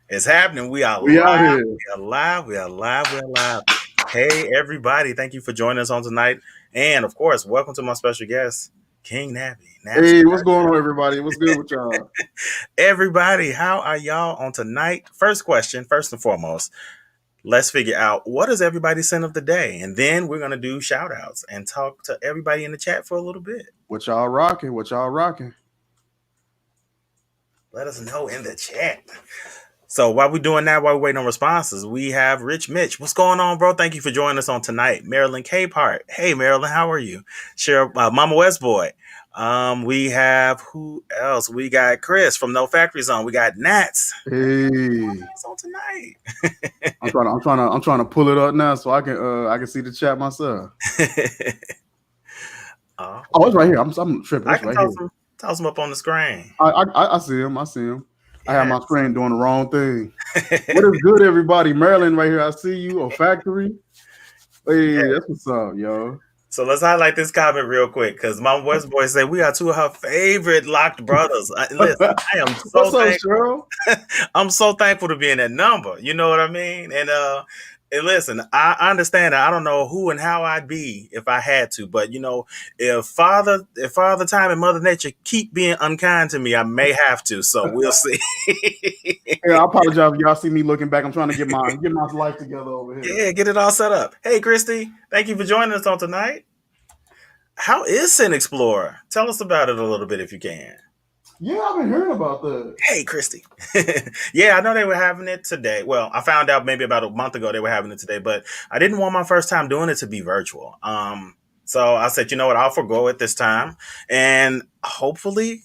It's happening. We are We out live. here. We are live. We are live. We are live. Hey, everybody. Thank you for joining us on tonight. And of course, welcome to my special guest, King Nappy. Naps and Hey, what's going Nurture. on, everybody? What's good with y'all? Everybody, how are y'all on tonight? First question, first and foremost, let's figure out what is everybody's scent of the day. And then we're going to do shout outs and talk to everybody in the chat for a little bit. What y'all rocking? What y'all rocking? Let us know in the chat. So while we're doing that, while we're waiting on responses, we have Rich Mitch. What's going on, bro? Thank you for joining us on tonight. Marilyn K. Part. Hey, Marilyn, how are you? Cheryl, Mama West Boy. We have who else? We got Chris from No Factory Zone. We got Nats. Hey, What's on tonight? I'm trying to pull it up now so I can see the chat myself. Oh, it's right here. I'm tripping. I It's can right here. toss him up on the screen. I see him. I see him. I have my Yes. screen doing the wrong thing. What is good, everybody? Maryland right here. I see you. A factory. Hey, Yeah. that's what's up, yo. So let's highlight this comment real quick because Mama West Boy said we are two of her favorite locked brothers. Listen, I am so What's up, thankful. Cheryl? I'm so thankful to be in that number. You know what I mean? And listen, I understand that I don't know who and how I'd be if I had to, but if Father Time and Mother Nature keep being unkind to me, I may have to. So we'll see. Yeah, I apologize if y'all see me looking back. I'm trying to get my life together over here. Yeah, get it all set up. Hey, Christy, thank you for joining us on tonight. How is Scent Explorer? Tell us about it a little bit if you can. Yeah, I've been hearing about that. Hey, Christy. Yeah, I know they were having it today. Well, I found out maybe about a month ago they were having it today, but I didn't want my first time doing it to be virtual. So I said, you know what, I'll forgo it this time. And hopefully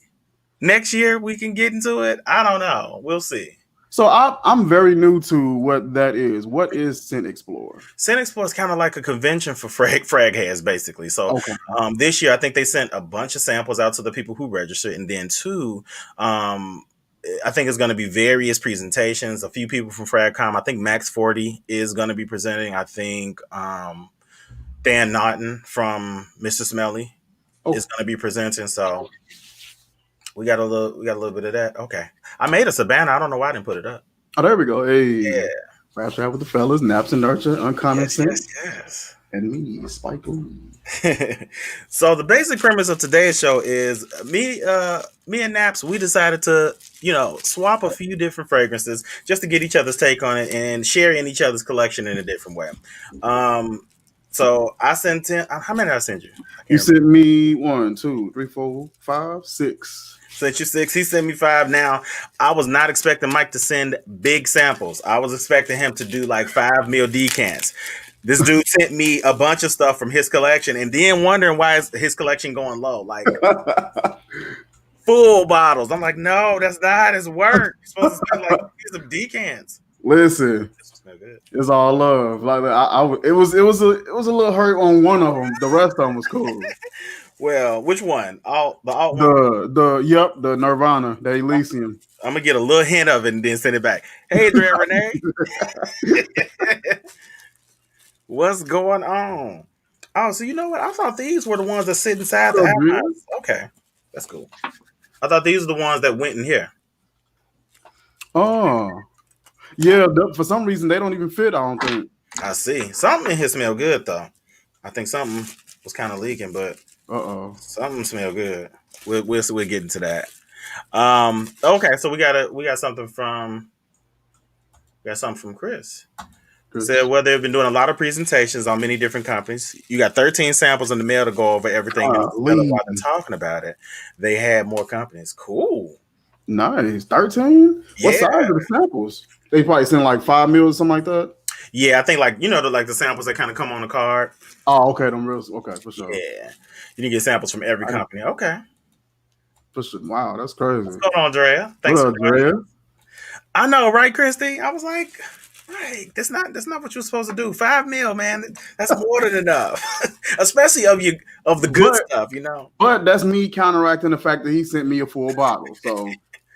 next year we can get into it. I don't know. We'll see. So I'm very new to what that is. What is Scent Explorer? Scent Explorer is kind of like a convention for frag heads, basically. So Okay. this year, I think they sent a bunch of samples out to the people who registered, and then two, I think it's going to be various presentations. A few people from FragCom. I think Max 40 is going to be presenting. I think Dan Naughton from Mr. Smelly is going to be presenting. So we got a little bit of that. Okay, I made a Savannah. I don't know why I didn't put it up. Oh, there we go. Hey. Yeah. Fast Travel with the Fellas, Naps and Nurture, Uncommon Scentz, Yes. and me, Spike Lee. So the basic premise of today's show is me and Naps, we decided to, swap a few different fragrances just to get each other's take on it and share in each other's collection in a different way. So I sent him, how many did I send you? You sent me 1, 2, 3, 4, 5, 6. Sent you 6. He sent me 5. Now, I was not expecting Mike to send big samples. I was expecting him to do like 5 mil decants. This dude sent me a bunch of stuff from his collection and then wondering why is his collection going low. Like full bottles. I'm like, no, that's not his work. You're supposed to spend like these of decants. Listen, it's all love. Like it was a little hurt on one of them. The rest of them was cool. Well, which one? The Nirvana, the Elysium. I'm gonna get a little hint of it and then send it back. Hey, Dre Renee, what's going on? Oh, so you know what? I thought these were the ones that sit inside the outhouse. Okay, that's cool. I thought these are the ones that went in here. Oh, yeah. For some reason, they don't even fit. I don't think. I see. Something in here smell good though. I think something was kind of leaking, but something smell good. We'll get into that. Okay, so we got something from Chris. Said, well, they've been doing a lot of presentations on many different companies. You got 13 samples in the mail to go over everything. While they're talking about it, they had more companies. Cool. Nice. 13? Yeah. What size are the samples? They probably send like 5 mil or something like that? Yeah, I think like, the samples that kind of come on the card. Oh, okay. Okay, for sure. Yeah. You can get samples from every company. Okay. For sure. Wow, that's crazy. What's going on, Drea? Thanks for Drea. I know, right, Christy? I was like, right, that's not what you're supposed to do. 5 mil, man. That's more than enough. Especially of the good stuff, But that's me counteracting the fact that he sent me a full bottle. So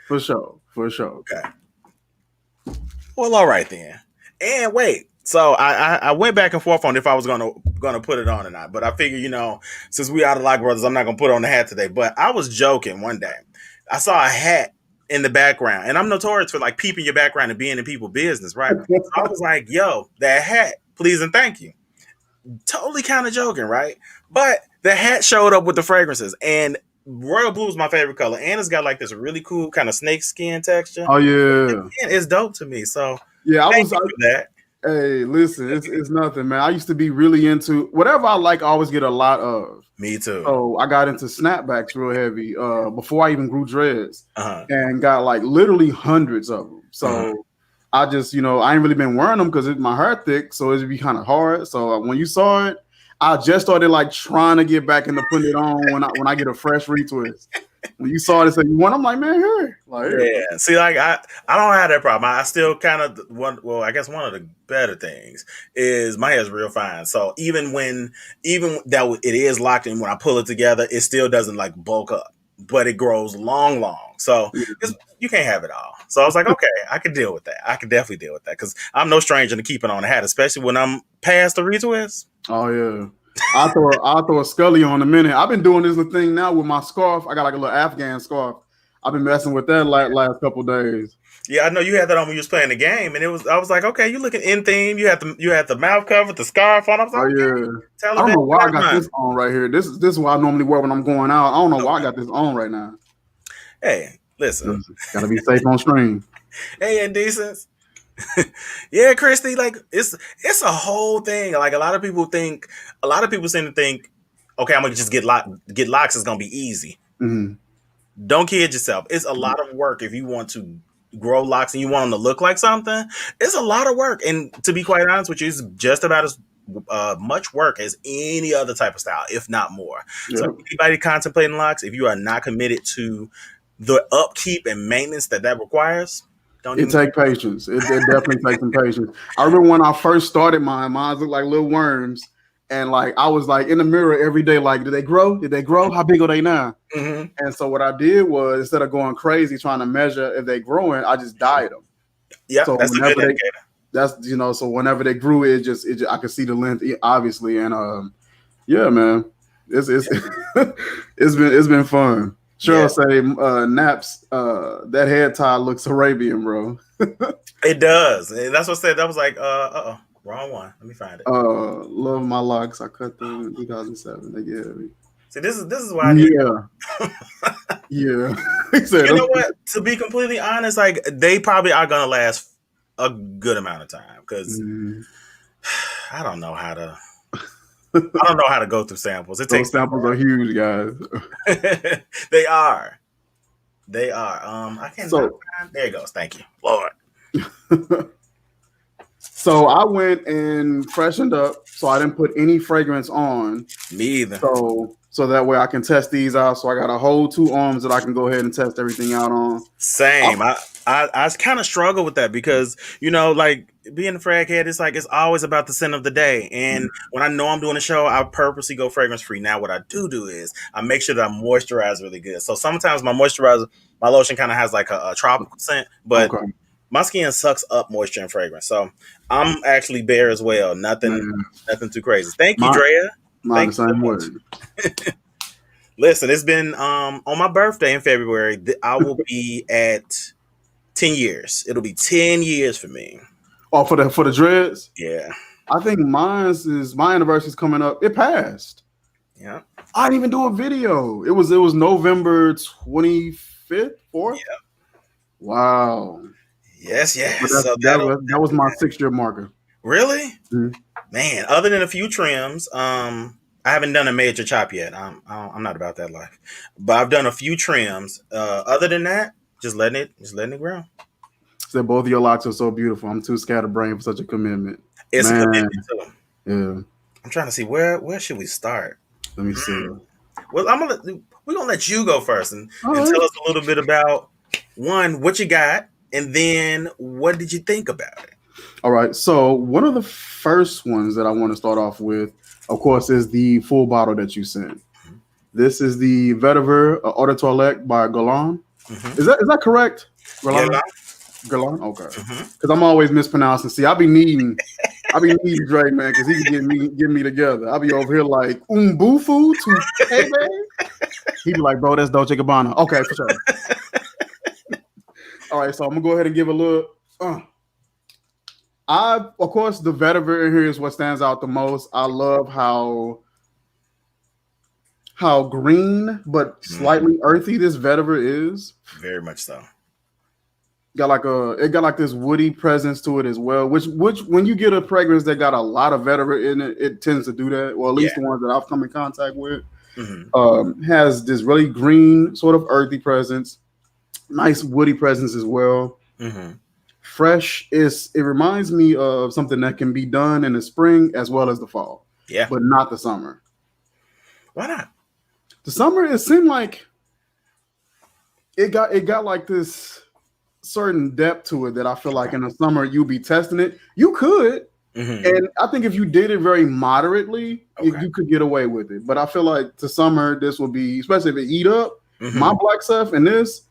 for sure. Okay. Well, all right then. And wait. So I went back and forth on if I was gonna put it on or not. But I figured, since we out of Lock Brothers, I'm not gonna put on the hat today. But I was joking one day. I saw a hat in the background. And I'm notorious for like peeping your background and being in people's business, right? So I was like, yo, that hat, please and thank you. Totally kind of joking, right? But the hat showed up with the fragrances, and royal blue is my favorite color, and it's got like this really cool kind of snake skin texture. Oh yeah, it's dope to me. So yeah, thank you for that. Hey, listen, it's nothing, man. I used to be really into whatever I like. I always get a lot of. Me too. So I got into snapbacks real heavy before I even grew dreads, and got like literally hundreds of them. So I just, I ain't really been wearing them because my hair thick, so it'd be kind of hard. So when you saw it, I just started like trying to get back into putting it on when I get a fresh retwist. When you saw it and said you want, I'm like, man, here. Like, yeah. See, like I don't have that problem. I still kind of I guess one of the better things is my hair is real fine. So even that it is locked in, when I pull it together, it still doesn't like bulk up, but it grows long. So you can't have it all. So I was like, okay, I could deal with that. I could definitely deal with that because I'm no stranger to keeping on a hat, especially when I'm past the retwist. Oh yeah. I'll throw a Scully on a minute. I've been doing this little thing now with my scarf. I got like a little Afghan scarf. I've been messing with that last couple of days. Yeah, I know you had that on when you was playing the game, and I was like, okay, you looking in theme. You had the mouth cover, the scarf on. I was like, yeah. I don't know why I got this on right here. This is what I normally wear when I'm going out. I don't know why I got this on right now. Hey, listen, gotta be safe on stream. Hey, indecent. Yeah, Christy, like it's a whole thing. Like a lot of people seem to think, okay, I'm gonna just get locks. It's gonna be easy. Mm-hmm. Don't kid yourself. It's a lot of work if you want to grow locks and you want them to look like something. It's a lot of work, and to be quite honest with you, it's just about as much work as any other type of style, if not more. Yep. So anybody contemplating locks, if you are not committed to the upkeep and maintenance that requires, it takes patience. It definitely takes some patience. I remember when I first started mine looked like little worms. And like I was like in the mirror every day, like, did they grow? Did they grow? How big are they now? Mm-hmm. And so what I did was, instead of going crazy trying to measure if they growing, I just dyed them. Yeah, so that's a good indicator. So whenever they grew, it just I could see the length, obviously. And yeah, man, it's it's been fun. Cheryl say Naps, that head tie looks Arabian, bro. It does. And that's what I said. That was like, wrong one. Let me find it. Love my locks. I cut them in 2007. They gave me. See, this is why I need. Yeah. You know what? To be completely honest, like they probably are gonna last a good amount of time because I don't know how to go through samples. Those samples are huge, guys. They are. I can't. There it goes. Thank you, Lord. So I went and freshened up. So I didn't put any fragrance on. Me either. So that way I can test these out. So I got a whole 2 arms that I can go ahead and test everything out on. Same. I kind of struggle with that because, like being a frag head, it's like it's always about the scent of the day. And when I know I'm doing a show, I purposely go fragrance free. Now, what I do is I make sure that I moisturize really good. So sometimes my lotion kind of has like a tropical scent, but my skin sucks up moisture and fragrance. So I'm actually bare as well. Nothing too crazy. Thank you, Drea. Thank you so much. Listen, it's been on my birthday in February. I will be at 10 years. It'll be 10 years for me. Oh, for the dreads? Yeah. I think my anniversary's coming up. It passed. Yeah. I didn't even do a video. It was November 25th, 4th. Yeah. Wow. Yes. That was my 6-year marker. Really? Mm-hmm. Man, other than a few trims, I haven't done a major chop yet. I'm not about that life, but I've done a few trims. Other than that, just letting it grow. So both of your locks are so beautiful. I'm too scatterbrained for such a commitment. It's a commitment too. Yeah. I'm trying to see where should we start. Let me see. Well, we're gonna let you go first and tell us a little bit about what you got, and then what did you think about it? All right. So one of the first ones that I want to start off with, of course, is the full bottle that you sent. This is the Vetiver Eau de Toilette by Ganache. Is that correct? Ganache? Okay. Because I'm always mispronouncing. See, I be needing Dre, man, because he can get me together. I'll be over here like Umbufu to He be like, bro, that's Dolce Gabbana. Okay, for sure. All right, so I'm gonna go ahead and give a little. Of course, the vetiver in here is what stands out the most. I love how green but slightly earthy this vetiver is. Very much so. It got like this woody presence to it as well. Which when you get a fragrance that got a lot of vetiver in it, it tends to do that. Or at least the ones that I've come in contact with. Has this really green sort of earthy presence, nice woody presence as well. Fresh it reminds me of something that can be done in the spring as well as the fall. Yeah, but not the summer. Why not? The summer, it seemed like it got like this certain depth to it that I feel like in the summer you'll be testing it. You could. And I think if you did it very moderately, you could get away with it. But I feel like to summer, this will be, especially if it eat up my black stuff and this,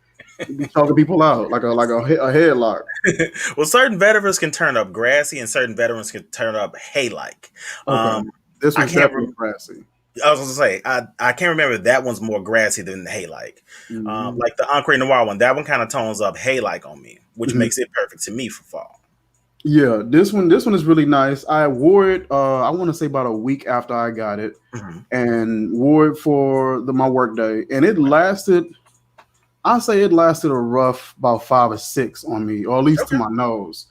be talking people out like a headlock. Well, certain veterans can turn up grassy, and certain veterans can turn up hay-like. This one's definitely grassy. I was gonna say I can't remember, that one's more grassy than the hay-like. Like the Encre Noir one, that one kind of tones up hay-like on me, which makes it perfect to me for fall. Yeah, this one is really nice. I wore it I want to say about a week after I got it, and wore it for my work day, and it lasted, I'll say it lasted a rough about 5 or 6 on me, or at least to my nose.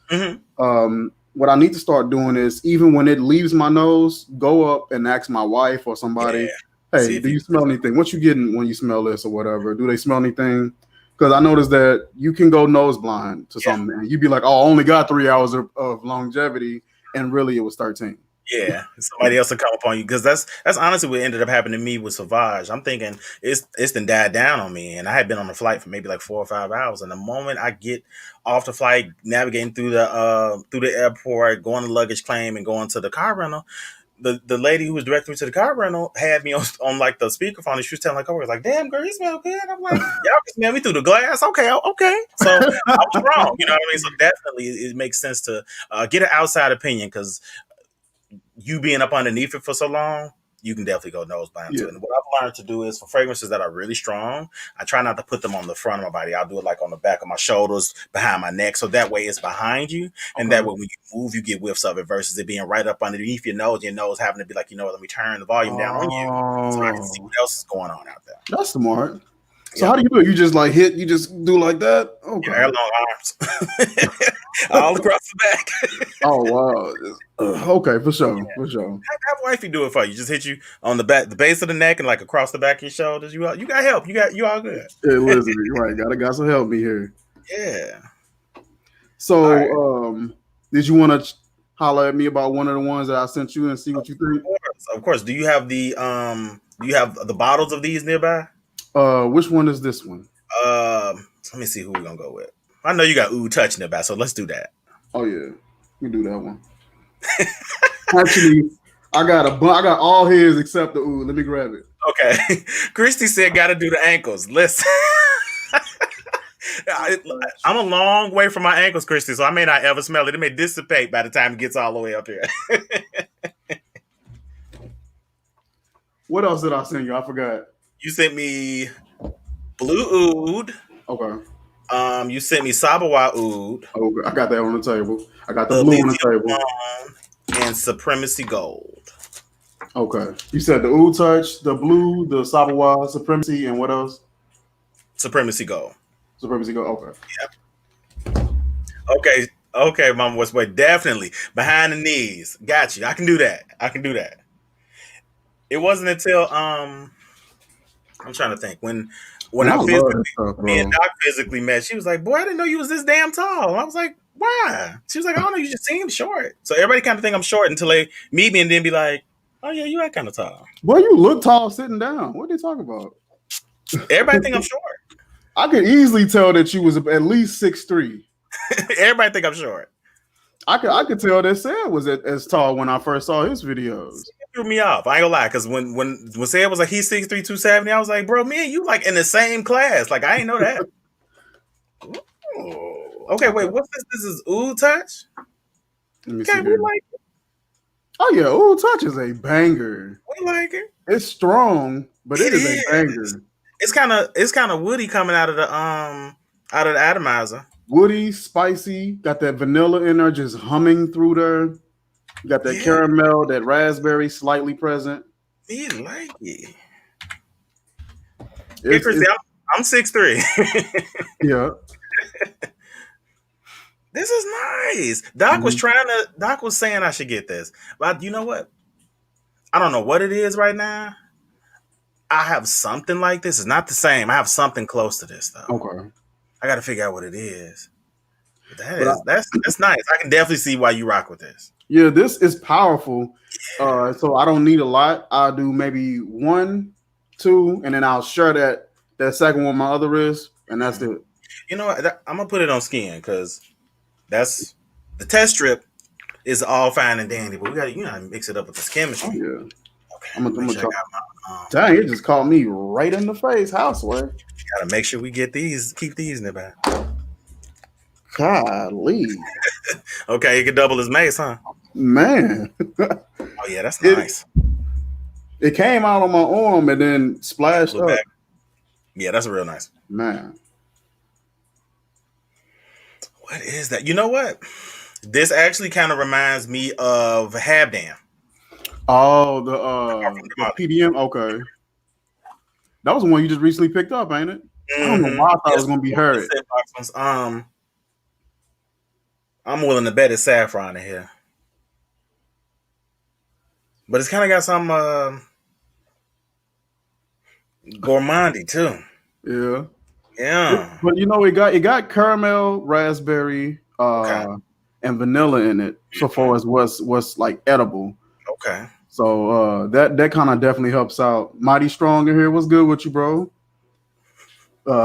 What I need to start doing is, even when it leaves my nose, go up and ask my wife or somebody, hey, do you smell anything? What you getting when you smell this or whatever? Do they smell anything? Because I noticed that you can go nose blind to something, and you'd be like, oh, I only got 3 hours of longevity, and really it was 13. Yeah, somebody else will come upon you, because that's honestly what ended up happening to me with Sauvage. I'm thinking it's then died down on me, and I had been on the flight for maybe like 4 or 5 hours, and the moment I get off the flight, navigating through the airport, going to luggage claim, and going to the car rental, the lady who was directing me to the car rental had me on like the speakerphone, and she was telling my coworkers like, "Damn girl, you smell good." I'm like, "Y'all can smell me through the glass." Okay. So I was wrong, you know what I mean? So definitely, it makes sense to get an outside opinion, because you being up underneath it for so long, you can definitely go nose blind to it. And what I've learned to do is, for fragrances that are really strong, I try not to put them on the front of my body. I'll do it like on the back of my shoulders, behind my neck, so that way it's behind you, and that way when you move, you get whiffs of it, versus it being right up underneath your nose having to be like, let me turn the volume down on you so I can see what else is going on out there. That's smart. So how do you do it? You just like you just do like that? Okay. Yeah, long arms. All across the back. Oh, wow. Okay, for sure. Have wifey do it for you. Just hit you on the back, the base of the neck, and like across the back of your shoulders. You got help. You all good. Yeah, listen, right. Got some help me here. Yeah. So, did you want to holler at me about one of the ones that I sent you and see what you think? Of course. Do you have the bottles of these nearby? Which one is this one? Let me see who we're gonna go with. I know you got Oud Touch nearby, so let's do that. Oh yeah, we do that one. Actually, I got all his except the Oud. Let me grab it. Okay. Christy said, "Got to do the ankles." Listen, I'm a long way from my ankles, Christy, so I may not ever smell it. It may dissipate by the time it gets all the way up here. What else did I send you? I forgot. You sent me Blue Oud. Okay. You sent me Sabawa Oud. Okay, I got that on the table. I got the blue on the table. Clone, and Supremacy Gold. Okay. You said the Oud Touch, the blue, the Sabawa, Supremacy, and what else? Supremacy Gold. Supremacy Gold. Okay. Yep. Okay, Mama West Boy. Definitely. Behind the knees. Got you. I can do that. It wasn't until I'm trying to think, when me and Doc physically met, she was like, "Boy, I didn't know you was this damn tall." And I was like, "Why?" She was like, "I don't know, you just seem short." So everybody kind of think I'm short until they meet me and then be like, "Oh yeah, you are kind of tall." Boy, you look tall sitting down. What are you talking about? Everybody think I'm short. I could easily tell that you was at least 6'3". Everybody think I'm short. I could tell that Sam was as tall when I first saw his videos. It threw me off. I ain't gonna lie, because when Sam was like, he's 6'3", 270, I was like, bro, me and you like in the same class. Like, I ain't know that. Okay, wait, what's this? This is Oud Touch? Let me see. We like it. Oh yeah, Oud Touch is a banger. We like it. It's strong, but it is a banger. It's kind of woody coming out of the atomizer. woody, spicy, got that vanilla in there just humming through there. You got that Yeah, caramel, that raspberry slightly present. me like it. Yeah, It's Chrissy, I'm 6'3". yeah. This is nice. Mhm. Doc was saying I should get this. But you know what? I don't know what it is right now. I have something like this. It's not the same. I have something close to this though. Okay. I got to figure out what it is. But But that's nice. I can definitely see why you rock with this. yeah, this is powerful. So I don't need a lot. I'll do maybe one, two, and then I'll share that second one with my other wrist, and that's it. You know what? I'm gonna put it on skin because that's the test strip is all fine and dandy, but we got to mix it up with this Oh chemistry. yeah. Okay, I'm let me gonna, I'm make gonna sure I try. got my. Dang, it just called me right in the face. How swear? Gotta make sure we get these. Keep these in the back. Golly. Okay, you can double his mace, huh? Man. Oh yeah, that's It nice. it came out on my arm and then splashed Flew up. back. Yeah, that's real nice. Man. What is that? You know what? This actually kind of reminds me of Habdam. Oh, From the Molly. PDM. Okay. That was the one you just recently picked up, ain't it? I don't know Mm-hmm. why I thought it Yes, was gonna be one of the Harriet. scent box ones. I'm willing to bet it's saffron in here, but it's kind of got some gourmandy too. Yeah. Yeah. But you know, it got caramel, raspberry, Okay. and vanilla in it. So far as what's like edible. Okay. So that kind of definitely helps out. Mighty strong in here. What's good with you, bro?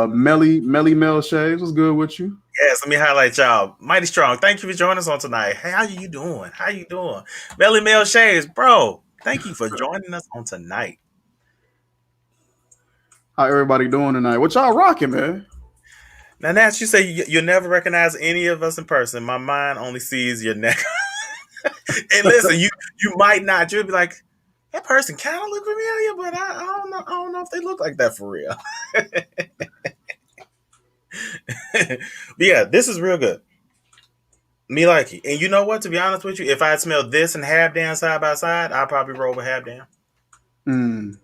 Melly Mel Shaves. What's good with you? Yes, let me highlight y'all. Mighty Strong. Thank you for joining us on tonight. Hey, how you doing? How you doing? Melly Mel Shades, bro. Thank you for joining us on tonight. How everybody doing tonight? What y'all rocking, man? Now, Nats, you say you'll never recognize any of us in person. My mind only sees your neck. And listen, you might not. You'll be like, that person kind of look familiar, but I don't know. I don't know if they look like that for real. But yeah, this is real good. Me like it. And you know what? To be honest with you, if I had smelled this and Habdan side by side, I'd probably roll with Habdan. Mm,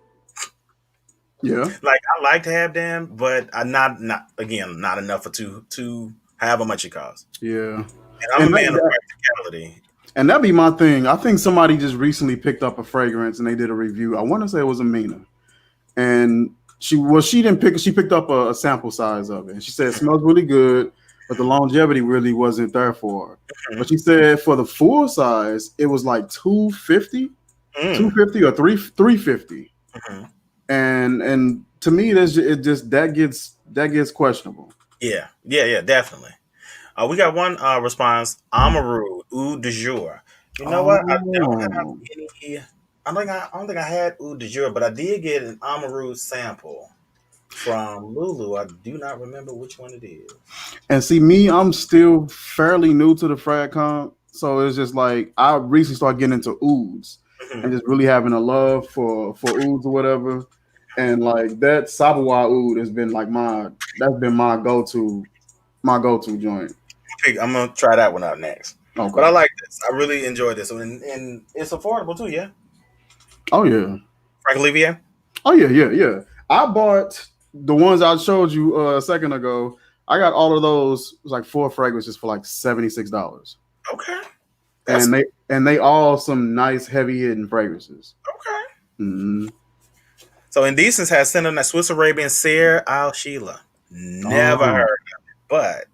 yeah, Like I like to have them, but I not again not enough for two however much it costs. yeah. And I'm a And man of practicality. that'd be my thing. I think somebody just recently picked up a fragrance and they did a review. I want to say it was Amina, and she picked up a sample size of it, and she said it smells really good, but the longevity really wasn't there for her. But Mhm. she said for the full size, it was like 250, Mm. or 350, Mhm. and to me that gets questionable. Yeah, definitely. We got one response. Amaru, Oud de jour. You know what? I don't have Oh, any. I don't think I had Oud de jour, but I did get an Amaru sample from Lulu. I do not remember which one it is. and see me, I'm still fairly new to the frag comp, so it's just like I recently started getting into ouds and Mhm. just really having a love for ouds or whatever. And like that Sabawa oud has been like that's been my go to joint. I'm gonna try that one out next. But I Okay. like this. I really enjoy this one, and it's affordable too. Yeah, Oh yeah. Frank Olivier. Oh yeah, yeah, yeah. I bought the ones I showed you a second ago. I got all of those. It was like 4 fragrances for like $76, Okay, that's and they all some nice heavy hitting fragrances. okay. Mm-hmm. So Indecence has sent in that Swiss Arabian Ser Al Sheila. Never heard Oh, of it, but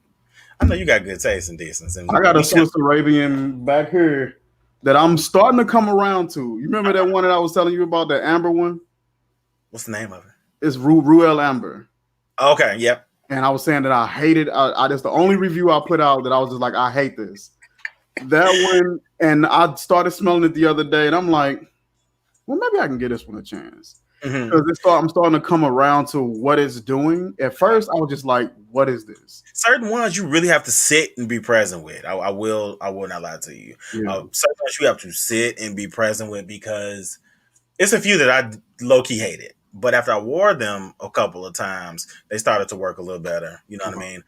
I know you got good taste in Decence, I and got a we kind Swiss Arabian back here that I'm starting to come around to. You remember that one that I was telling you about, that amber one? what's the name of it? It's Ruel Amber. Okay, yep. And I was saying that I hated. That's the only review I put out that I was just like, I hate this. That one, and I started smelling it the other day, and I'm like, well, maybe I can give this one a chance Hmm. because I'm starting to come around to what it's doing. At first, I was just like, what is this? Certain ones you really have to sit and be present with. I will not lie to you. Yeah, Certain ones you have to sit and be present with because it's a few that I low key hated. but after I wore them a couple of times, they started to work a little better. You know what I Okay.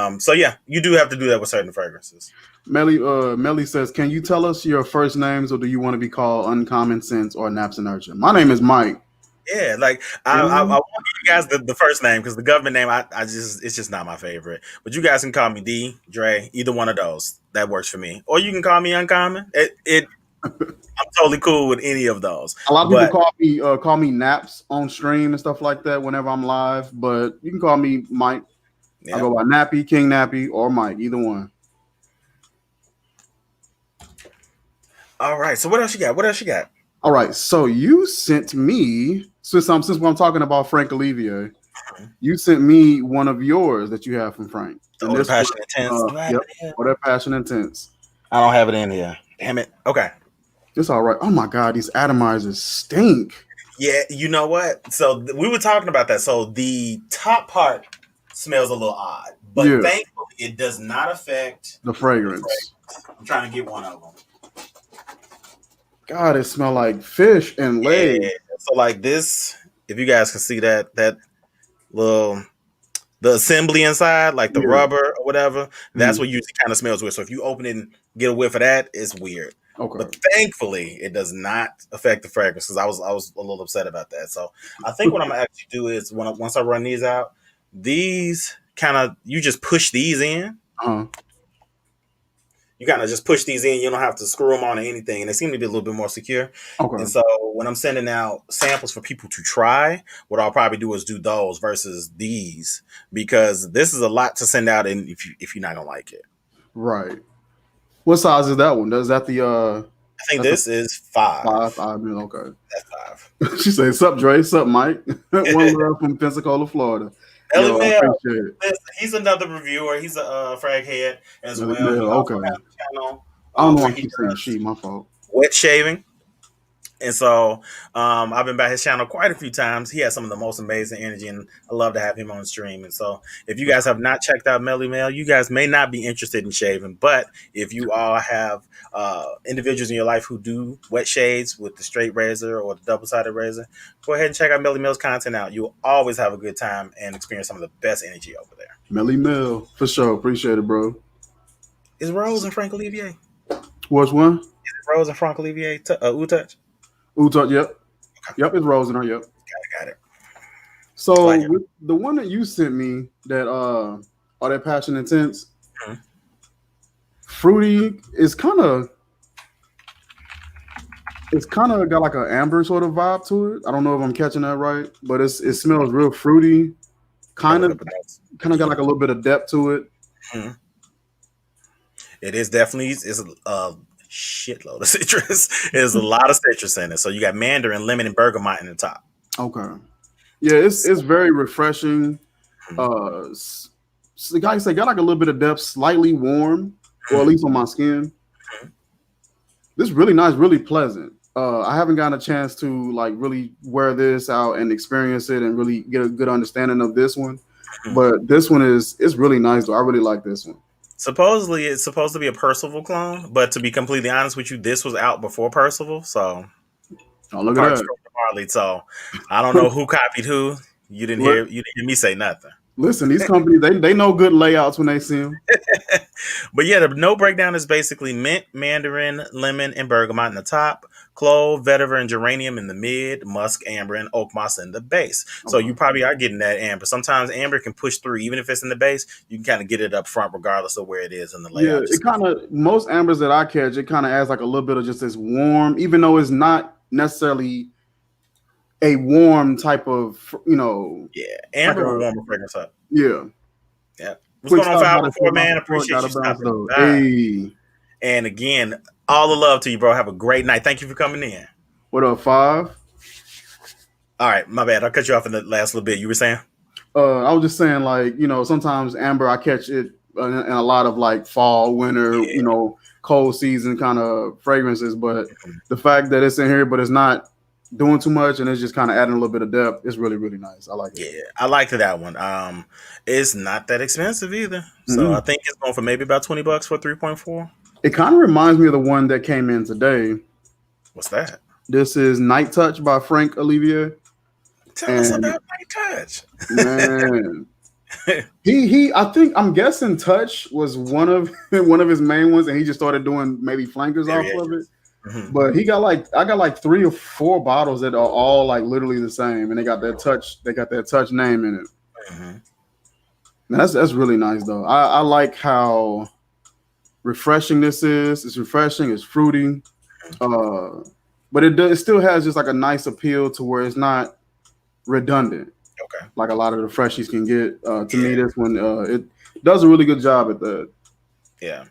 mean? So yeah, you do have to do that with certain fragrances. Melly says, "Can you tell us your first names, or do you want to be called Uncommon Scentz or Naps and Nurture?" My name is Mike. Yeah, like I And want to give you guys the first name because the government name I just it's just not my favorite. But you guys can call me D, Dre, either one of those. That works for me. Or you can call me Uncommon. It I'm totally cool with any of those. a lot of people But call me Naps on stream and stuff like that whenever I'm live. But you can call me Mike. I yeah. go by Nappy, King Nappy, or Mike, either one. All right. So what else you got? What else you got? All right. So you sent me since we're talking about Frank Olivier, you sent me one of yours that you have from Frank, The and Older this one, Passion Intense. Do I have yep, it in here? or that Passion Intense. I don't have it in here. Damn it. Okay. It's all right. Oh my God, these atomizers stink. Yeah, you know what? So we were talking about that. So the top part smells a little odd, but Yeah, thankfully it does not affect the the fragrance. fragrance. I'm trying to get one of them. God, it smell like fish and leg. Yeah. So like this, if you guys can see that little the assembly inside, like the Yeah. rubber or whatever, that's Mhm. what usually kind of smells weird. So if you open it and get a whiff of that, it's weird. But Okay. thankfully, it does not affect the fragrance because I was a little upset about that. So I think what I'm gonna actually do is once I run these out, these kind of you just push these in. Uh-huh. You kind of just push these in. You don't have to screw them on or anything, and they seem to be a little bit more secure. And Okay. so when I'm sending out samples for people to try, what I'll probably do is do those versus these because this is a lot to send out, and if you're not gonna like it, Right. What size is that one? Is that the I think that's a this is five. 5? I mean, okay. That's five. She says, "Sup, Dre? Sup, Mike? One love from Pensacola, Florida. Ellie Yo, I Mail, appreciate it. he's another reviewer. He's a frag head as Melly well. He Mel, also okay. has a channel I don't know why where I he keep saying does she. My fault. wet shaving. And so I've been by his channel quite a few times. He has some of the most amazing energy, and I love to have him on stream. And so if you guys have not checked out Melly Mail, you guys may not be interested in shaving. But if you all have individuals in your life who do wet shades with the straight razor or the double-sided razor, go ahead and check out Melly Mail's content out. You'll always have a good time and experience some of the best energy over there. Melly Mel, for sure. Appreciate it, bro. Is Rose and Frank Olivier? Which one? Rose and Frank Olivier Touch? Ooh, yep. Yep, it's Rose in her, yep. Got it. So Like it. with the one that you sent me, that all that Passion Intense, Mhm. fruity is kind of got like an amber sort of vibe to it. I don't know if I'm catching that right, but it smells real fruity. Kind of got like a little bit of depth to it. Mhm. It is definitely it's a shitload of citrus. There's a lot of citrus in it. So you got mandarin, lemon, and bergamot in the top. Okay. Yeah, it's very refreshing. Mhm. The guy said got like a little bit of depth, slightly warm, or at least on my skin. Mhm. This is really nice, really pleasant. I haven't gotten a chance to like really wear this out and experience it and really get a good understanding of this one. Mhm. But this one it's really nice though. I really like this one. Supposedly it's supposed to be a Percival clone, but to be completely honest with you, this was out before Percival. So Oh, look part at stroke to Marley. So I don't know who copied who. that. You didn't hear me say nothing. Listen, these companies they know good layouts when they see them. But yeah, the no breakdown is basically mint, mandarin, lemon, and bergamot in the top, clove, vetiver, and geranium in the mid, musk, amber, and oak moss in the base. So Okay. you probably are getting that amber. Sometimes amber can push through, even if it's in the base. You can kind of get it up front, regardless of where it is in the Yeah, layout. it kind of most ambers that I catch, it kind of adds like a little bit of just this warm, even though it's not necessarily a warm type of, Yeah, like amber will a warm a fragrance up. yeah. Yeah. What's Quick going on, stop by the 514, my man? support, Appreciate gotta you bounce stopping though. by. Hey, And again, all the love to you, bro. Have a great night. Thank you for coming in. what up, 5? All right, my bad. I cut you off in the last little bit. You were saying? I was just saying, like, sometimes amber I catch it in a lot of like fall, winter, Yeah. cold season kind of fragrances. But the fact that it's in here, but it's not doing too much, and it's just kind of adding a little bit of depth, it's really, really nice. I like it. Yeah, I liked that one. It's not that expensive either. So I Mm-hmm. think it's going for maybe about $20 for 3.4. It kind of reminds me of the one that came in today. What's that? This is Night Touch by Frank Olivier. Tell us And about Night Touch. man, he I think I'm guessing Touch was one of one of his main ones, and he just started doing maybe flankers off of it. Variations. Mm-hmm. But he got like I got like 3 or 4 bottles that are all like literally the same, and they got that touch name in it. Mm-hmm. Now, that's really nice though. I like how refreshing this is. It's refreshing. It's fruity, but it still has just like a nice appeal to where it's not redundant Okay. like a lot of the freshies can get. To me, Yeah. this one it does a really good job at that. Yeah.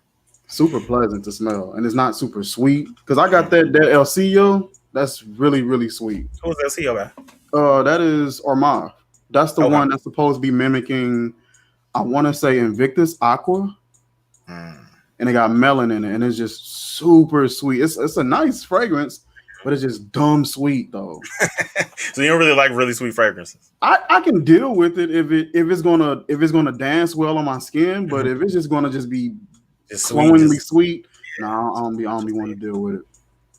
Super pleasant to smell, and it's not super sweet because I got that El Cillo. That's really sweet. Who's that CEO guy? That is Ormaz. That's the Okay. one that's supposed to be mimicking. I want to say Invictus Aqua, Mm. and it got melon in it, and it's just super sweet. It's a nice fragrance, but it's just dumb sweet though. So you don't really like really sweet fragrances? I can deal with it if it's gonna dance well on my skin, but if it's just gonna just be Just sweet. glowingly sweet, no, I don't be want to deal with it.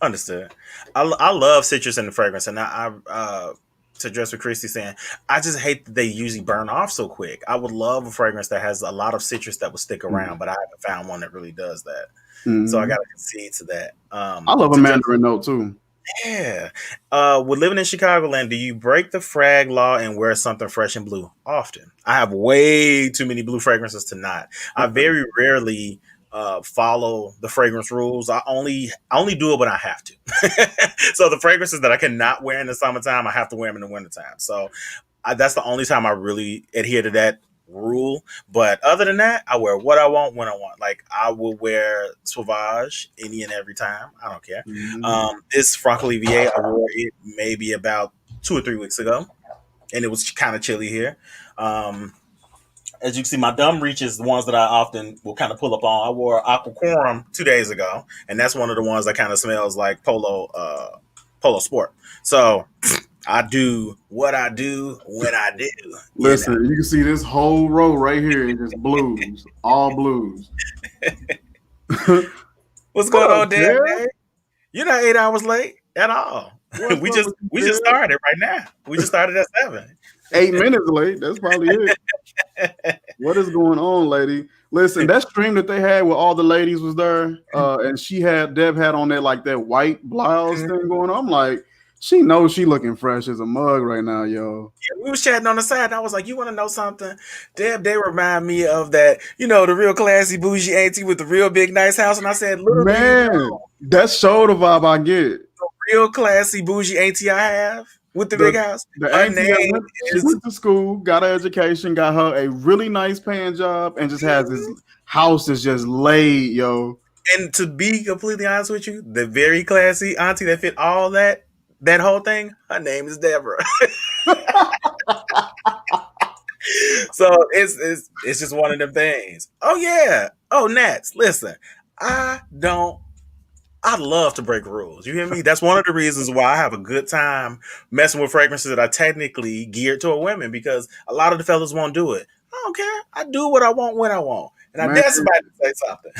Understood. I love citrus in the fragrance, and to address what Christy's saying, I just hate that they usually burn off so quick. I would love a fragrance that has a lot of citrus that will stick around, but I haven't found one that really does that. So I got to concede to that. I love a Mandarin note too. Yeah. With living in Chicagoland, do you break the Frag law and wear something fresh and blue often? I have way too many blue fragrances to not. I very rarely follow the fragrance rules. I only do it when I have to. So the fragrances that I cannot wear in the summertime, I have to wear them in the wintertime. So that's the only time I really adhere to that rule. But other than that, I wear what I want when I want. Like I will wear Sauvage any and every time. I don't care. This Franck Olivier, I wore it maybe about 2 or 3 weeks ago, and it was kind of chilly here. As you can see, my dumb reach is the ones that I often will kind of pull up on. I wore Aquacorum 2 days ago, and that's one of the ones that kind of smells like Polo Sport. So I do what I do when I do. Listen, you can see this whole row right here is just blues, all blues. What's going on, Dad? You're not 8 hours late at all. We just started right now. We just started at 7. 8 minutes late. That's probably it. What is going on, lady? Listen, that stream that they had where all the ladies was there, and Deb had on that white blouse thing going on. I'm like, she knows she looking fresh as a mug right now, yo. Yeah, we was chatting on the side, and I was like, you want to know something? Deb, they remind me of that, the real classy bougie auntie with the real big nice house. And I said, man, that's show the vibe I get. The real classy bougie auntie I have with the big house. The auntie went to school, got her education, got her a really nice paying job, and just has this house is just laid, yo. And to be completely honest with you, the very classy auntie that fit all that whole thing, her name is Deborah. So it's just one of them things. Oh yeah. Oh, Nats, listen, I love to break rules. You hear me? That's one of the reasons why I have a good time messing with fragrances that are technically geared to a women, because a lot of the fellas won't do it. I don't care. I do what I want when I want. And I dare somebody to say something.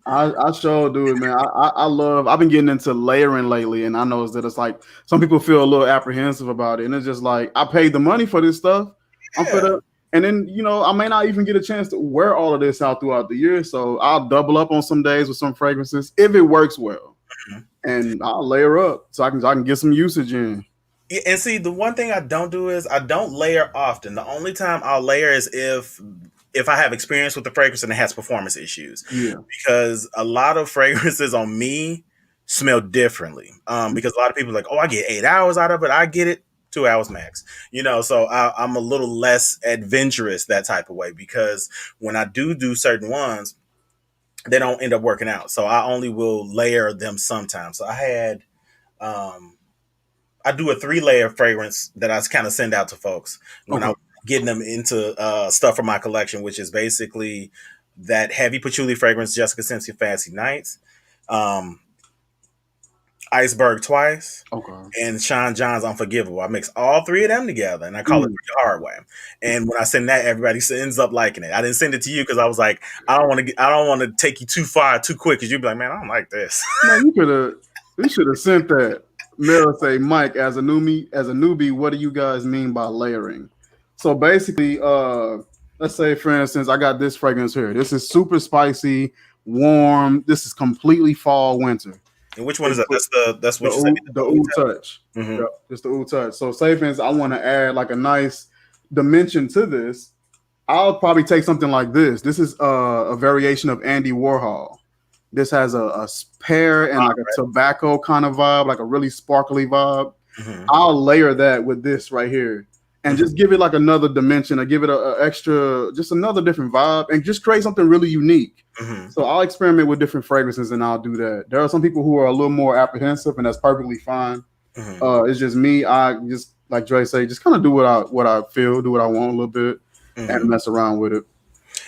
I sure do it, man. I've been getting into layering lately, and I know that it's like some people feel a little apprehensive about it, and it's just like I paid the money for this stuff. I'm fed up. And then, I may not even get a chance to wear all of this out throughout the year. So I'll double up on some days with some fragrances if it works well. And I'll layer up so I can get some usage in. Yeah, and see, the one thing I don't do is I don't layer often. The only time I'll layer is if I have experience with the fragrance and it has performance issues. Yeah. Because a lot of fragrances on me smell differently. Because a lot of people are like, oh, I get 8 hours out of it. I get it 2 hours max. So I'm a little less adventurous that type of way, because when I do certain ones, they don't end up working out. So I only will layer them sometimes. So I do a 3-layer fragrance that I kind of send out to folks when I'm getting them into stuff from my collection, which is basically that heavy patchouli fragrance, Jessica Simpson Fancy Nights, Iceberg Twice, and Sean John's Unforgivable. I mix all 3 of them together, and I call it the hard way. And when I send that, everybody ends up liking it. I didn't send it to you because I was like, I don't want to take you too far too quick, because you'd be like, man, I don't like this. Man, you should have sent that. Mira say, Mike, as a newbie, what do you guys mean by layering? So basically, let's say for instance, I got this fragrance here. This is super spicy, warm. This is completely fall winter. And which one is It's that? That's the what you said. oud, the oud touch. Mm-hmm. Yep, it's the oud touch. So say for instance, I want to add like a nice dimension to this. I'll probably take something like this. This is a variation of Andy Warhol. This has a pear and like a tobacco kind of vibe, like a really sparkly vibe. Mm-hmm. I'll layer that with this right here and just give it like another dimension or give it a extra, just another different vibe and just create something really unique. Mm-hmm. So I'll experiment with different fragrances and I'll do that. There are some people who are a little more apprehensive and that's perfectly fine. Mm-hmm. It's just me. I just, like Dre say, just kind of do what I feel, do what I want a little bit and mess around with it.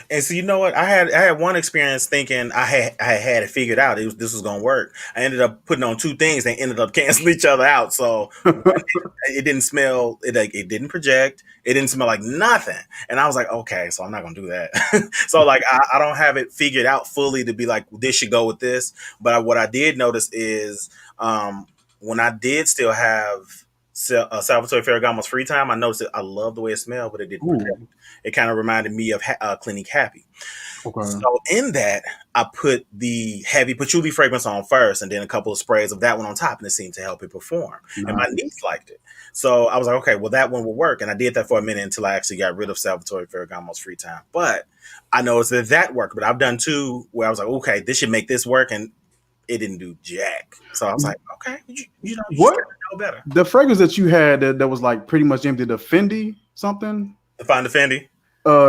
And so you know what? I had one experience thinking I had it figured out. This was gonna work. I ended up putting on two things. They ended up canceling each other out. So it didn't smell. It didn't project. It didn't smell like nothing. And I was like, okay, so I'm not gonna do that. So like I don't have it figured out fully to be like this should go with this. But what I did notice is when I did still have Salvatore Ferragamo's free time, I noticed that I love the way it smelled, but it didn't project. It kind of reminded me of Clinique Happy. Okay. So in that, I put the heavy patchouli fragrance on first, and then a couple of sprays of that one on top, and it seemed to help it perform. Nice. And my niece liked it, so I was like, okay, well that one will work. And I did that for a minute until I actually got rid of Salvatore Ferragamo's free time. But I noticed that worked. But I've done two where I was like, okay, this should make this work, and it didn't do jack. So I was like, okay, you what know better. The fragrance that you had that was like pretty much empty, the Fendi something. Find the Fendi.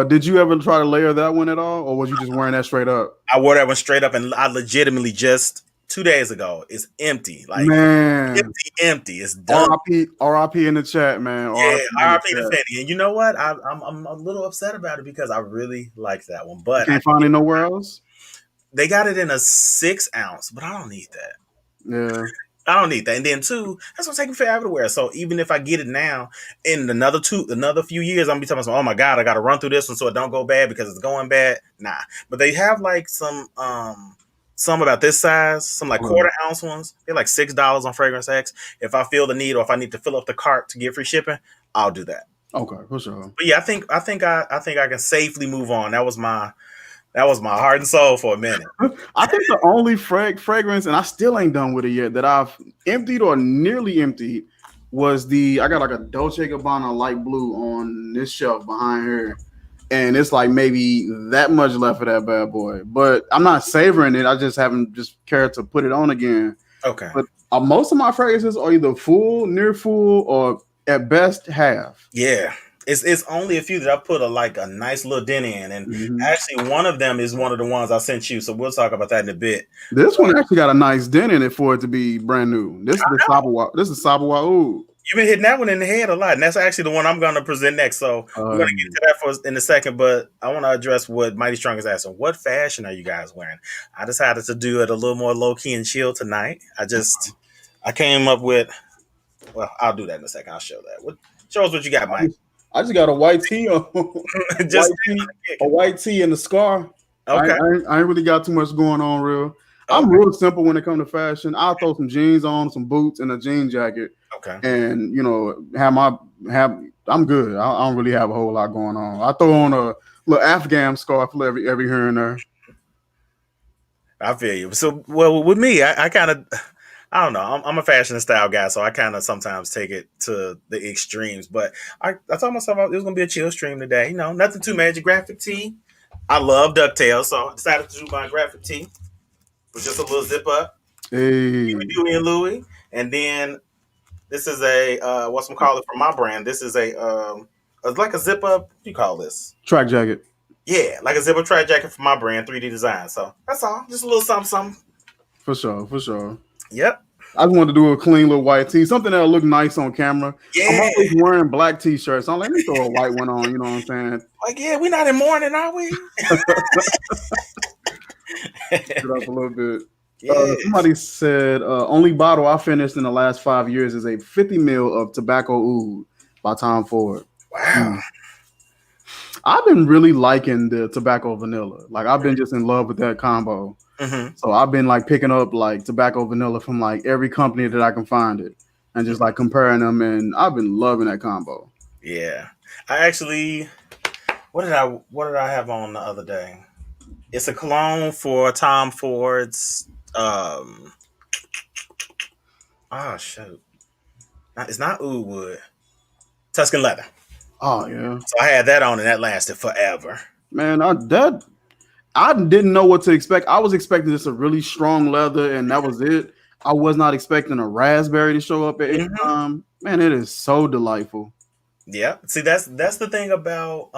Did you ever try to layer that one at all, or was you just wearing that straight up? I wore that one straight up, and I legitimately just 2 days ago, it's empty. Like, man, empty. It's done. RIP in the chat, man. Yeah, RIP to Fendi. And you know what? I'm a little upset about it because I really like that one, but can't find it nowhere else. They got it in a 6 ounce, but I don't need that. Yeah. I don't need that. And then two, that's what's taking forever to wear. So even if I get it now, in another few years, I'm gonna be talking about, oh my God, I gotta run through this one so it don't go bad because it's going bad. Nah. But they have like some about this size, some like quarter ounce ones. They're like $6 on Fragrance X. If I feel the need or if I need to fill up the cart to get free shipping, I'll do that. Okay, for sure. But yeah, I think I can safely move on. That was my heart and soul for a minute. I think the only fragrance, and I still ain't done with it yet, that I've emptied or nearly emptied was I got like a Dolce & Gabbana light blue on this shelf behind here. And it's like maybe that much left of that bad boy. But I'm not savoring it. I just haven't just cared to put it on again. Okay. But most of my fragrances are either full, near full, or at best half. Yeah. It's only a few that I put a nice little dent in, and actually one of them is one of the ones I sent you. So we'll talk about that in a bit. This one actually got a nice dent in it for it to be brand new. This is Sabawa. This is Sabawa Oud. You've been hitting that one in the head a lot, and that's actually the one I'm going to present next. So we're going to get to that in a second, but I want to address what Mighty Strong is asking. What fashion are you guys wearing? I decided to do it a little more low key and chill tonight. I came up with. Well, I'll do that in a second. I'll show that. Show us what you got, Mike. I just got a white tee on. A white tee and a scar. Okay. I ain't really got too much going on real. Okay. I'm real simple when it comes to fashion. I'll throw some jeans on, some boots, and a jean jacket. Okay. And I'm good. I don't really have a whole lot going on. I throw on a little Afghan scarf every here and there. I feel you. So well with me, I kind of I don't know. I'm a fashion and style guy, so I kind of sometimes take it to the extremes. But I told myself it was going to be a chill stream today. You know, nothing too major. Graphic tee. I love DuckTales, so I decided to do my graphic tee with just a little zip up. Hey. Dewey and Louie. And then this is a, whatchamacallit from my brand. This is like a zip up. What do you call this? Track jacket. Yeah, like a zip up track jacket from my brand, 3D Design. So that's all. Just a little something. For sure. Yep. I just wanted to do a clean little white tee, something that'll look nice on camera. Yeah. I'm always wearing black t-shirts. I'm like, let me throw a white one on, you know what I'm saying? Like, yeah, we're not in mourning, are we? Get up a little bit. Yes. Somebody said, only bottle I finished in the last 5 years is a 50 ml of Tobacco Oud by Tom Ford. Wow. I've been really liking the tobacco vanilla. Like, I've been just in love with that combo. Mm-hmm. So I've been like picking up like tobacco vanilla from like every company that I can find it. and just like comparing them, and I've been loving that combo. Yeah. I actually what did I have on the other day? It's a cologne for Tom Ford's oh shoot. It's not Oud Wood. Tuscan Leather. Oh yeah, So I had that on and that lasted forever. man, I didn't know what to expect. I was expecting just a really strong leather, and that was it. I was not expecting a raspberry to show up at any Mm-hmm. time. Man, it is so delightful. Yeah. See, that's the thing about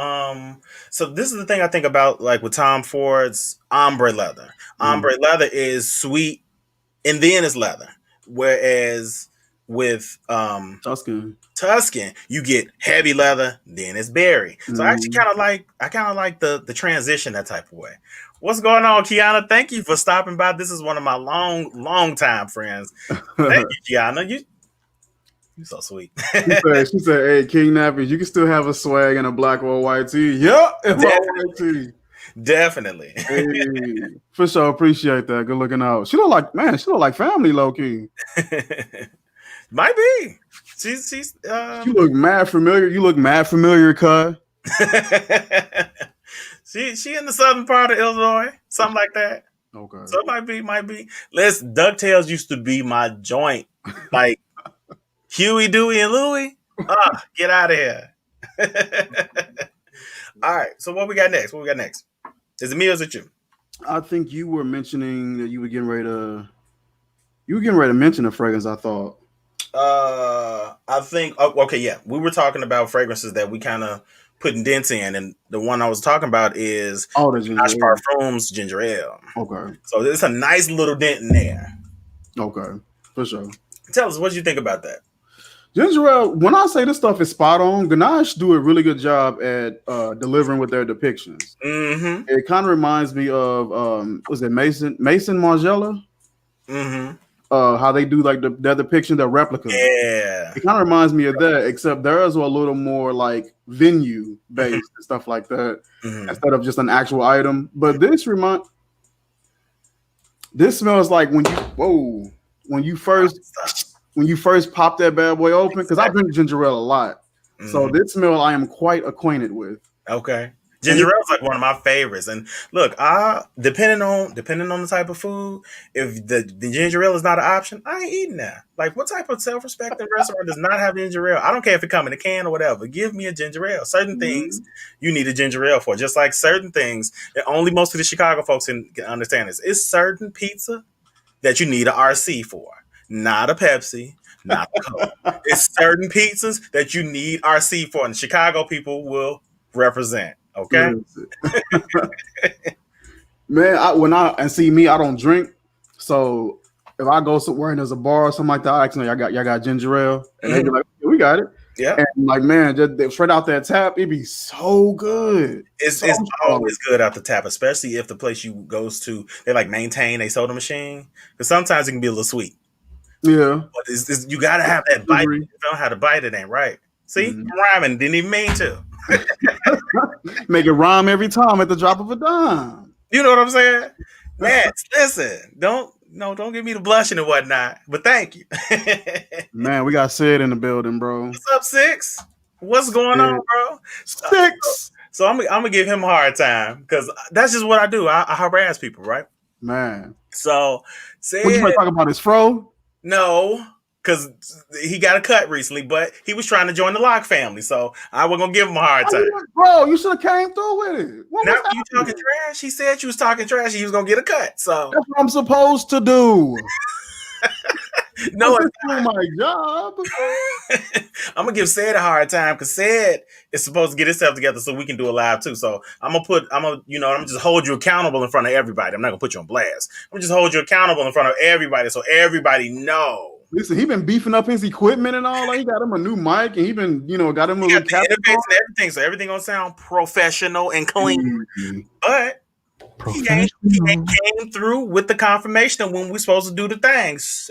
so this is the thing I think about like with Tom Ford's ombre leather. Mm. Ombre leather is sweet and then it's leather. Whereas with Tuscan. Tuscan, you get heavy leather, then it's berry. So I actually Mm. kind of like the transition that type of way. What's going on, Kiana? Thank you for stopping by. This is one of my long time friends. Thank you, Kiana. You so sweet. She said, "Hey, King Nappy, you can still have a swag and a black or white tee." Yep, and my white tee. Definitely. Hey, for sure, appreciate that. Good looking out. She look like family, low key. Might be. She's You look mad familiar. You look mad familiar, cuz. she in the southern part of Illinois, something like that. Okay. So it might be. Listen, DuckTales used to be my joint. Like Huey, Dewey, and Louie. Get out of here. All right. So what we got next? Is it me or is it you? I think you were mentioning that you were getting ready to mention a fragrance, I thought. I think okay, yeah. We were talking about fragrances that we kind of putting dents in, and the one I was talking about is The ginger Ganache ale. Parfums ginger ale. Okay. So it's a nice little dent in there. Okay. For sure. Tell us what you think about that. Ginger ale, when I say this stuff is spot on, Ganache do a really good job at delivering with their depictions. Mm-hmm. It kind of reminds me of was it Mason Margiela? Mm-hmm. How they do like their depiction, their replicas. Yeah. It kind of reminds me of that, except theirs are a little more like venue based and stuff like that, instead of just an actual item. But this smells like when you first pop that bad boy open, because I drink ginger ale a lot. So this smell I am quite acquainted with. Okay. Ginger ale is like one of my favorites. And look, depending on the type of food, if the ginger ale is not an option, I ain't eating that. Like, what type of self-respecting restaurant does not have ginger ale? I don't care if it come in a can or whatever. Give me a ginger ale. Certain things you need a ginger ale for. Just like certain things that only most of the Chicago folks can understand this. It's certain pizza that you need a RC for. Not a Pepsi, not a Coke. It's certain pizzas that you need RC for, and the Chicago people will represent. Okay, man. I don't drink, so if I go somewhere and there's a bar or something like that, I ask them, y'all got ginger ale, and they be like, yeah, we got it. Yeah, and like, man, just straight out that tap, it'd be so good. It's always good out the tap, especially if the place you goes to they like maintain a soda machine, because sometimes it can be a little sweet. Yeah, but you gotta have that bite. If you don't know how to bite, it ain't right. See, I'm rhyming, didn't even mean to. Make it rhyme every time at the drop of a dime. You know what I'm saying? Man, listen, don't give me the blushing and whatnot, but thank you. Man, we got Sid in the building, bro. What's up, Six? What's going on, bro? Six. So I'm gonna give him a hard time because that's just what I do. I harass people, right? Man. So Sid, what you want to talk about his fro? No, because he got a cut recently, but he was trying to join the Lock family, so I was gonna give him a hard time. Bro, you should have came through with it. Now you talking trash? He said you was talking trash. He was gonna get a cut. So that's what I'm supposed to do. No, it's not my job. I'm gonna give Sid a hard time because Sid is supposed to get himself together so we can do a live too. So I'm gonna just hold you accountable in front of everybody. I'm not gonna put you on blast. I'm gonna just hold you accountable in front of everybody so everybody know. Listen, he been beefing up his equipment and all. Like, he got him a new mic and he been, got him a little interface and everything. So everything gonna sound professional and clean. But he came through with the confirmation of when we're supposed to do the things.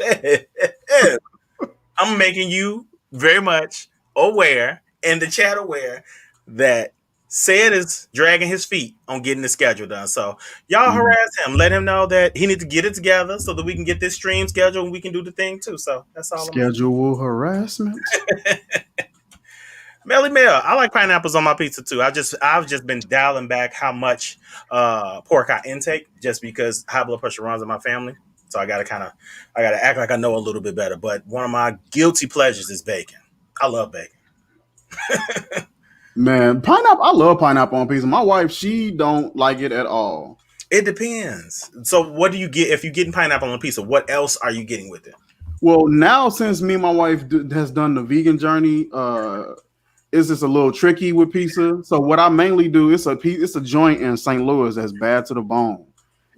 I'm making you very much aware and the chat aware that Said is dragging his feet on getting the schedule done. So y'all harass him. Let him know that he needs to get it together so that we can get this stream schedule and we can do the thing too. So that's all I'm Schedule harassment. Melly Mel, I like pineapples on my pizza too. I've just been dialing back how much pork I intake just because high blood pressure runs in my family. So I gotta act like I know a little bit better. But one of my guilty pleasures is bacon. I love bacon. Man, pineapple. I love pineapple on pizza. My wife, she don't like it at all. It depends. So what do you get if you're getting pineapple on pizza? What else are you getting with it? Well, now since me and my wife has done the vegan journey, it's just a little tricky with pizza. So what I mainly do, it's a joint in St. Louis that's bad to the bone,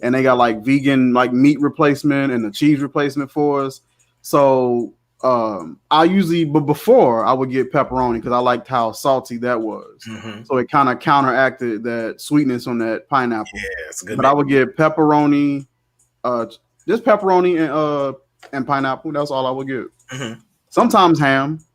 and they got like vegan like meat replacement and the cheese replacement for us. So I usually, but before I would get pepperoni because I liked how salty that was. Mm-hmm. So it kind of counteracted that sweetness on that pineapple. Yeah, it's a good. But I would get pepperoni, just pepperoni and pineapple. That's all I would get. Mm-hmm. Sometimes ham,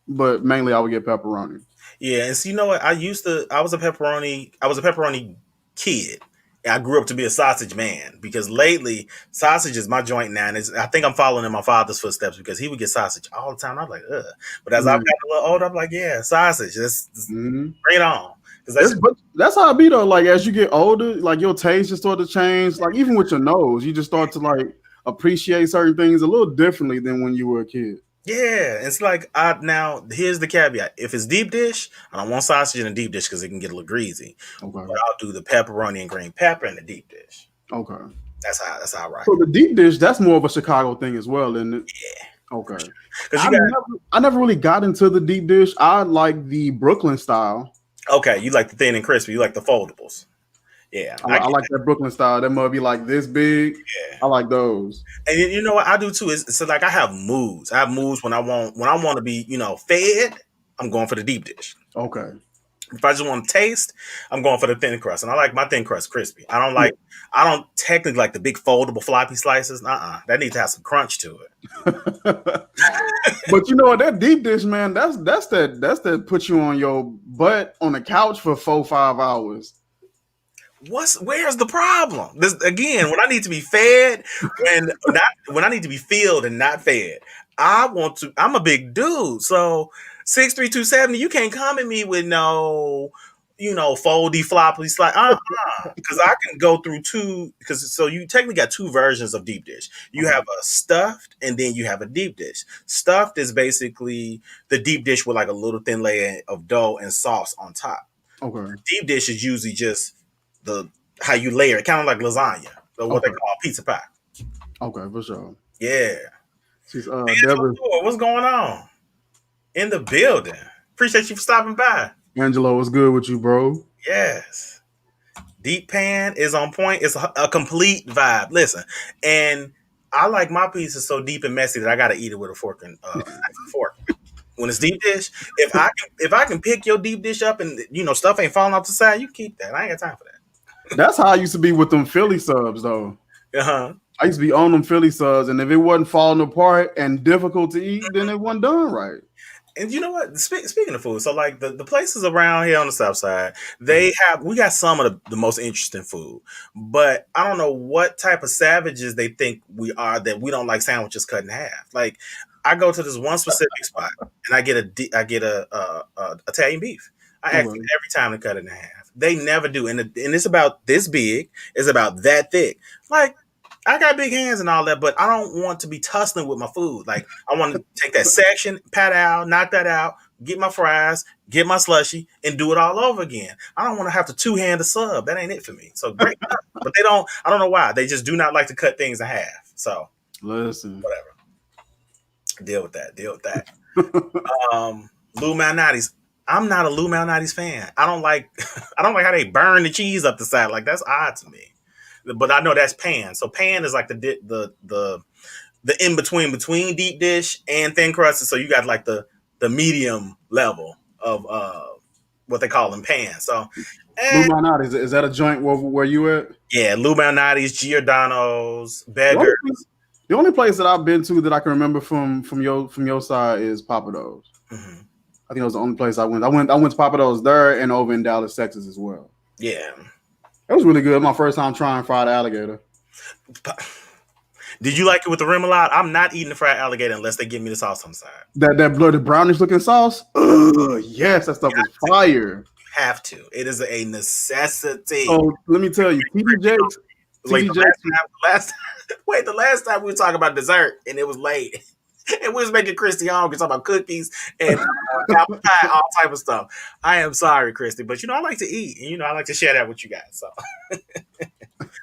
but mainly I would get pepperoni. Yeah, and so you know what? I was a pepperoni kid. And I grew up to be a sausage man because lately sausage is my joint now. And I think I'm following in my father's footsteps because he would get sausage all the time. I'm like, ugh. But as I've gotten a little older, I'm like, yeah, sausage. That's bring it on. But that's how it be though. Like as you get older, like your taste just start to change. Like even with your nose, you just start to like appreciate certain things a little differently than when you were a kid. yeah, it's like now here's the caveat. If it's deep dish, I don't want sausage in a deep dish because it can get a little greasy. Okay. But I'll do the pepperoni and green pepper in the deep dish. Okay. That's how I rock. So the deep dish, that's more of a Chicago thing as well, isn't it? Yeah. Okay. Because I never really got into the deep dish. I like the Brooklyn style. okay, you like the thin and crispy. You like the foldables. Yeah, I like that Brooklyn style. That might be like this big. yeah. I like those. And you know what I do too is so like I have moods. I have moods when I want to be fed. I'm going for the deep dish. Okay. If I just want to taste, I'm going for the thin crust, and I like my thin crust crispy. I don't technically like the big foldable floppy slices. That needs to have some crunch to it. But you know what? That deep dish, man, that's that put you on your butt on the couch for 4-5 hours. Where's the problem? This again, when I need to be fed, when I need to be filled and not fed. I'm a big dude, so 6'3", 270, you can't come at me with no, foldy floppy slide. Because I can go through so you technically got two versions of deep dish. You have a stuffed and then you have a deep dish. Stuffed is basically the deep dish with like a little thin layer of dough and sauce on top. Okay. Deep dish is usually just how you layer it, kind of like lasagna, or what they call pizza pie. Okay, for sure. Yeah. She's what's going on in the building? Appreciate you for stopping by. Angelo, what's good with you, bro? Yes. Deep pan is on point. It's a complete vibe. Listen, and I like my pizza so deep and messy that I got to eat it with a fork and fork. When it's deep dish, if I can pick your deep dish up and stuff ain't falling off the side, you keep that. I ain't got time for that. That's how I used to be with them Philly subs, though. Uh-huh. I used to be on them Philly subs, and if it wasn't falling apart and difficult to eat, then it wasn't done right. And you know what? Speaking of food, so like the places around here on the south side, we got some of the most interesting food, but I don't know what type of savages they think we are that we don't like sandwiches cut in half. Like I go to this one specific spot and I get a Italian beef. I ask them every time to cut it in half. They never do, and it's about this big. It's about that thick. Like I got big hands and all that, but I don't want to be tussling with my food. Like I want to take that section, pat out, knock that out, get my fries, get my slushy, and do it all over again. I don't want to have to two-hand a sub. That ain't it for me. So great, but they don't. I don't know why. They just do not like to cut things in half. So listen, whatever. Deal with that. Lou Malnati's. I'm not a Lou Malnati's fan. I don't like how they burn the cheese up the side. Like that's odd to me. But I know that's pan. So pan is like the in between deep dish and thin crust. So you got like the medium level of what they call them pan. So Lou Malnati's, is that a joint where you at? Yeah, Lou Malnati's, Giordano's, Beggars. The only place that I've been to that I can remember from your side is Papa Do's. Mm-hmm. I think it was the only place I went. I went to Papados there and over in Dallas, Texas as well. Yeah. It was really good. My first time trying fried alligator. Did you like it with the remoulade? I'm not eating the fried alligator unless they give me the sauce on the side. That bloody brownish looking sauce. Yes, that stuff is fire. You have to. It is a necessity. So let me tell you, TD Jakes. Like the last time we were talking about dessert and it was late. And we was making Christy hungry, talking about cookies and apple pie, all type of stuff. I am sorry, Christy, but I like to eat, and I like to share that with you guys. So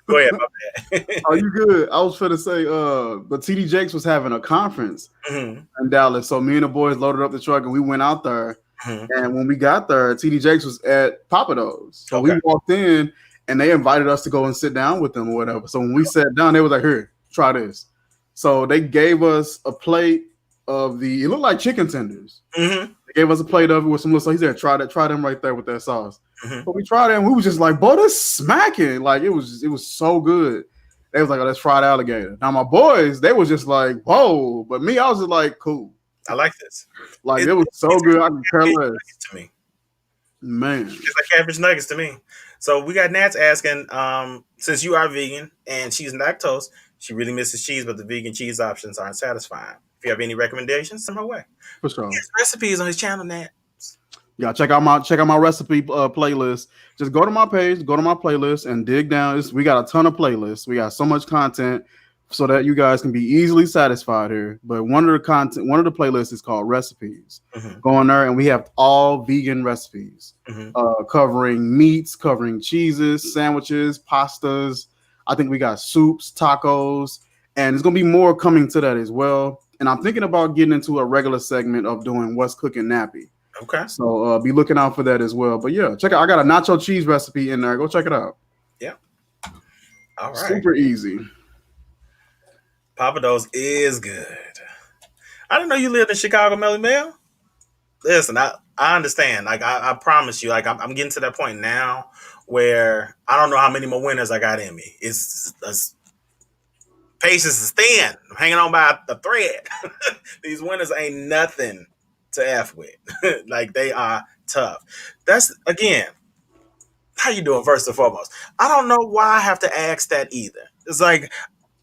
go ahead, my bad. Oh, you good? I was gonna say, but TD Jakes was having a conference in Dallas, so me and the boys loaded up the truck and we went out there. And when we got there, TD Jakes was at Papados, so we walked in and they invited us to go and sit down with them or whatever. So when we sat down, they was like, "Here, try this." So they gave us a plate of it looked like chicken tenders. They gave us a plate of it with some little sauce. He said, try them right there with that sauce. But we tried it and we was just like, boy, this smacking. Like it was so good. They was like, oh, that's fried alligator. Now my boys, they was just like, whoa. But me, I was just like, cool. I like this. Like it was so good. I can care less. To me. Man. It's like catfish nuggets to me. So we got Nats asking, since you are vegan and she's lactose, she really misses cheese, but the vegan cheese options aren't satisfying. If you have any recommendations, send my way. For sure. He has recipes on his channel, Nat. Yeah, check out my recipe playlist. Just go to my page, go to my playlist, and dig down. We got a ton of playlists. We got so much content so that you guys can be easily satisfied here. But one of the playlists is called recipes. Go on there, and we have all vegan recipes, covering meats, covering cheeses, sandwiches, pastas. I think we got soups, tacos, and there's gonna be more coming to that as well. And I'm thinking about getting into a regular segment of doing What's Cooking Nappy. Okay. So be looking out for that as well. But yeah, check out. I got a nacho cheese recipe in there. Go check it out. Yeah. All right. Super easy. Papados is good. I didn't know you lived in Chicago, Melly Mel. Listen, I understand. Like I promise you, like I'm getting to that point now where I don't know how many more winters I got in me. It's patience is thin. I'm hanging on by a thread. These winters ain't nothing to F with. Like they are tough. That's again, how you doing first and foremost? I don't know why I have to ask that either. It's like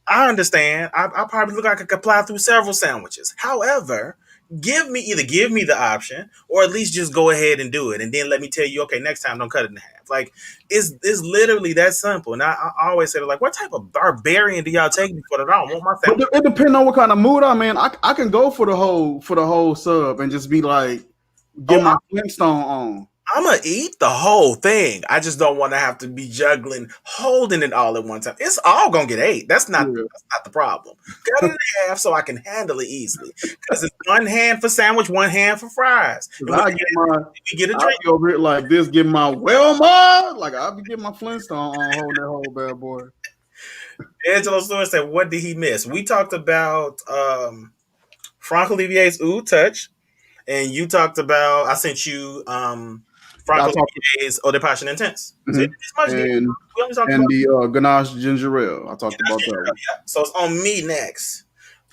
I understand. I probably look like I could plow through several sandwiches. However, give me the option, or at least just go ahead and do it, and then let me tell you, okay, next time don't cut it in half. Like it's literally that simple. And I always say, like, what type of barbarian do y'all take me for that? I don't want my family. But it depends on what kind of mood I'm in. I can go for the whole sub and just be like, get my Flintstone on. I'm gonna eat the whole thing. I just don't want to have to be juggling, holding it all at one time. It's all gonna get ate. That's not the problem. Cut it in half so I can handle it easily. Because it's one hand for sandwich, one hand for fries. I get a drink over it like this. Get my Wilma. Like I'll be getting my Flintstone on, holding that whole bad boy. Angelo Stewart said, "What did he miss?" We talked about Franck Olivier's Oud Touch, and you talked about. I sent you. Franck Olivier's Eau de Passion Intense. So and the Ganache Ginger Ale. I talked about that one. Yeah. So it's on me next.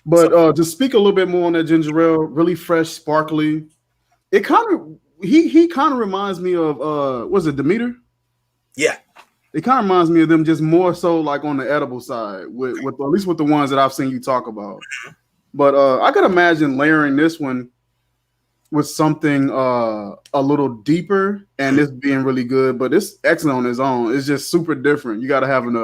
But to speak a little bit more on that ginger ale, really fresh, sparkly. It kind of he kind of reminds me of was it Demeter? Yeah. It kind of reminds me of them, just more so like on the edible side, with at least with the ones that I've seen you talk about. But I could imagine layering this one with something a little deeper, and this being really good, but it's excellent on its own. It's just super different. You got to have an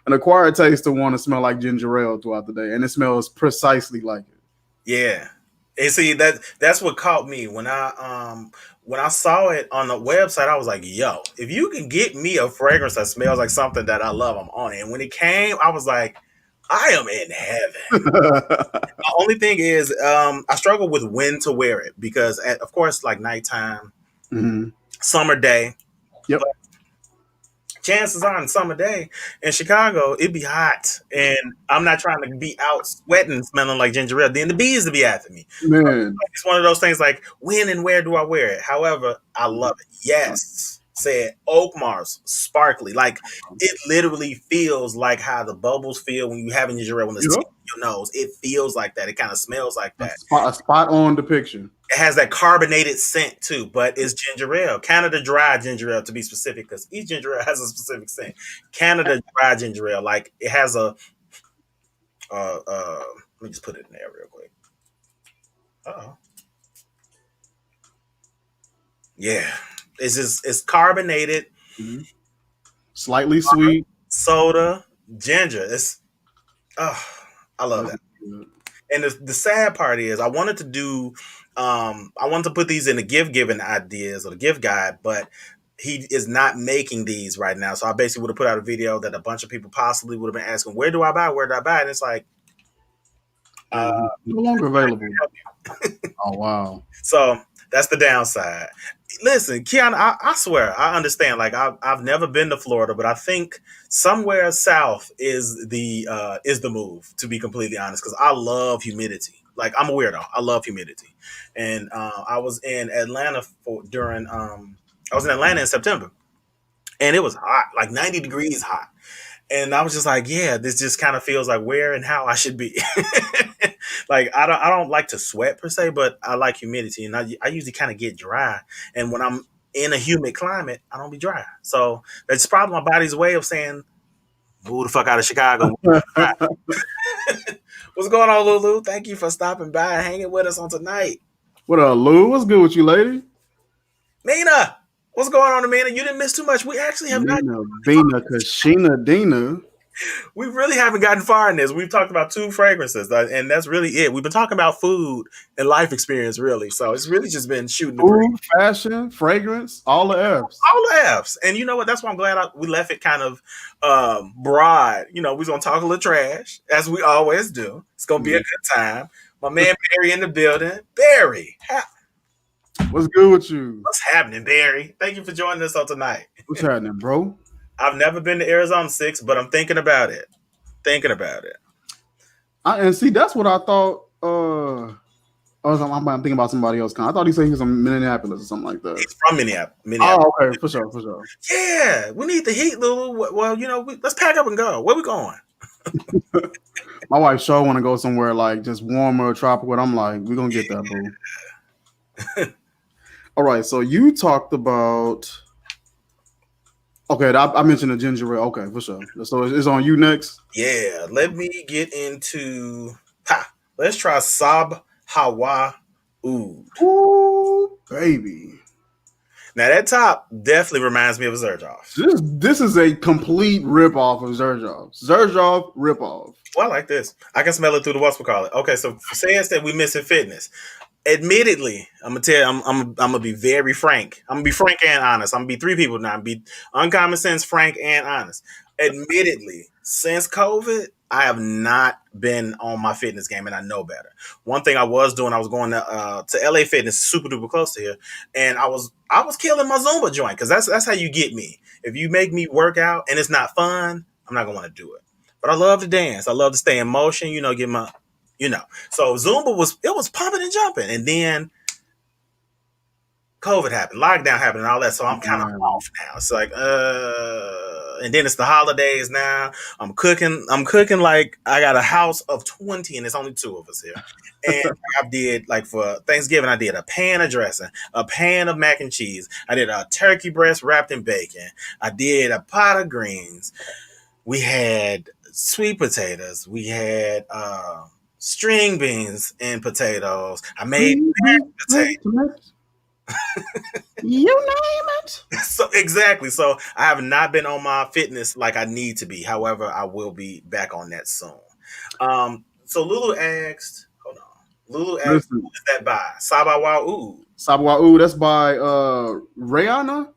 acquired taste to want to smell like ginger ale throughout the day, and it smells precisely like it. Yeah, and see that's what caught me when I saw it on the website. I was like, "Yo, if you can get me a fragrance that smells like something that I love, I'm on it." And when it came, I was like, I am in heaven. The only thing is, I struggle with when to wear it because, of course, like nighttime, summer day. Yep. But chances are, in summer day in Chicago, it'd be hot, and I'm not trying to be out sweating, smelling like ginger ale. Then the bees to be after me. Man, it's one of those things like, when and where do I wear it? However, I love it. Yes. Said Oak Mars, sparkly. Like it literally feels like how the bubbles feel when you have ginger ale when it's in your nose. It feels like that. It kind of smells like that. A spot on the picture. It has that carbonated scent too, but it's ginger ale, Canada Dry ginger ale to be specific, because each ginger ale has a specific scent. Canada Dry ginger ale, like it has a. Let me just put it in there real quick. Oh, yeah, it's carbonated, Mhm. Slightly sweet. soda, ginger. It's oh, I love That's that. good. And the sad part is, I wanted to do, I wanted to put these in the gift giving ideas or the gift guide, but he is not making these right now. So I basically would have put out a video that a bunch of people possibly would have been asking, where do I buy? Where do I buy? And it's like, uh, And no longer available. Oh wow. so that's the downside. Listen, Keanu, I swear, I understand. Like I've never been to Florida, but I think somewhere south is the move. To be completely honest, because I love humidity. Like I'm a weirdo. I love humidity, and I was in Atlanta I was in Atlanta in September, and it was hot, like 90 degrees hot. And I was just like, yeah, this just kind of feels like where and how I should be. Like I don't like to sweat per se, but I like humidity, and I usually kind of get dry. And when I'm in a humid climate, I don't be dry. So that's probably my body's way of saying, "Move the fuck out of Chicago." What's going on, Lulu? Thank you for stopping by and hanging with us on tonight. What up, Lou? What's good with you, lady? Mina, what's going on, Mina? You didn't miss too much. We actually have not. Nina, Bina, Kashina, Dina. We really haven't gotten far in this. We've talked about 2 fragrances, and that's really it. We've been talking about food and life experience, really. So it's really just been shooting the breeze. Food, fashion, fragrance, all the F's. All the F's. And you know what? That's why I'm glad we left it kind of broad. You know, we're going to talk a little trash, as we always do. It's going to be a good time. My man Barry in the building. Barry, What's good with you? what's happening, Barry? Thank you for joining us on tonight. What's happening, bro? I've never been to Arizona 6, but I'm thinking about it. And see, that's what I thought. I'm thinking about somebody else. I thought he said he was from Minneapolis or something like that. He's from Minneapolis. Oh, okay, for sure. Yeah, we need the heat, Lulu. Well, you know, let's pack up and go. Where we going? My wife sure want to go somewhere like just warmer, tropical. I'm like, we're gonna get that, boo. All right, so you talked about. Okay, I mentioned the ginger ale. Okay, for sure. So it's on you next. Yeah, let me get into. Let's try Sab Hawa Oud. Ooh, baby. Now that top definitely reminds me of a Xerjoff. This is a complete ripoff of Xerjoff. Xerjoff ripoff. Well, I like this. I can smell it through the whatchamacallit. Okay, so says that we missing fitness. Admittedly, I'm gonna tell you, I'm gonna be very frank. I'm gonna be frank and honest. I'm gonna be 3 people now. I'm gonna be uncommon sense, frank, and honest. Admittedly, since COVID, I have not been on my fitness game, and I know better. One thing I was doing, I was going to LA Fitness, super duper close to here, and I was killing my Zumba joint, because that's how you get me. If you make me work out and it's not fun, I'm not gonna want to do it. But I love to dance. I love to stay in motion. You know, get my So Zumba was pumping and jumping, and then COVID happened, lockdown happened, and all that. So I'm kind of off now. It's like, and then it's the holidays now. I'm cooking like I got a house of 20, and it's only 2 of us here. And I did, like, for Thanksgiving, I did a pan of dressing, a pan of mac and cheese. I did a turkey breast wrapped in bacon. I did a pot of greens. We had sweet potatoes. We had string beans and potatoes. I made potatoes. You name it. So exactly. So I have not been on my fitness like I need to be. However, I will be back on that soon. So Lulu asked, hold on. Who is that by? Sabawa Oud. Sabawa Oud, that's by Rihanah.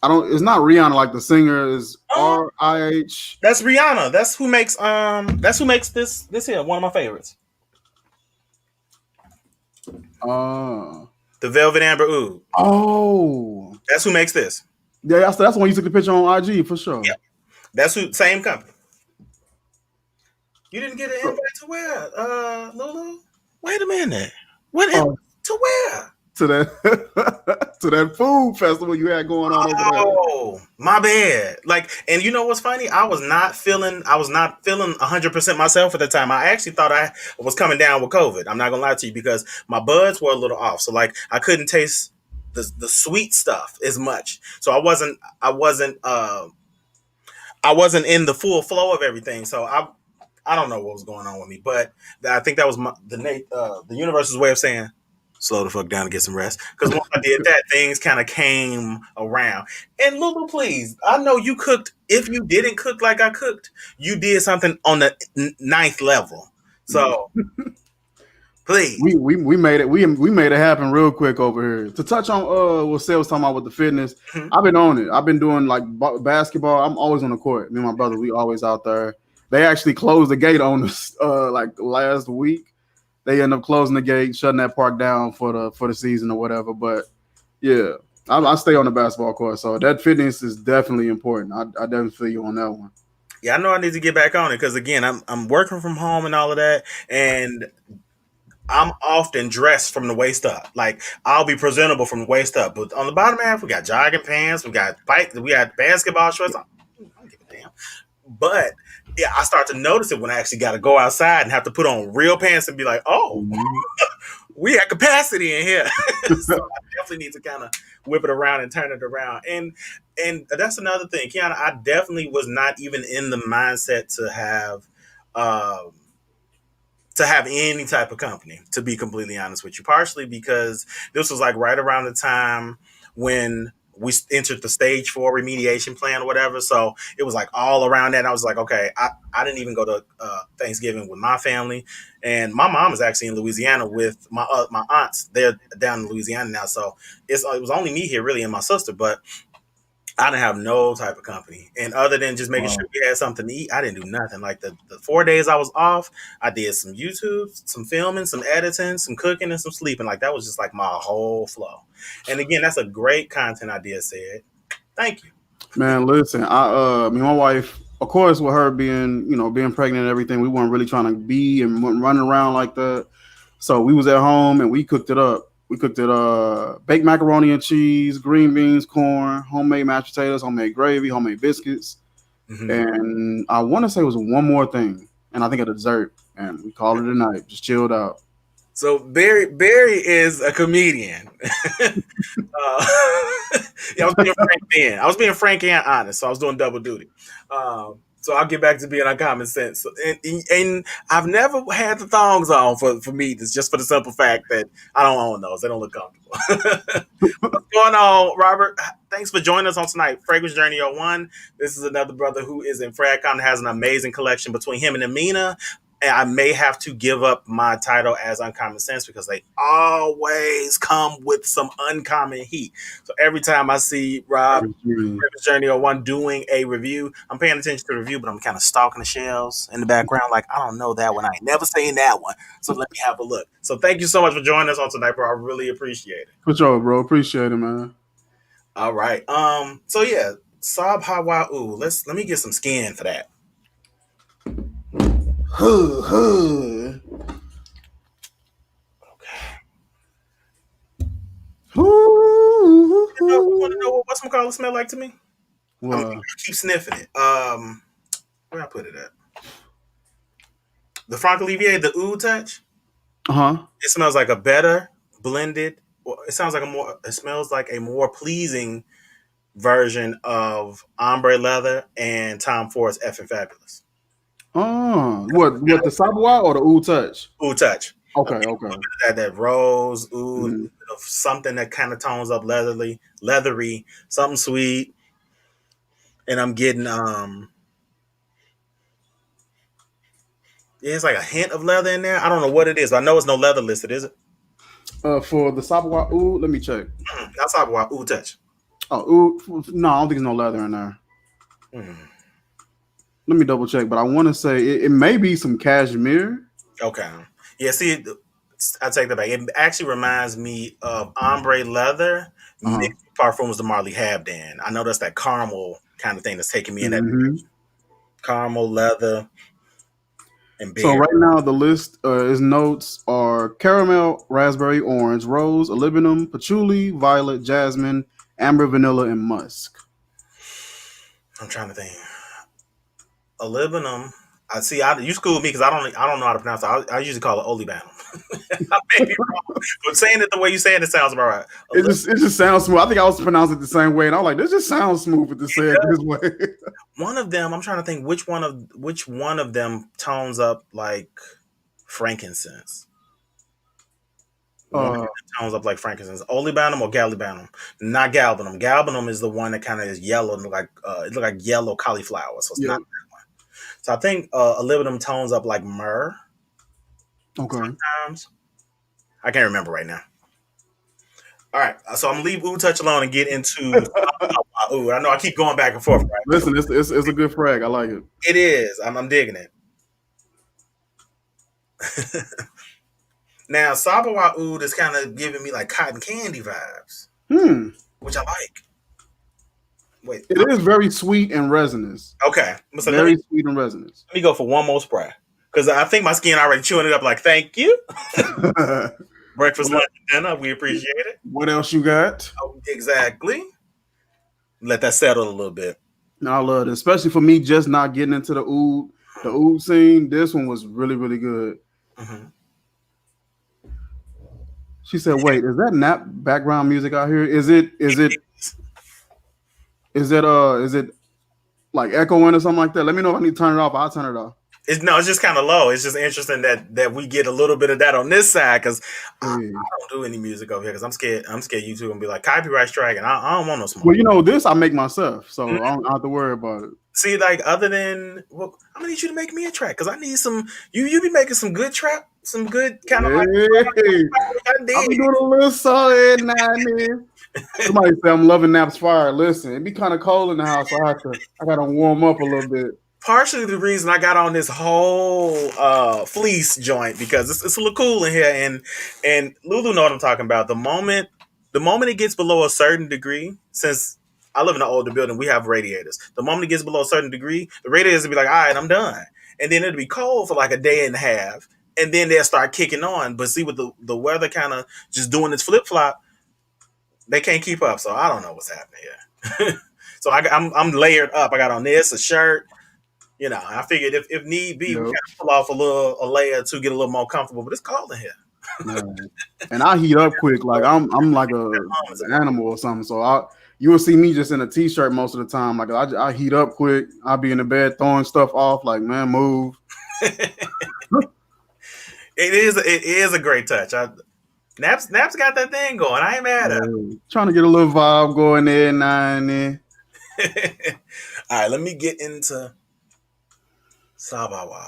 It's not Rihanna, like the singer is R-I-H. That's Rihanna. That's who makes this here, one of my favorites. The Velvet Amber Oud. Oh. That's who makes this. Yeah, that's the one you took the picture on IG for sure. Yeah. That's who, same company. You didn't get an invite to where, Lulu? Wait a minute. To where? To that. to that food festival you had going on over there. Oh, my bad. Like, and you know what's funny? I was not feeling 100% myself at the time. I actually thought I was coming down with COVID. I'm not gonna lie to you because my buds were a little off. So like I couldn't taste the sweet stuff as much. So I wasn't in the full flow of everything. So I don't know what was going on with me, but I think that was the universe's way of saying slow the fuck down and get some rest. Because once I did that, things kind of came around. And Lulu, please, I know you cooked. If you didn't cook like I cooked, you did something on the ninth level. So please, We made it we made it happen real quick over here. To touch on what Sal was talking about with the fitness, I've been on it. I've been doing like basketball. I'm always on the court. Me and my brother, we always out there. They actually closed the gate on us like last week. They end up closing the gate, shutting that park down for the season or whatever. But yeah, I stay on the basketball court, so that fitness is definitely important. I definitely feel you on that one. yeah, I know I need to get back on it because again, I'm working from home and all of that, and I'm often dressed from the waist up. Like I'll be presentable from the waist up, but on the bottom half, we got jogging pants, we got basketball shorts. I don't give a damn. But yeah, I start to notice it when I actually got to go outside and have to put on real pants and be like, oh, we had capacity in here. So I definitely need to kind of whip it around and turn it around. And that's another thing, Kiana. I definitely was not even in the mindset um, to have any type of company, to be completely honest with you. Partially because this was like right around the time when we entered the stage 4 remediation plan or whatever. So it was like all around that. And I was like, okay, I didn't even go to Thanksgiving with my family. And my mom is actually in Louisiana with my aunts. They're down in Louisiana now. So it was only me here really and my sister. But I didn't have no type of company. And other than just making sure we had something to eat, I didn't do nothing. Like the 4 days I was off, I did some YouTube, some filming, some editing, some cooking, and some sleeping. Like that was just like my whole flow. And again, that's a great content idea, said. Thank you. Man, listen, me and my wife, of course, with her being pregnant and everything, we weren't really trying to be and running around like that. So we was at home and we cooked it up. We cooked it baked macaroni and cheese, green beans, corn, homemade mashed potatoes, homemade gravy, homemade biscuits. Mm-hmm. And I want to say it was one more thing. And I think a dessert. And we called it a night. Just chilled out. So Barry is a comedian. Yeah, I was being frank then. I was being frank and honest, so I was doing double duty. So I'll get back to being uncommon sense. And I've never had the thongs on for me. It's just for the simple fact that I don't own those. They don't look comfortable. What's going on, Robert? Thanks for joining us on tonight. Fragrance Journey 01. This is another brother who is in Frag that has an amazing collection between him and Amina. And I may have to give up my title as Uncommon Sense because they always come with some uncommon heat. So every time I see Rob Journey or one doing a review, I'm paying attention to the review, but I'm kind of stalking the shelves in the background. Like, I don't know that one. I ain't never seen that one. So let me have a look. So thank you so much for joining us on tonight, bro. I really appreciate it. For sure, bro. Appreciate it, man. All right. So yeah, Saab Hawa. Let me get some skin for that. Okay. You want to know what whatchamacallit smell like to me? I keep sniffing it. Where I put it at? The Franck Olivier, the Oud touch. It smells like a better blended. It smells like a more pleasing version of Ombre Leather and Tom Ford's Effing Fabulous. Oh, what the Savoir or the Oud touch? Oud touch. Okay. That rose oud, something that kind of tones up leathery, something sweet, and I'm getting it's like a hint of leather in there. I don't know what it is, but I know it's no leather listed, is it? For the Savoir Oud, let me check. That's Savoir Oud touch. Oh, Oud, no, I don't think there's no leather in there. Let me double check, but I want to say it may be some cashmere. Okay. Yeah, see, I take that back. It actually reminds me of ombre leather mixed with Parfums de Marley Habdan. I know that's that caramel kind of thing that's taking me in that direction. Caramel leather. And So beer. right now the list is notes are caramel, raspberry, orange, rose, olivinum, patchouli, violet, jasmine, amber, vanilla, and musk. I'm trying to think. Aluminum. I see. You schooled me because I don't know how to pronounce it. I usually call it olibanum. I may be wrong, but saying it the way you saying it sounds about right. It just sounds smooth. I think I was pronouncing it the same way, and I was like, this just sounds smooth with to say it this way. One of them. I'm trying to think which one of them tones up like frankincense. One uh, tones up like frankincense. Olibanum or gallibanum? Not galbanum. Galbanum is the one that kind of is yellow and it look like yellow cauliflower. So it's yeah. not. So I think aluminum tones up like myrrh. Okay. Sometimes I can't remember right now. All right, so I'm gonna leave Ooh Touch alone and get into Ooh. I know I keep going back and forth. Right? Listen, it's a good frag. I like it. It is. I'm digging it. Now Sabawa Oud is kind of giving me like cotton candy vibes, Hmm. which I like. Wait, It is very sweet and resinous. okay. So Very sweet and resinous. let me go for one more spray because I think my skin already chewing it up. Like, thank you. Breakfast, lunch, and dinner. We appreciate it. What else you got? Oh, exactly. Let that settle a little bit. No, I love it, especially for me just not getting into the oud scene. This one was really, really good. Mm-hmm. She said, "Wait, is that nap background music out here? Is it like echoing or something like that? Let me know if I need to turn it off. I'll turn it off." It's just kind of low. It's just interesting that we get a little bit of that on this side because I Hey. don't do any music over here because I'm scared. I'm scared YouTube gonna be like copyright strike, and I don't want no smoke. Well, this I make myself, so I don't have to worry about it. See, like other than I'm gonna need you to make me a track because I need some. You be making some good trap, some good kind of like. Hey, I I'll be did. doing a little solid now and then. Somebody say I'm loving Nap's fire. Listen, it be kind of cold in the house, so I gotta warm up a little bit. Partially the reason I got on this whole fleece joint because it's a little cool in here, and Lulu know what I'm talking about. The moment it gets below a certain degree, since I live in an older building, we have radiators. The moment it gets below a certain degree, the radiators will be like, all right, I'm done, and then it'll be cold for like a day and a half, and then they'll start kicking on. But see, with the weather kind of just doing its flip flop, they can't keep up. So I don't know what's happening here. So I'm layered up. I got on this a shirt. I figured if need be, we Yep. can pull off a layer to get a little more comfortable. But it's cold in here. Man. And I heat up quick. Like I'm like an animal or something. So you will see me just in a t-shirt most of the time. Like I heat up quick. I'll be in the bed throwing stuff off. Like, man, move. It is a great touch. Naps got that thing going. I ain't mad at him. Trying to get a little vibe going there now and then. All right, let me get into Sabawa.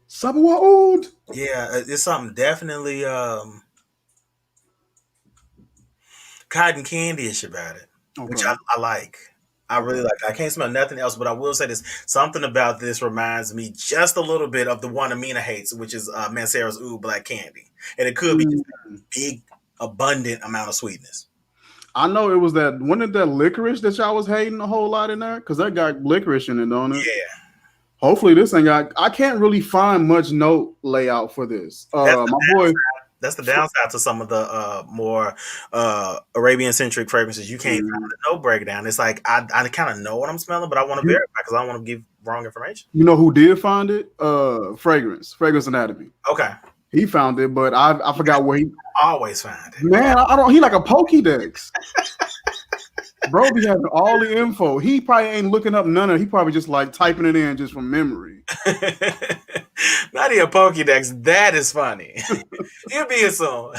Sabawa oud. Yeah, it's something definitely cotton candy-ish about it, which Okay. I like. I really like it. I can't smell nothing else, but I will say this. Something about this reminds me just a little bit of the one Amina hates, which is Mancera's Oud Black Candy. And it could be just a big, abundant amount of sweetness. I know it was wasn't it that licorice that y'all was hating a whole lot in there? Because that got licorice in it, don't it? Yeah. Hopefully this ain't got. I can't really find much note layout for this. My boy. That's the downside to some of the more Arabian-centric fragrances. You can't find a note breakdown. It's like I kind of know what I'm smelling, but I want to verify because I don't want to give wrong information. You know who did find it? Fragrance Anatomy. Okay. He found it, but I forgot where he always find it. Man, I don't. He like a Pokédex. Bro be having all the info. He probably ain't looking up none of it. He probably just like typing it in just from memory. Not even Pokédex. That is funny. He'll be here soon.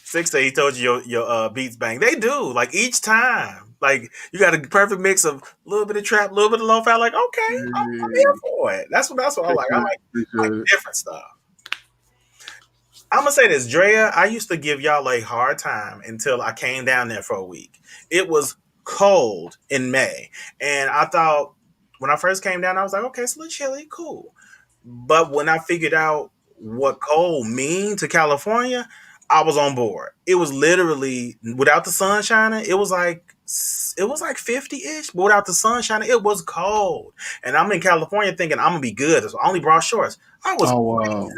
6 day he told you your beats bang. They do. Like each time. Like you got a perfect mix of a little bit of trap, a little bit of lo-fi. Like, okay, I'm here for it. That's what I like. I like different stuff. I'm gonna say this, Drea. I used to give y'all a hard time until I came down there for a week. It was cold in May, and I thought when I first came down, I was like, okay, it's a little chilly, cool. But when I figured out what cold mean to California, I was on board. It was literally without the sun shining. It was like it was like 50-ish, but without the sun shining, it was cold. And I'm in California thinking I'm gonna be good. So I only brought shorts. I was Oh wow. and I'm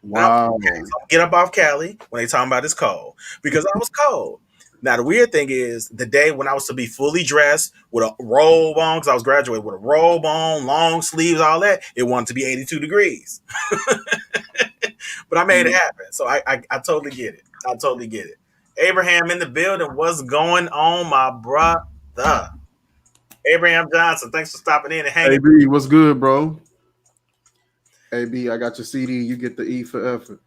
Wow. okay, so I'm get up off Cali when they talking about it's cold because I was cold. Now the weird thing is the day when I was to be fully dressed with a robe on, because I was graduating with a robe on, long sleeves, all that, it wanted to be 82 degrees. But I made it happen. So I totally get it. I totally get it. Abraham in the building. What's going on, my brother? Abraham Johnson, thanks for stopping in and hanging. AB, what's good, bro? AB, I got your CD. You get the E for effort.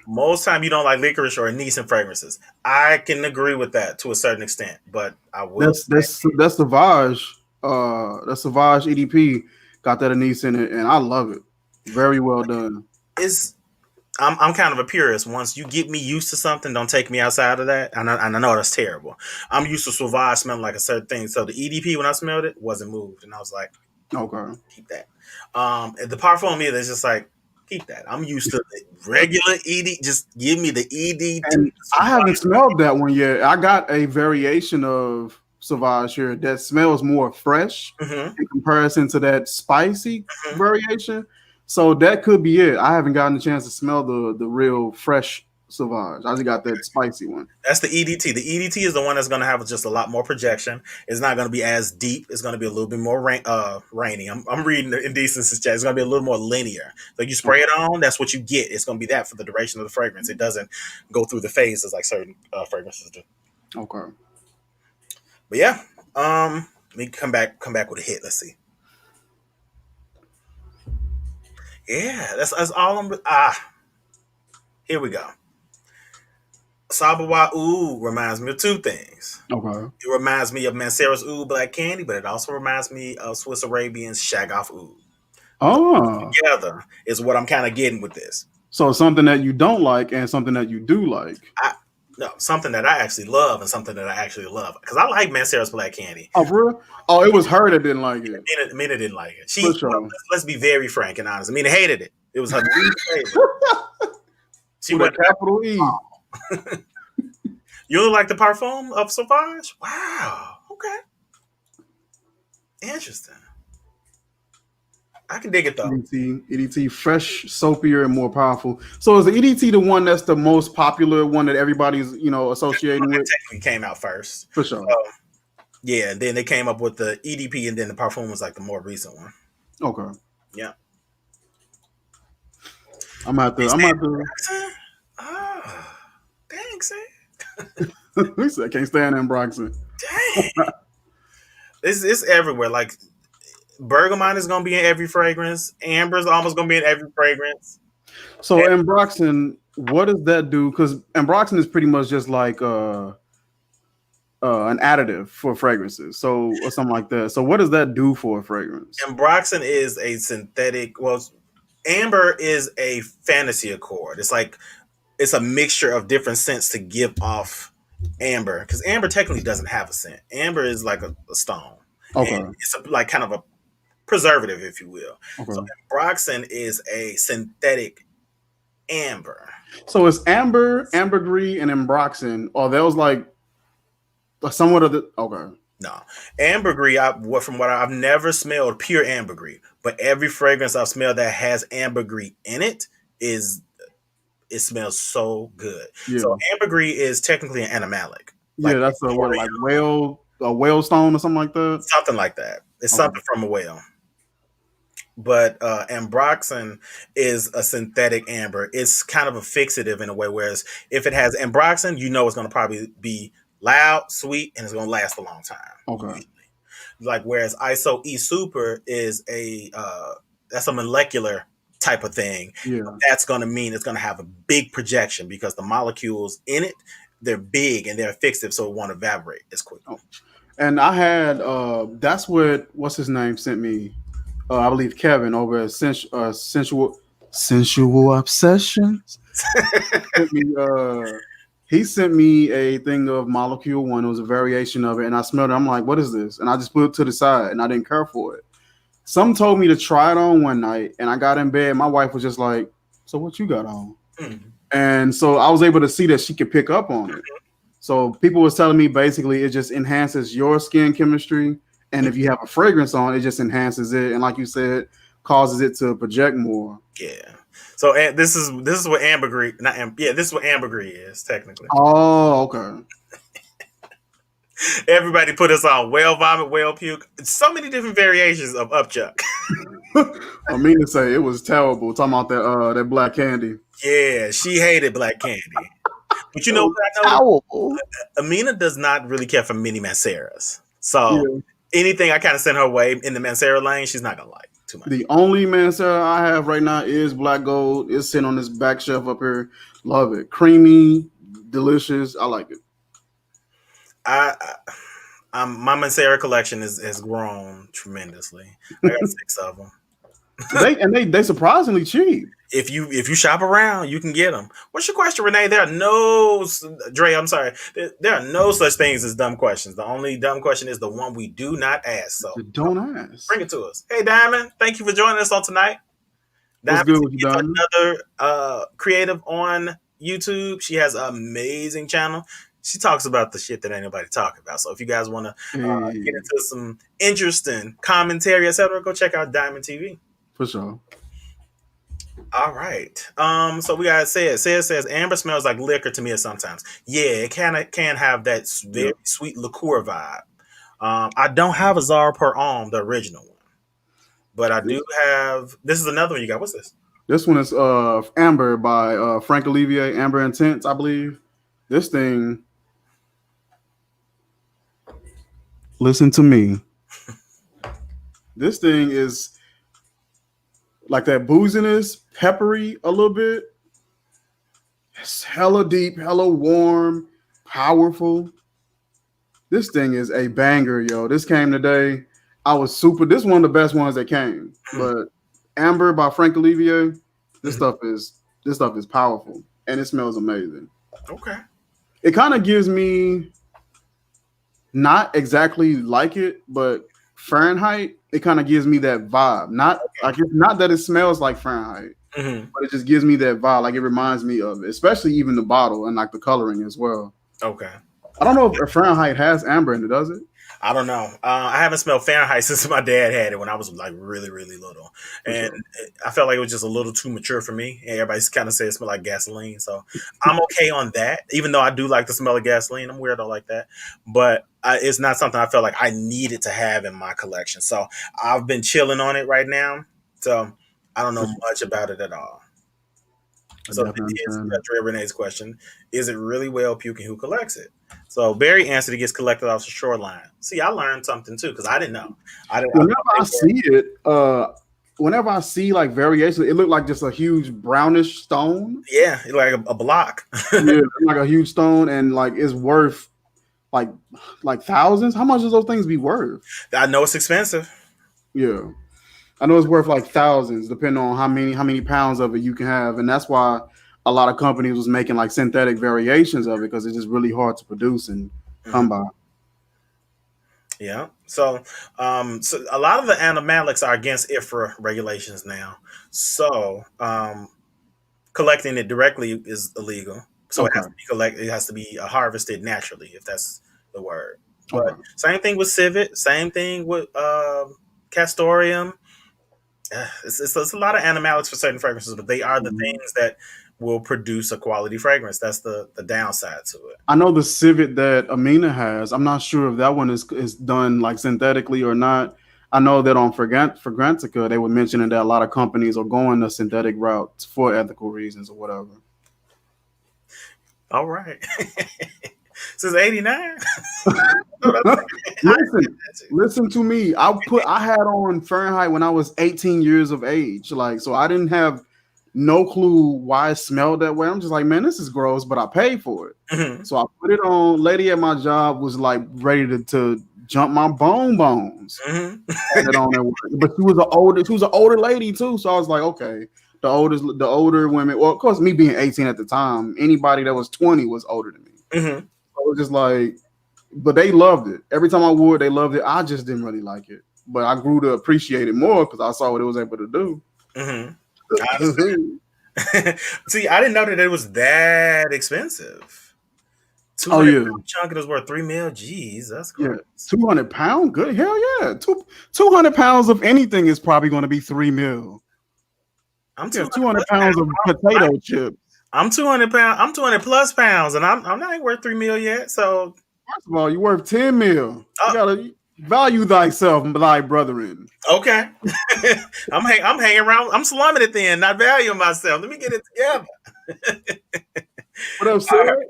Most time you don't like licorice or anise fragrances. I can agree with that to a certain extent, but I will That's Sauvage. That's Sauvage EDP got that anise in it, and I love it. Very well done. It's I'm kind of a purist. Once you get me used to something, don't take me outside of that. And I know that's terrible. I'm used to Sauvage smelling like a certain thing. So the EDP, when I smelled it, wasn't moved. And I was like, Okay. keep that. The Parfum either is just like, keep that. I'm used to the regular ED. Just give me the ED. And I haven't smelled that one yet. I got a variation of Sauvage here that smells more fresh in comparison to that spicy variation. So that could be it. I haven't gotten a chance to smell the real fresh Sauvage. I just got that spicy one. That's the EDT. The EDT is the one that's going to have just a lot more projection. It's not going to be as deep. It's going to be a little bit more rainy. I'm reading the Indecency chat. It's going to be a little more linear. Like you spray it on, that's what you get. It's going to be that for the duration of the fragrance. It doesn't go through the phases like certain fragrances do. Okay. But yeah, let me come back with a hit. Let's see. Yeah, that's all I'm. Here we go. Sabawa Oud reminds me of two things. Okay. It reminds me of Mancera's Oud Black Candy, but it also reminds me of Swiss Arabian's Shagoff Oud. Oh. Together is what I'm kind of getting with this. So something that you don't like and something that you do like. No, something that I actually love and something that I actually love. Because I like Mancera's Black Candy. Oh, for real? Oh, it was her that didn't like it. Mina didn't like it. Sure. Let's be very frank and honest. Mina hated it. It was her least favorite. She with a capital E. You don't like the Parfum of Sauvage? Wow. Okay. Interesting. I can dig it though. EDT, fresh, soapier, and more powerful. So is the EDT the one that's the most popular one that everybody's associating with? Technically came out first. For sure. Yeah, and then they came up with the EDP, and then the Parfum was like the more recent one. Okay. Yeah. I'm out there. Oh, thanks, He said, "Can't stand in Broxton." Dang. It's everywhere. Like bergamot is gonna be in every fragrance. Amber's almost gonna be in every fragrance. So Ambroxan, what does that do? Because Ambroxan is pretty much just like an additive for fragrances, or something like that. So what does that do for a fragrance? Ambroxan is a synthetic. Well, amber is a fantasy accord. It's a mixture of different scents to give off amber, because amber technically doesn't have a scent. Amber is like a stone. Okay. And it's like kind of a preservative, if you will. Okay. So Ambroxan is a synthetic amber. So it's ambergris, and Ambroxan. Are those like somewhat of the okay? No, ambergris. From what I've never smelled pure ambergris, but every fragrance I've smelled that has ambergris in it smells so good. Yeah. So ambergris is technically an animalic. Yeah, that's a whale stone or something like that. Something like that. It's something from a whale. But Ambroxan is a synthetic amber. It's kind of a fixative in a way, whereas if it has Ambroxan, you know it's going to probably be loud, sweet, and it's going to last a long time. Okay. Usually. Like whereas ISO E Super is that's a molecular type of thing. Yeah. That's going to mean it's going to have a big projection because the molecules in it, they're big and they're fixative, so it won't evaporate as quickly. Oh. And I had that's what's his name sent me. I believe Kevin over at Sensual Obsessions. He sent me a thing of Molecule 1. It was a variation of it, and I smelled it. I'm like, what is this? And I just put it to the side, and I didn't care for it. Some told me to try it on one night, and I got in bed. My wife was just like, so what you got on? Mm-hmm. And so I was able to see that she could pick up on it. So people was telling me basically it just enhances your skin chemistry, and if you have a fragrance on, it just enhances it, and like you said, causes it to project more. Yeah. So this is what ambergris, not yeah, this is what ambergris is technically. Oh, okay. Everybody put us on whale vomit, whale puke. So many different variations of upchuck. I mean to say it was terrible. Talking about that black candy. Yeah, she hated black candy. But you It know was what I noticed? terrible. Amina does not really care for mini Manceras. So Yeah. anything I kind of send her way in the Mancera lane, she's not gonna like too much. The only Mancera I have right now is black gold. It's sitting on this back shelf up here. Love it. Creamy, delicious. I like it. My Mancera collection has grown tremendously. I got 6 of them. They surprisingly cheap. If you shop around, you can get them. What's your question, Renee? There are no Dre. I'm sorry. There are no such things as dumb questions. The only dumb question is the one we do not ask. So Don't ask. bring it to us. Hey, Diamond, thank you for joining us on tonight. What's Diamond good with you, is Diamond? another creative on YouTube. She has an amazing channel. She talks about the shit that ain't nobody talking about. So if you guys want to get into some interesting commentary, etc., go check out Diamond TV. For sure. All right. So we got says amber smells like liquor to me sometimes. Yeah, it can have that very sweet liqueur vibe. I don't have a Zara Per Homme, the original one, but I do have. This is another one you got. What's this? This one is Amber by Frank Olivier, Amber Intense, I believe. This thing. Listen to me. This thing is like that booziness, peppery a little bit. It's hella deep, hella warm, powerful. This thing is a banger, yo. This came today. This is one of the best ones that came. But Amber by Frank Olivier, this stuff is powerful and it smells amazing. Okay. It kind of gives me not exactly like it, but Fahrenheit, it kind of gives me that vibe. Not that it smells like Fahrenheit, but it just gives me that vibe. Like it reminds me of it, especially even the bottle and like the coloring as well. Okay. I don't know if Fahrenheit has amber in it, does it? I don't know. I haven't smelled Fahrenheit since my dad had it when I was like really, really little, and I felt like it was just a little too mature for me. And everybody's kind of said it smelled like gasoline, so I'm okay on that. Even though I do like the smell of gasoline, I'm weirdo like that, but it's not something I felt like I needed to have in my collection. So I've been chilling on it right now. So I don't know much about it at all. So Dre Renee's question: is it really whale puking? Who collects it? So Barry answered it gets collected off the shoreline. See, I learned something too because I didn't know. Whenever I see like variations, it looked like just a huge brownish stone. Yeah, like a block. Yeah, like a huge stone, and like it's worth like thousands. How much does those things be worth? I know it's expensive. Yeah. I know it's worth like thousands, depending on how many pounds of it you can have, and that's why a lot of companies was making like synthetic variations of it because it's just really hard to produce and come by. Yeah. So a lot of the animalics are against IFRA regulations now. So collecting it directly is illegal. So it has to be collected. It has to be harvested naturally, if that's the word. But same thing with civet. Same thing with castoreum. It's a lot of animalics for certain fragrances, but they are the things that will produce a quality fragrance. That's the downside to it. I know the civet that Amina has. I'm not sure if that one is done like synthetically or not. I know that on Fragrantica, they were mentioning that a lot of companies are going the synthetic route for ethical reasons or whatever. All right. Since '89. Listen to me. I had on Fahrenheit when I was 18 years of age. Like, so I didn't have no clue why it smelled that way. I'm just like, man, this is gross, but I paid for it. So I put it on. Lady at my job was like ready to jump my bones. Had it on there. But she was an older lady too. So I was like, okay. The older women, well, of course, me being 18 at the time, anybody that was 20 was older than me. So it was just like, but they loved it. Every time I wore it, they loved it. I just didn't really like it. But I grew to appreciate it more because I saw what it was able to do. See, I didn't know that it was that expensive. Oh 200 yeah, pound chunk is worth 3 mil. Jeez, that's yeah. crazy. 200 pound, good. Hell yeah. 200 pounds of anything is probably going to be 3 mil. I'm Yeah, 200 200 plus pounds of pounds. potato chips. I'm 200 pounds. I'm 200 plus pounds, and I'm not worth 3 mil yet. So, First of all, you worth 10 mil. You uh, gotta value thyself, thy brethren. okay. I'm hanging around. I'm slumming it then, not valuing myself. Let me get it together. What up, All sir? right.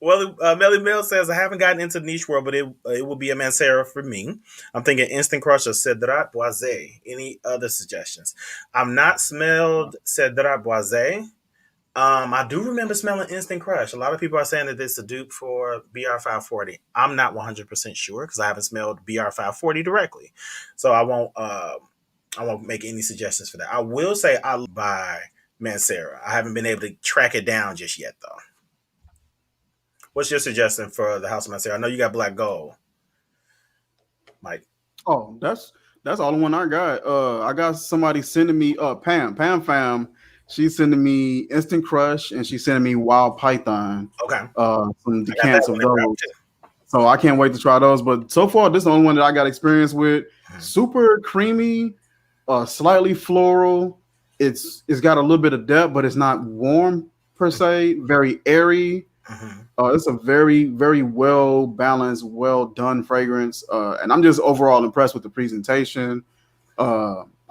Well, Melly Mill says I haven't gotten into the niche world, but it will be a Mancera for me. I'm thinking Instant Crush or Cedrat Boisé. Any other suggestions? I've not smelled Cedrat Boisé. I do remember smelling Instant Crush. A lot of people are saying that it's a dupe for BR540. I'm not 100% sure because I haven't smelled BR540 directly, so I won't make any suggestions for that. I will say I buy Mancera. I haven't been able to track it down just yet though. What's your suggestion for the House of Mancera? I know you got Black Gold, Mike. Oh, that's all the one I got. I got somebody sending me Pam Fam. She's sending me Instant Crush and she's sending me Wild Python. Okay, Some I got that decants one of in route those. too. So I can't wait to try those. But so far, this is the only one that I got experience with. Mhm. Super creamy, slightly floral. It's got a little bit of depth, but it's not warm per se. Very airy. Mhm. It's a very, very well balanced, well done fragrance, and I'm just overall impressed with the presentation.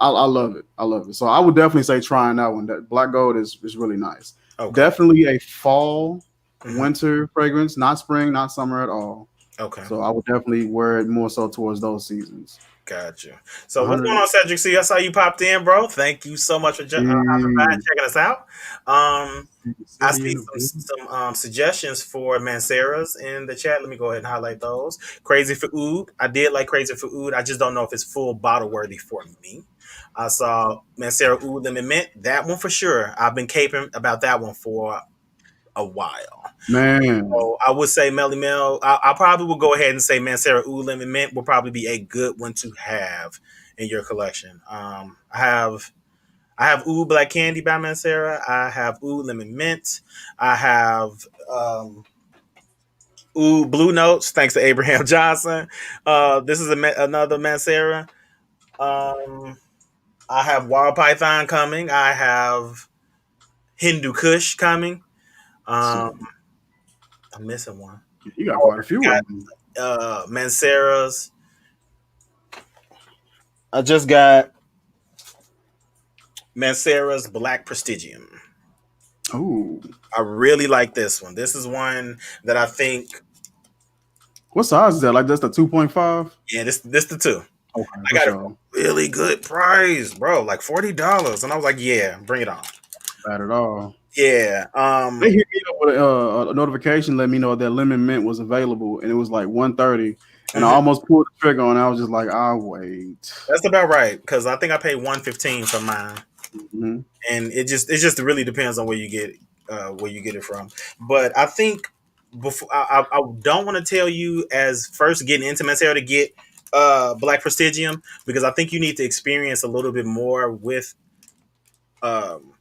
I love it. I love it. So I would definitely say trying that one. That Black Gold is really nice. Okay. Definitely a fall, Mhm. winter fragrance, not spring, not summer at all. Okay. So I would definitely wear it more so towards those seasons. Gotcha. So what's going 100. on, Cedric? See, I saw you popped in, bro. Thank you so much for hopping by and checking us out. Um, I City see in the building. some suggestions for Manceras in the chat. Let me go ahead and highlight those. Crazy for Oud. I did like Crazy for Oud. I just don't know if it's full bottle worthy for me. I saw Mancera Oud Lemon Mint. That one for sure. I've been caping about that one for a while. Man, So I would say Melly Mel. I probably will go ahead and say Mancera Oud Lemon Mint will probably be a good one to have in your collection. I have Oud Black Candy by Mancera. I have Oud Lemon Mint. I have Oud Blue Notes. Thanks to Abraham Johnson. This is another Mancera. Um, I have Wild Python coming. I have Hindu Kush coming. Um, so I'm missing one. you got Oh, quite a I few of got them. Mancera's. I just got Mancera's Black Prestigium. Oh, I really like this one. This is one that I think, what size is that? Like that's the 2.5? yeah, this the two. Okay, I for got it for sure. a really good price, bro, like $40, and I was like, yeah, bring it on. Bad at all. Yeah, They hit me up with a notification, let me know that lemon mint was available, and it was like 130, and I mhm. almost pulled the trigger on it. I was just like, I'll wait. That's about right because I think I paid 115 for mine, Hmm. and it just really depends on where you get it from. But I think before I don't want to tell you as first getting into Mancera to get Black Prestigium because I think you need to experience a little bit more um,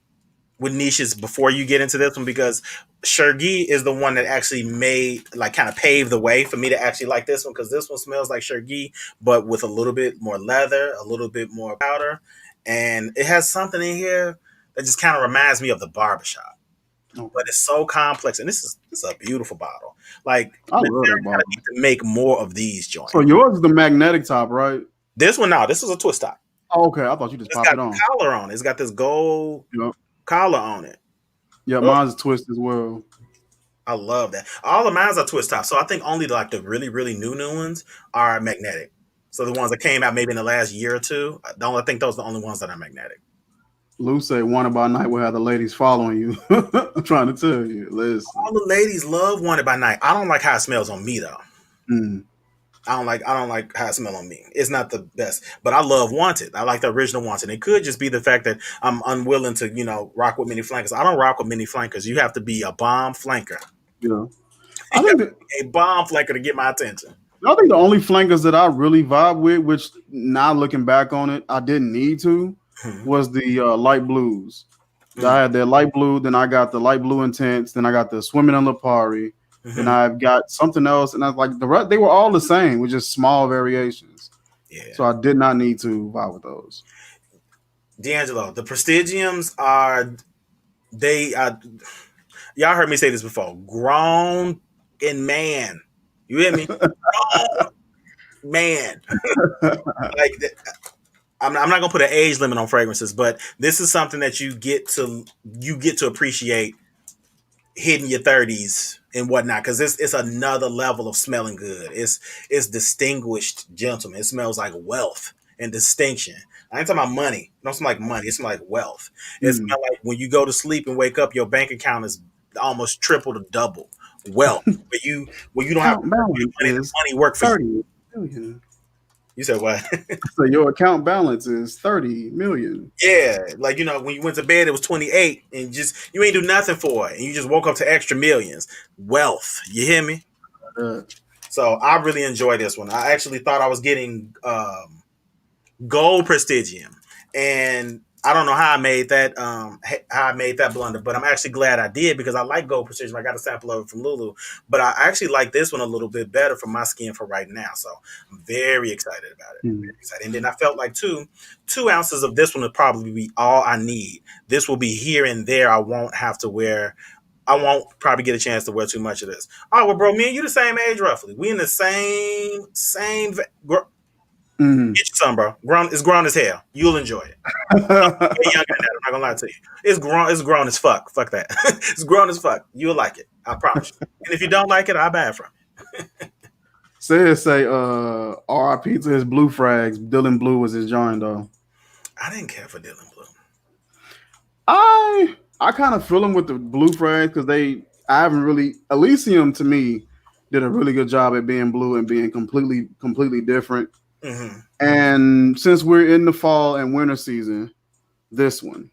with niches before you get into this one because Shergi is the one that actually made like kind of paved the way for me to actually like this one because this one smells like Shergi but with a little bit more leather, a little bit more powder, and it has something in here that just kind of reminds me of the barbershop. Okay. But it's so complex, and this is a beautiful bottle. Like I love Mancera that kind of bottle. need to make more of these So joints. yours is the magnetic top, right? This one, no, this is a twist top. Oh, okay. I thought you just It's popped got it the on. collar on it. It's got this gold Yep. collar on it. Yeah, Oh, mine's a twist as well. I love that. All of mine are twist top, so I think only like the really really new ones are magnetic. So the ones that came out maybe in the last year or two, I think those are the only ones that are magnetic. Lou said Wanted by Night will have the ladies following you. I'm trying to tell you. Listen. All the ladies love Wanted by Night. I don't like how it smells on me though. Mm, I don't like how it smells on me. It's not the best, but I love Wanted. I like the original Wanted. It could just be the fact that I'm unwilling to rock with many flankers. I don't rock with many flankers. You have to be a bomb flanker. yeah. I You have think to that be a bomb flanker to get my attention. I think the only flankers that I really vibe with, which now looking back on it, I didn't need to, Hmm. was the light blues. I Mm. had that light blue, then I got the light blue intense, then I got the swimming in Lipari. Then Hmm. I've got something else, and I was like they were all the same with just small variations. Yeah. So I did not need to buy with those. D'Angelo, the Prestigiums are they y'all heard me say this before. Grown in man. You hear me? Grown man. Like I'm not gonna put an age limit on fragrances, but this is something that you get to appreciate hitting your 30s and whatnot, because it's another level of smelling good. It's distinguished gentleman. It smells like wealth and distinction. I ain't talking about money. It don't smell like money. It smells like wealth. It Mm. smells like when you go to sleep and wake up, your bank account is almost triple to double wealth. But you don't have to Account work for balance the is money work for you. 30 million. You said what? So your account balance is 30 million. Yeah, like when you went to bed, it was 28, and you ain't do nothing for it, and you just woke up to extra millions, wealth. You hear me? Uh, So I really enjoy this one. I actually thought I was getting gold prestigium, and I don't know how I made that blunder, but I'm actually glad I did, because I like gold prestigium. I got a sample of it from Lulu, but I actually like this one a little bit better for my skin for right now. So I'm very excited about it. mm. Very excited. And then I felt like 2 ounces of this one would probably be all I need. This will be here and there. I won't probably get a chance to wear too much of this. Oh well, bro, me and you the same age roughly. We in the same. Mm. Get you some, bro. It's grown as hell. You'll enjoy it. Way younger than that. I'm not gonna lie to you. It's grown. It's grown as fuck. Fuck that. It's grown as fuck. You'll like it. I promise you. And if you don't like it, I'll buy it from Say R.I.P. to his blue frags. Dylan Blue was his joint though. you. I didn't care for Dylan Blue. I kind of feel him with the blue frags because I haven't really Elysium to me did a really good job at being blue and being completely different. Mm-hmm. And since we're in the fall and winter season, this one.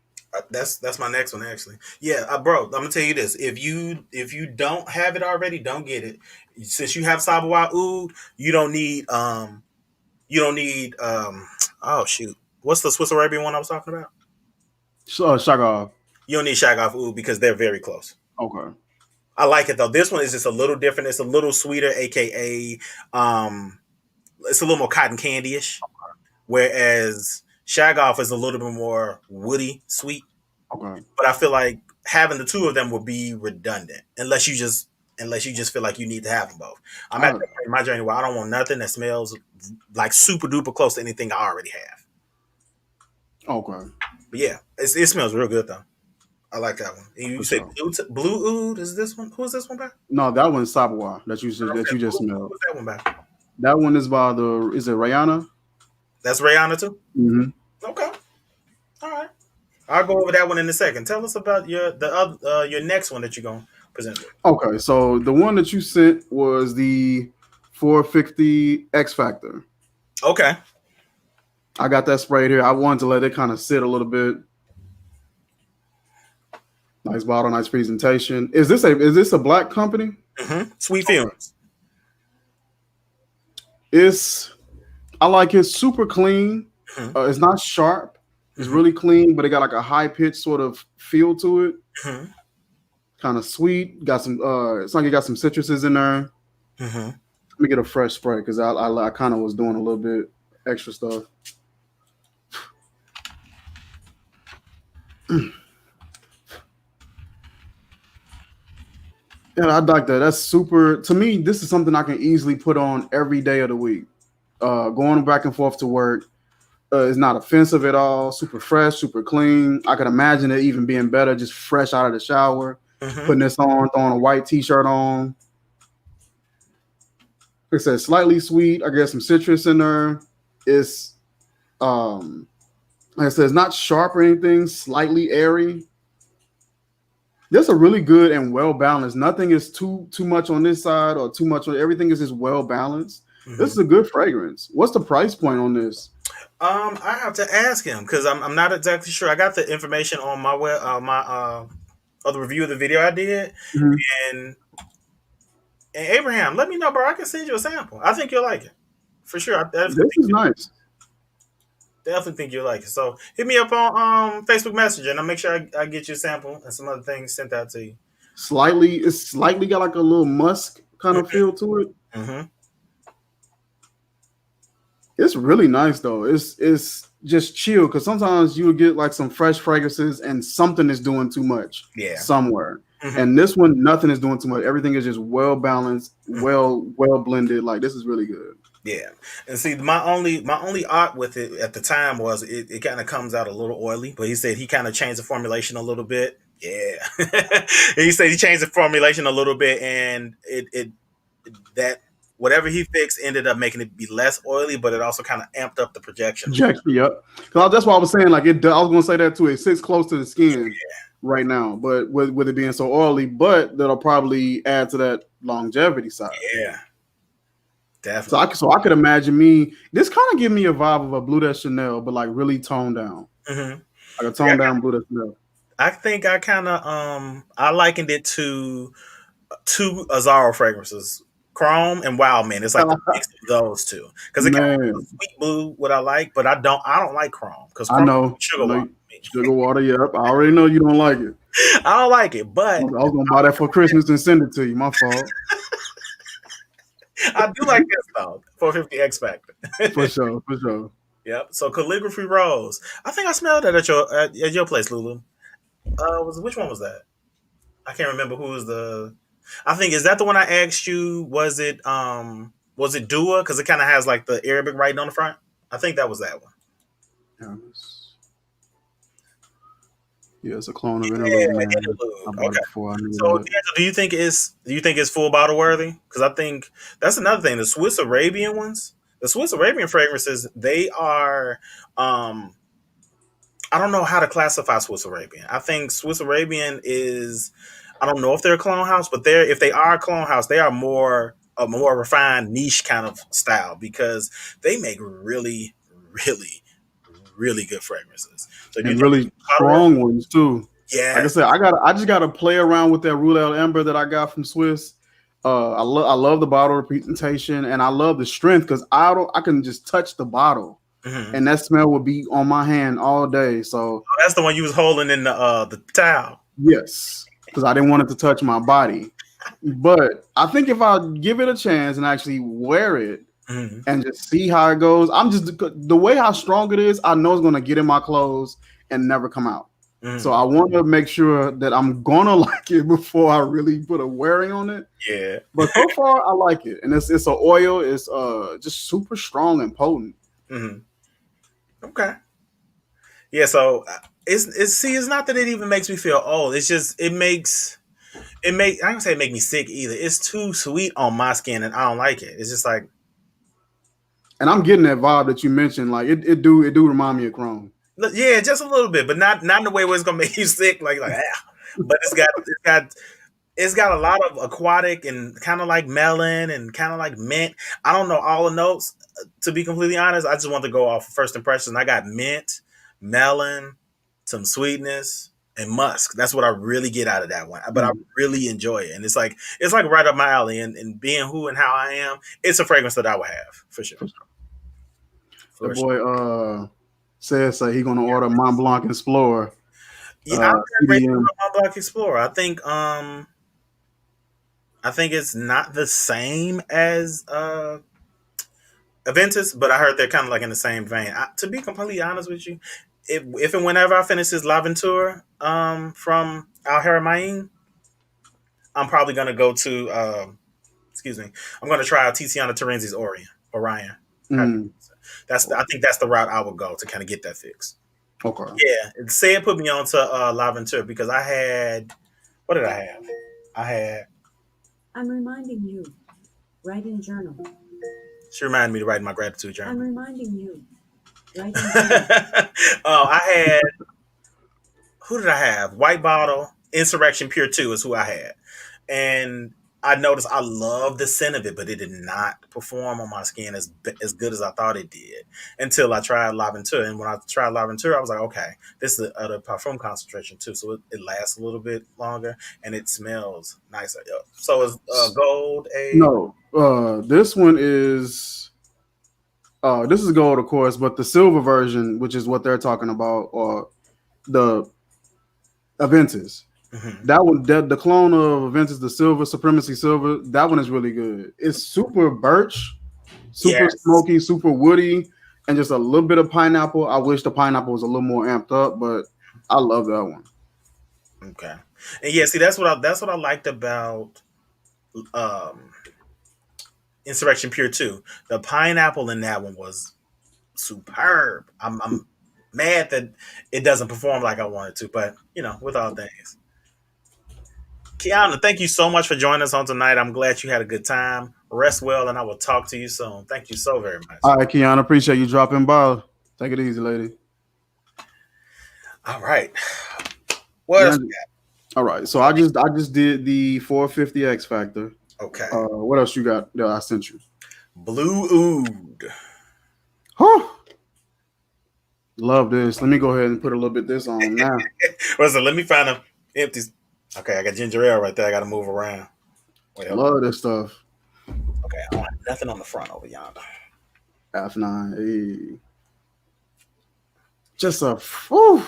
That's my next one actually. Yeah, bro. I'm gonna tell you this: if you don't have it already, don't get it. Since you have Sabawa Oud, you don't need. Oh shoot, what's the Swiss Arabian one I was talking about? Shagov. You don't need Shaggoff Oud because they're very close. Okay. I like it though. This one is just a little different. It's a little sweeter, aka it's a little more cotton candy ish. Whereas Shaggoff is a little bit more woody, sweet. Okay. But I feel like having the two of them would be redundant unless you just feel like you need to have them both. I'm at I, that point in my journey where I don't want nothing that smells like super duper close to anything I already have. okay. But yeah, it smells real good though. I like that one. And you For say sure. blue oud is this one? Who is this one by? No, that one's Sabawa that Okay, you just smelled. who's that one by? That one is by is it Rihanna? That's Rihanna too. Mm-hmm. Okay, all right. I'll go over that one in a second. Tell us about your next one that you're gonna present with. Okay, so the one that you sent was the 450 X Factor. Okay. I got that sprayed here. I wanted to let it kind of sit a little bit. Nice bottle, nice presentation. Is this a black company? Mm-hmm. Sweet Okay. Fumes. It's I like it super clean. Mm-hmm. It's not sharp. It's Mm-hmm. really clean, but it got like a high pitched sort of feel to it. Mm-hmm. Kind of sweet. Got some. It's like it got some citruses in there. Mm-hmm. Let me get a fresh spray because I kind of was doing a little bit extra stuff. Yeah, I like that. That's super. To me, this is something I can easily put on every day of the week. Going back and forth to work is not offensive at all. Super fresh, super clean. I could imagine it even being better just fresh out of the shower, Mm-hmm. putting this on, throwing a white t-shirt on. Like I said, slightly sweet. I guess some citrus in there. It's like I said, it's not sharp or anything. Slightly airy. This a really good and well balanced. Nothing is too much on this side or too much on everything is just well balanced. This Mm-hmm. is a good fragrance. What's the price point on this? I have to ask him because I'm not exactly sure. I got the information on my web, my other review of the video I did, Mhm. and Abraham, let me know, bro. I can send you a sample. I think you'll like it for sure. I definitely This is nice. think you'll like it. So hit me up on Facebook Messenger, and I'll make sure I get you a sample and some other things sent out to you. It's slightly got like a little musk kind of feel to it. Mm-hmm. It's really nice though. It's just chill because sometimes you would get like some fresh fragrances and something is doing too much Yeah. somewhere. Mm-hmm. And this one, nothing is doing too much. Everything is just well balanced, Mm-hmm. well blended. Like this is really good. Yeah, and see, my only art with it at the time was it kind of comes out a little oily, but he said he kind of changed the formulation a little bit. Yeah, he said he changed the formulation a little bit, and it that whatever he fixed ended up making it be less oily, but it also kind of amped up the projection a little. Jack, yep. Because that's why I was saying like it. I was gonna say that too. It sits close to the skin right now, but with it being so oily, but that'll probably add to that longevity side. Yeah, definitely. So I could imagine me. This kind of give me a vibe of a Blue de Chanel, but like really toned down, Mm-hmm. like a Yeah, toned down Blue de Chanel. I think I kind of I likened it to two Azaro fragrances, Chrome and Wild Man. It's like the mix of those two because it kind of Man, sweet blue what I like, but I don't like Chrome because I Chrome know, is sugar water. sugar water. Yep, I already know you don't like it. I don't like it, I but was gonna buy that for Christmas and send it to you. My fault, I do like this though. 450 X Factor. for sure, for sure. Yep. So calligraphy rose. I think I smelled that at your place, Lulu. Was which one was that? I can't remember who was the. I think is that the one I asked you? Was it Dua? Because it kind of has like the Arabic writing on the front. I think that was that one. Yeah, yeah, it's a clone of Yeah, Interlude, man. I interlude. bought it Okay. before I knew So, that. D'Angelo, do you think it's full bottle worthy? Because I think that's another thing. The Swiss Arabian ones, the Swiss Arabian fragrances, they are. Um, I don't know how to classify Swiss Arabian. I think Swiss Arabian is. I don't know if they're a clone house, but if they are a clone house, they are more a more refined niche kind of style because they make really, really, really good fragrances. So, do you And think really it's bottle worthy? strong ones too. Like I Yes. said, I just gotta play around with that Roulette Amber that I got from Swiss. I love the bottle presentation and I love the strength because I can just touch the bottle Mhm. and that smell will be on my hand all day. So That's the one you was holding in the towel. yes, because I didn't want it to touch my body. But I think if I give it a chance and actually wear it Mhm. and just see how it goes, I'm just the way how strong it is, I know it's gonna get in my clothes and never come out. So Mhm. I want to make sure that I'm gonna like it before I really put a wearing on it. Yeah. But so far, I like it, and it's an oil. It's just super strong and potent. Mhm. Okay. Yeah. So it's not that it even makes me feel old. It's just I don't say it make me sick either. It's too sweet on my skin, and I don't like it. It's just like And I'm getting that vibe that you mentioned. Like it do remind me of Chrome. yeah, just a little bit, but not in the way where it's gonna make you sick. Like ah. But it's got a lot of aquatic and kind of like melon and kind of like mint. I don't know all the notes. To be completely honest, I just want to go off first impressions. I got mint, melon, some sweetness, and musk. That's what I really get out of that one. But I Mm. really enjoy it, and it's like right up my alley. And being who and how I am, it's a fragrance that I would have for sure. That For sure. boy says he gonna order Mont Blanc Explorer Yeah, I'm not ready CDM. for my Black Explorer. I think it's not the same as Aventus, but I heard they're kind of like in the same vein. To be completely honest with you, if and whenever I finish this L'Aventure from Al Haramain, I'm probably gonna go to excuse me, I'm gonna try out Tiziana Terenzi's Orion. Mm, I think that's the route I would go to kind of get that fix. okay. Yeah, say it put me on to L'Aventure because I had what did I have? I had I'm reminding you, write in journal. she reminded me to write my gratitude I'm journal. reminding you, write in journal. I had who did I have? White Bottle, Insurrection Pure 2 is who I had. And I noticed I love the scent of it, but it did not perform on my skin as good as I thought it did until I tried L'Aventure. And when I tried L'Aventure, I was like, okay, this is the Parfum concentration too. So it lasts a little bit longer and it smells nicer. So is gold a. No, this is gold, of course, but the silver version, which is what they're talking about, or the Aventus, Mm-hmm. That one, the clone of Aventus, the Silver Supremacy Silver, that one is really good. It's super birch, super Yes. smoky, super woody, and just a little bit of pineapple. I wish the pineapple was a little more amped up, but I love that one. Okay. And yeah, see, that's what I liked about um Insurrection Pure 2. The pineapple in that one was superb. I'm mad that it doesn't perform like I wanted to, but with all things. Kiana, thank you so much for joining us on tonight. I'm glad you had a good time. Rest well, and I will talk to you soon. Thank you so very much. All right, Kiana, appreciate you dropping by. Take it easy, lady. All right. What Yeah. else? All right. So I just did the 450 X Factor. Okay. What else you got that I sent you? Blue Oud. Huh. Love this. Let me go ahead and put a little bit of this on now. Listen, let me find a empty. Okay, I got ginger ale right there. I got to move around. Wait, Love this stuff. Okay, I don't have nothing on the front over yonder. F9. Hey. Just a. Whew.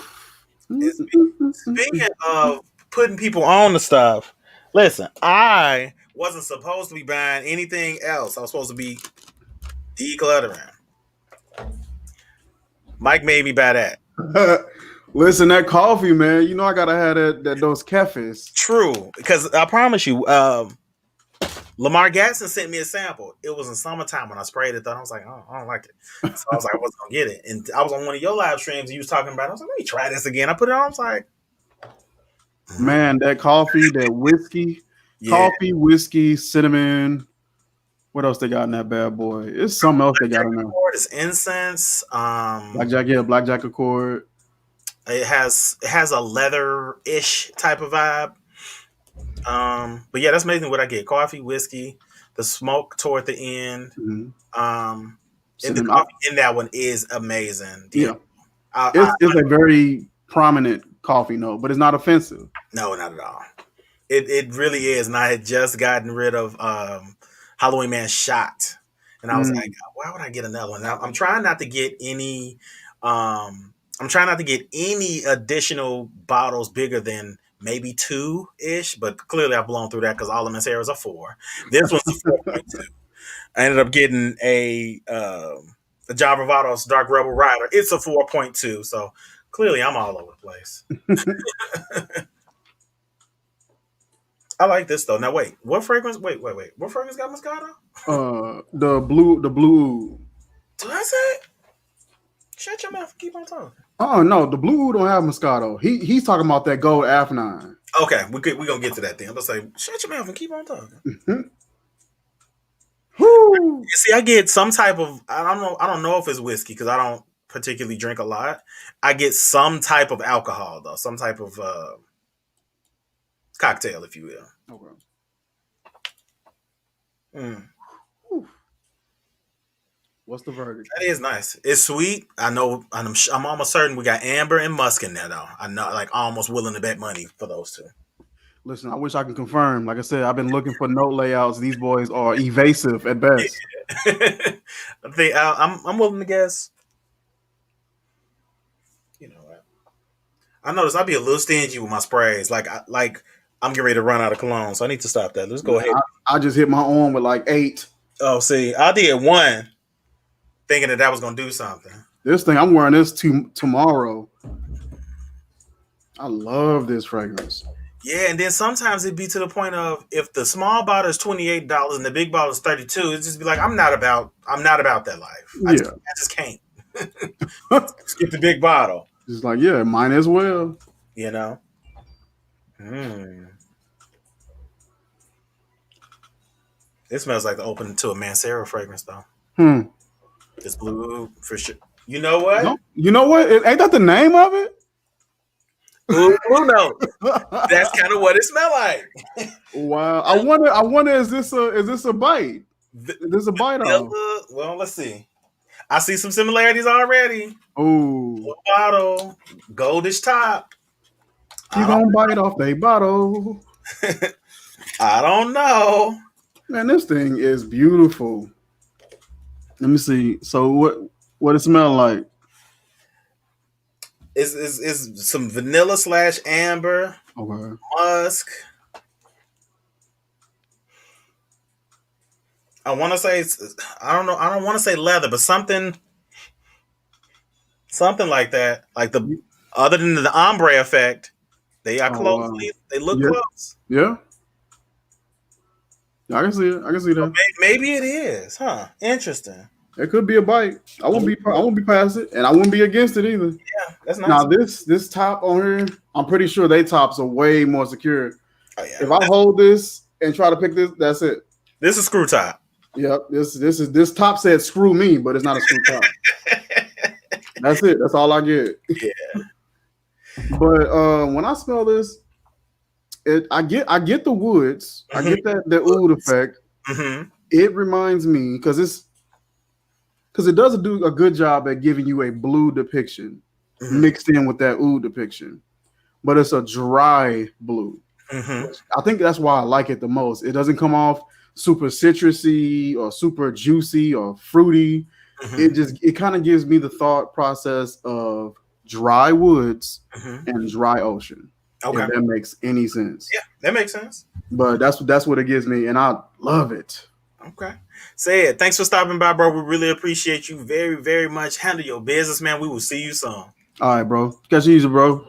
Speaking of putting people on the stuff, listen, I wasn't supposed to be buying anything else. I was supposed to be decluttering. Mike made me buy that. Listen, that coffee, man. You know I gotta have that those cafes. True, because I promise you, Lamar Gatson sent me a sample. It was in summertime when I sprayed it. Though I was like, oh, I don't like it, so I was like, I wasn't gonna get it. And I was on one of your live streams. And you was talking about it. I was like, let me try this again. I put it on. I was like, Man, that coffee, that whiskey, yeah. coffee, whiskey, cinnamon. What else they got in that bad boy? It's something else they got in there. It's incense. Blackjack Accord. It has a leather-ish type of vibe. But yeah, that's amazing what I get. Coffee, whiskey, the smoke toward the end. Mm-hmm. And the coffee in that one is amazing. Yeah. It's a very prominent coffee note, but it's not offensive. No, not at all. It really is. And I had just gotten rid of Halloween Man Shot. And I was like, why would I get another one? Now, I'm trying not to get any additional bottles bigger than maybe 2-ish, but clearly I've blown through that because all of Mascaras are 4. This one's a 4.2. I ended up getting a John Bravado's Dark Rebel Rider. It's a 4.2, so clearly I'm all over the place. I like this though. Now wait, what fragrance? Wait. What fragrance got Moscato? The blue. Does it? Shut your mouth and keep on talking. Oh no, the blue don't have Moscato. He's talking about that gold F9. Okay, we're gonna get to that then. I'm gonna say, shut your mouth and keep on talking. You see, I get some type of I don't know if it's whiskey because I don't particularly drink a lot. I get some type of alcohol though, some type of cocktail, if you will. Okay. What's the verdict? That is nice. It's sweet. I know. I'm almost certain we got amber and musk in there though. I'm not like almost willing to bet money for those two. Listen, I wish I could confirm. Like I said, I've been looking for note layouts. These boys are evasive at best. I think I'm willing to guess. You know what? I noticed I'd be a little stingy with my sprays. Like I'm getting ready to run out of cologne, so I need to stop that. Let's go ahead. I just hit my arm with like 8. Oh, see, I did 1, thinking that was gonna do something. This thing, I'm wearing this tomorrow. I love this fragrance. Yeah, and then sometimes it'd be to the point of if the small bottle is $28 and the big bottle is $32, it's just be like I'm not about that life. I just can't. Skip the big bottle. Just like mine as well. You know. It smells like the opening to a Mancera fragrance though. It's blue for sure. You know what? No, you know what? Ain't that the name of it? Blue note. That's kind of what it smelled like. Wow. I wonder is this a bite? Is this a bite off? Well, let's see. I see some similarities already. Oh. Bottle, goldish top. You gonna bite off the bottle? I don't know. Man, this thing is beautiful. Let me see. So what it smell like? is some vanilla slash amber, Okay. musk. I want to say I don't know. I don't want to say leather, but something like that. Like the other than the ombre effect, they are Oh close. wow. They look Yeah. close. Yeah. I can see it. I can see So that. maybe it is, huh? Interesting. It could be a bite. I wouldn't be. I wouldn't be past it, and I wouldn't be against it either. Yeah, that's Now nice. this top on here, I'm pretty sure they tops are way more secure. Oh yeah. If I hold this and try to pick this, that's it. This is screw top. Yep. This top said screw me, but it's not a screw top. That's it. That's all I get. Yeah. But when I smell this, I get the woods. I get that oud effect. Mm-hmm. It reminds me because it does do a good job at giving you a blue depiction mixed in with that oud depiction, but it's a dry blue. Mm-hmm. I think that's why I like it the most. It doesn't come off super citrusy or super juicy or fruity. Mm-hmm. It kind of gives me the thought process of dry woods and dry ocean. Okay. If that makes any sense. Yeah, that makes sense. But that's what it gives me, and I love it. Okay. Say it. Thanks for stopping by, bro. We really appreciate you very, very much. Handle your business, man. We will see you soon. All right, bro. Catch you easy, bro.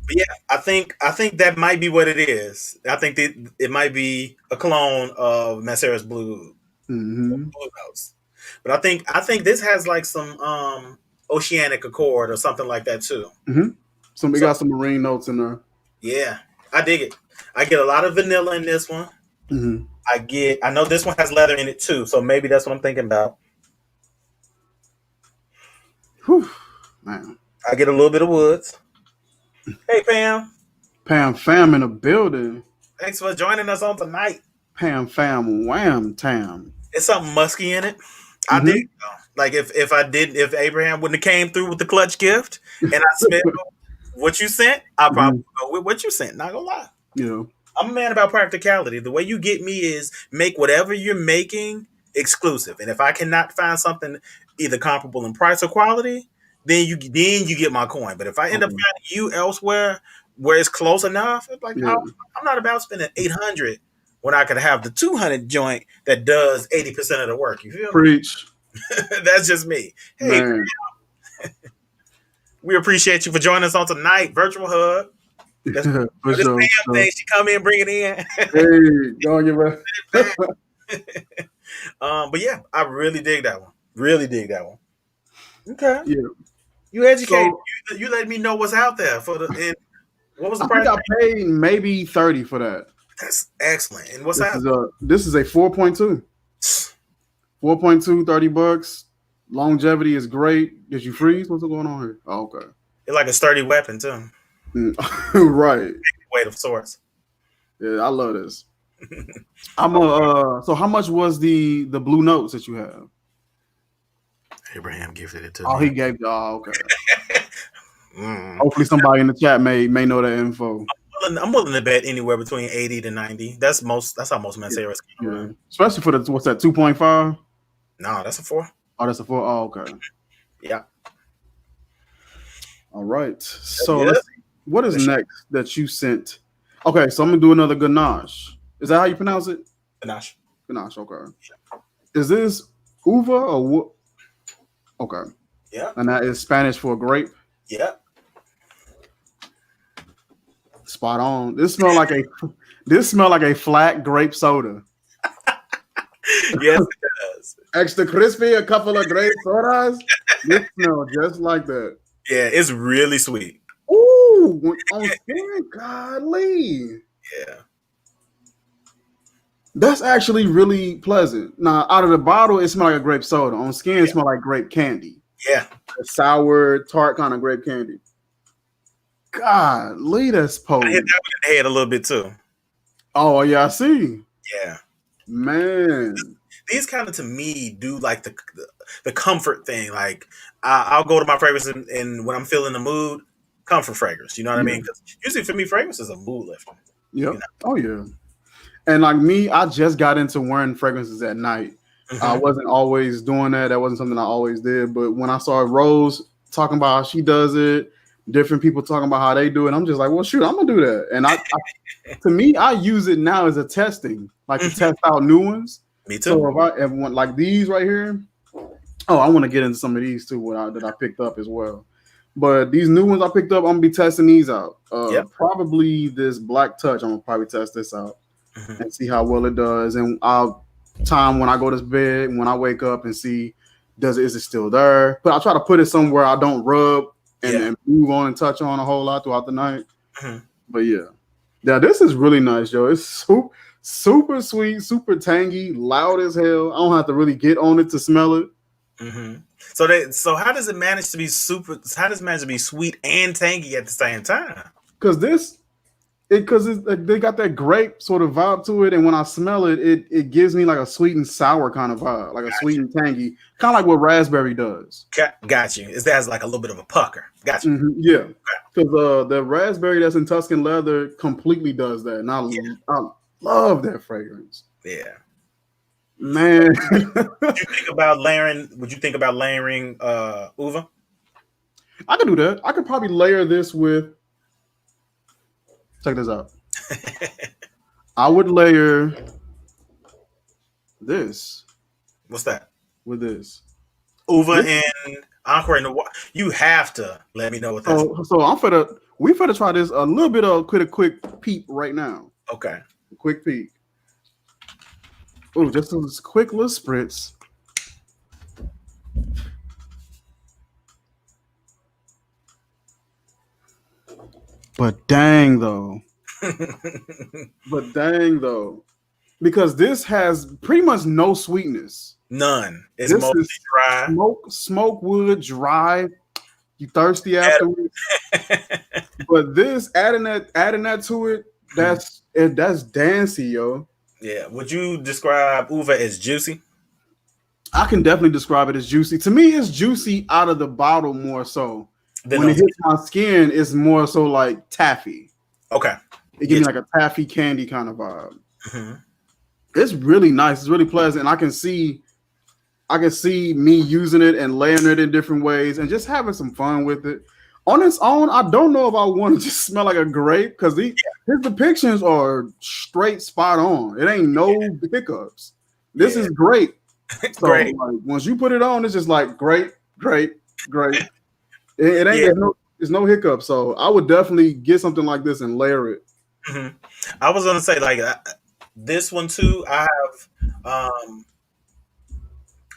But yeah, I think that might be what it is. I think that it might be a clone of Macera's blue notes. But I think this has like some oceanic accord or something like that too. We got some marine notes in there. Yeah, I dig it. I get a lot of vanilla in this one. I know this one has leather in it too, so maybe that's what I'm thinking about. Whew, man. I get a little bit of woods. Hey, Pam. Pam Fam in the building. Thanks for joining us on tonight. Pam Fam Wham Tam. It's something musky in it. I dig. Like if Abraham wouldn't have came through with the clutch gift and I smelled what you sent, I'll probably go with what you sent. Not gonna lie. Yeah. I'm a man about practicality. The way you get me is make whatever you're making exclusive. And if I cannot find something either comparable in price or quality, then you get my coin. But if I end up finding you elsewhere where it's close enough, it's like I'm not about spending $800 when I could have the 200 joint that does 80% of the work. You feel me? Preach. That's just me. Hey, we appreciate you for joining us on tonight. Virtual hug. This Pam thing, she come in, bring it in. Hey, go on your but yeah, I really dig that one. Really dig that one. Okay. Yeah. You educate. So, you let me know what's out there for the. And what was the price? I paid maybe $30 for that. That's excellent. And what's this out? This is a 4.2. 4.2, $30. Longevity is great. Did you freeze? What's going on here? Oh, okay. It's like a sturdy weapon too. Right. Weight of sorts. Yeah, I love this. So how much was the blue notes that you have? Abraham gifted it to me. Oh, he gave you. Oh, okay. Hopefully somebody in the chat may know that info. I'm willing to bet anywhere between 80 to 90. That's how most Manceras come around. Especially for what's that, 2.5? No, that's a 4. Oh, that's a 4. Oh, okay. Yeah. All right. So let's see. What is next that you sent? Okay, so I'm gonna do another Ganache. Is that how you pronounce it? Ganache. Ganache. Okay. Is this uva or what? Okay. Yeah. And that is Spanish for grape. Yeah. Spot on. This smell like a flat grape soda. Yes, it does. Extra crispy, a couple of grape sodas. This smells just like that. Yeah, it's really sweet. Ooh, on skin, golly. Yeah. That's actually really pleasant. Now, out of the bottle, it smells like a grape soda. On skin, it smells like grape candy. Yeah. A sour, tart kind of grape candy. Golly, that's potent. I hit that with the head a little bit too. Oh, yeah, I see. Yeah. Man. These kind of, to me, do like the comfort thing. Like, I'll go to my fragrance and when I'm feeling the mood, comfort fragrance. You know what I mean? Because usually for me, fragrance is a mood lifter. Yep. You know? Oh, yeah. And like me, I just got into wearing fragrances at night. I wasn't always doing that. That wasn't something I always did. But when I saw Rose talking about how she does it. Different people talking about how they do it. I'm just like, well, shoot, I'm gonna do that. And to me, I use it now as a testing, like to test out new ones. Me too. So if I want like these right here, oh, I want to get into some of these too that I picked up as well. But these new ones I picked up, I'm gonna be testing these out. Probably this Black Touch. I'm gonna probably test this out and see how well it does. And I'll time when I go to bed, when I wake up, and see is it still there. But I try to put it somewhere I don't rub and move on and touch on a whole lot throughout the night. But yeah, this is really nice, yo. It's super sweet, super tangy, loud as hell. I don't have to really get on it to smell it. So how does it manage to be how does it manage to be sweet and tangy at the same time? Because they got that grape sort of vibe to it, and when I smell it, it gives me like a sweet and sour kind of vibe, like a sweet and tangy, kind of like what raspberry does. Got you. It has like a little bit of a pucker. Got you. Yeah, because the raspberry that's in Tuscan leather completely does that, and I love that fragrance. Yeah, man. Would you think about layering uva? I could do that. I could probably layer this with. Check this out. I would layer this. What's that? With this. Uva and Encore in the water. You have to let me know what that's. So we finna try this a little bit of a quick peep right now. Okay. A quick peek. Oh, just a quick little spritz. But dang though. Because this has pretty much no sweetness. None. It's mostly dry. Smoke wood, dry. You thirsty afterwards. But this adding that to it, that's dancey, yo. Yeah. Would you describe uva as juicy? I can definitely describe it as juicy. To me, it's juicy out of the bottle more so. When it hits my skin, it's more so like taffy. Okay. It gives me like a taffy candy kind of vibe. It's really nice. It's really pleasant. And I can see me using it and layering it in different ways and just having some fun with it. On its own, I don't know if I want to just smell like a grape because his depictions are straight spot on. It ain't no hiccups. This is great. So Great. Like, once you put it on, it's just like great. It ain't there's no hiccup. So I would definitely get something like this and layer it. I was gonna say like this one too. I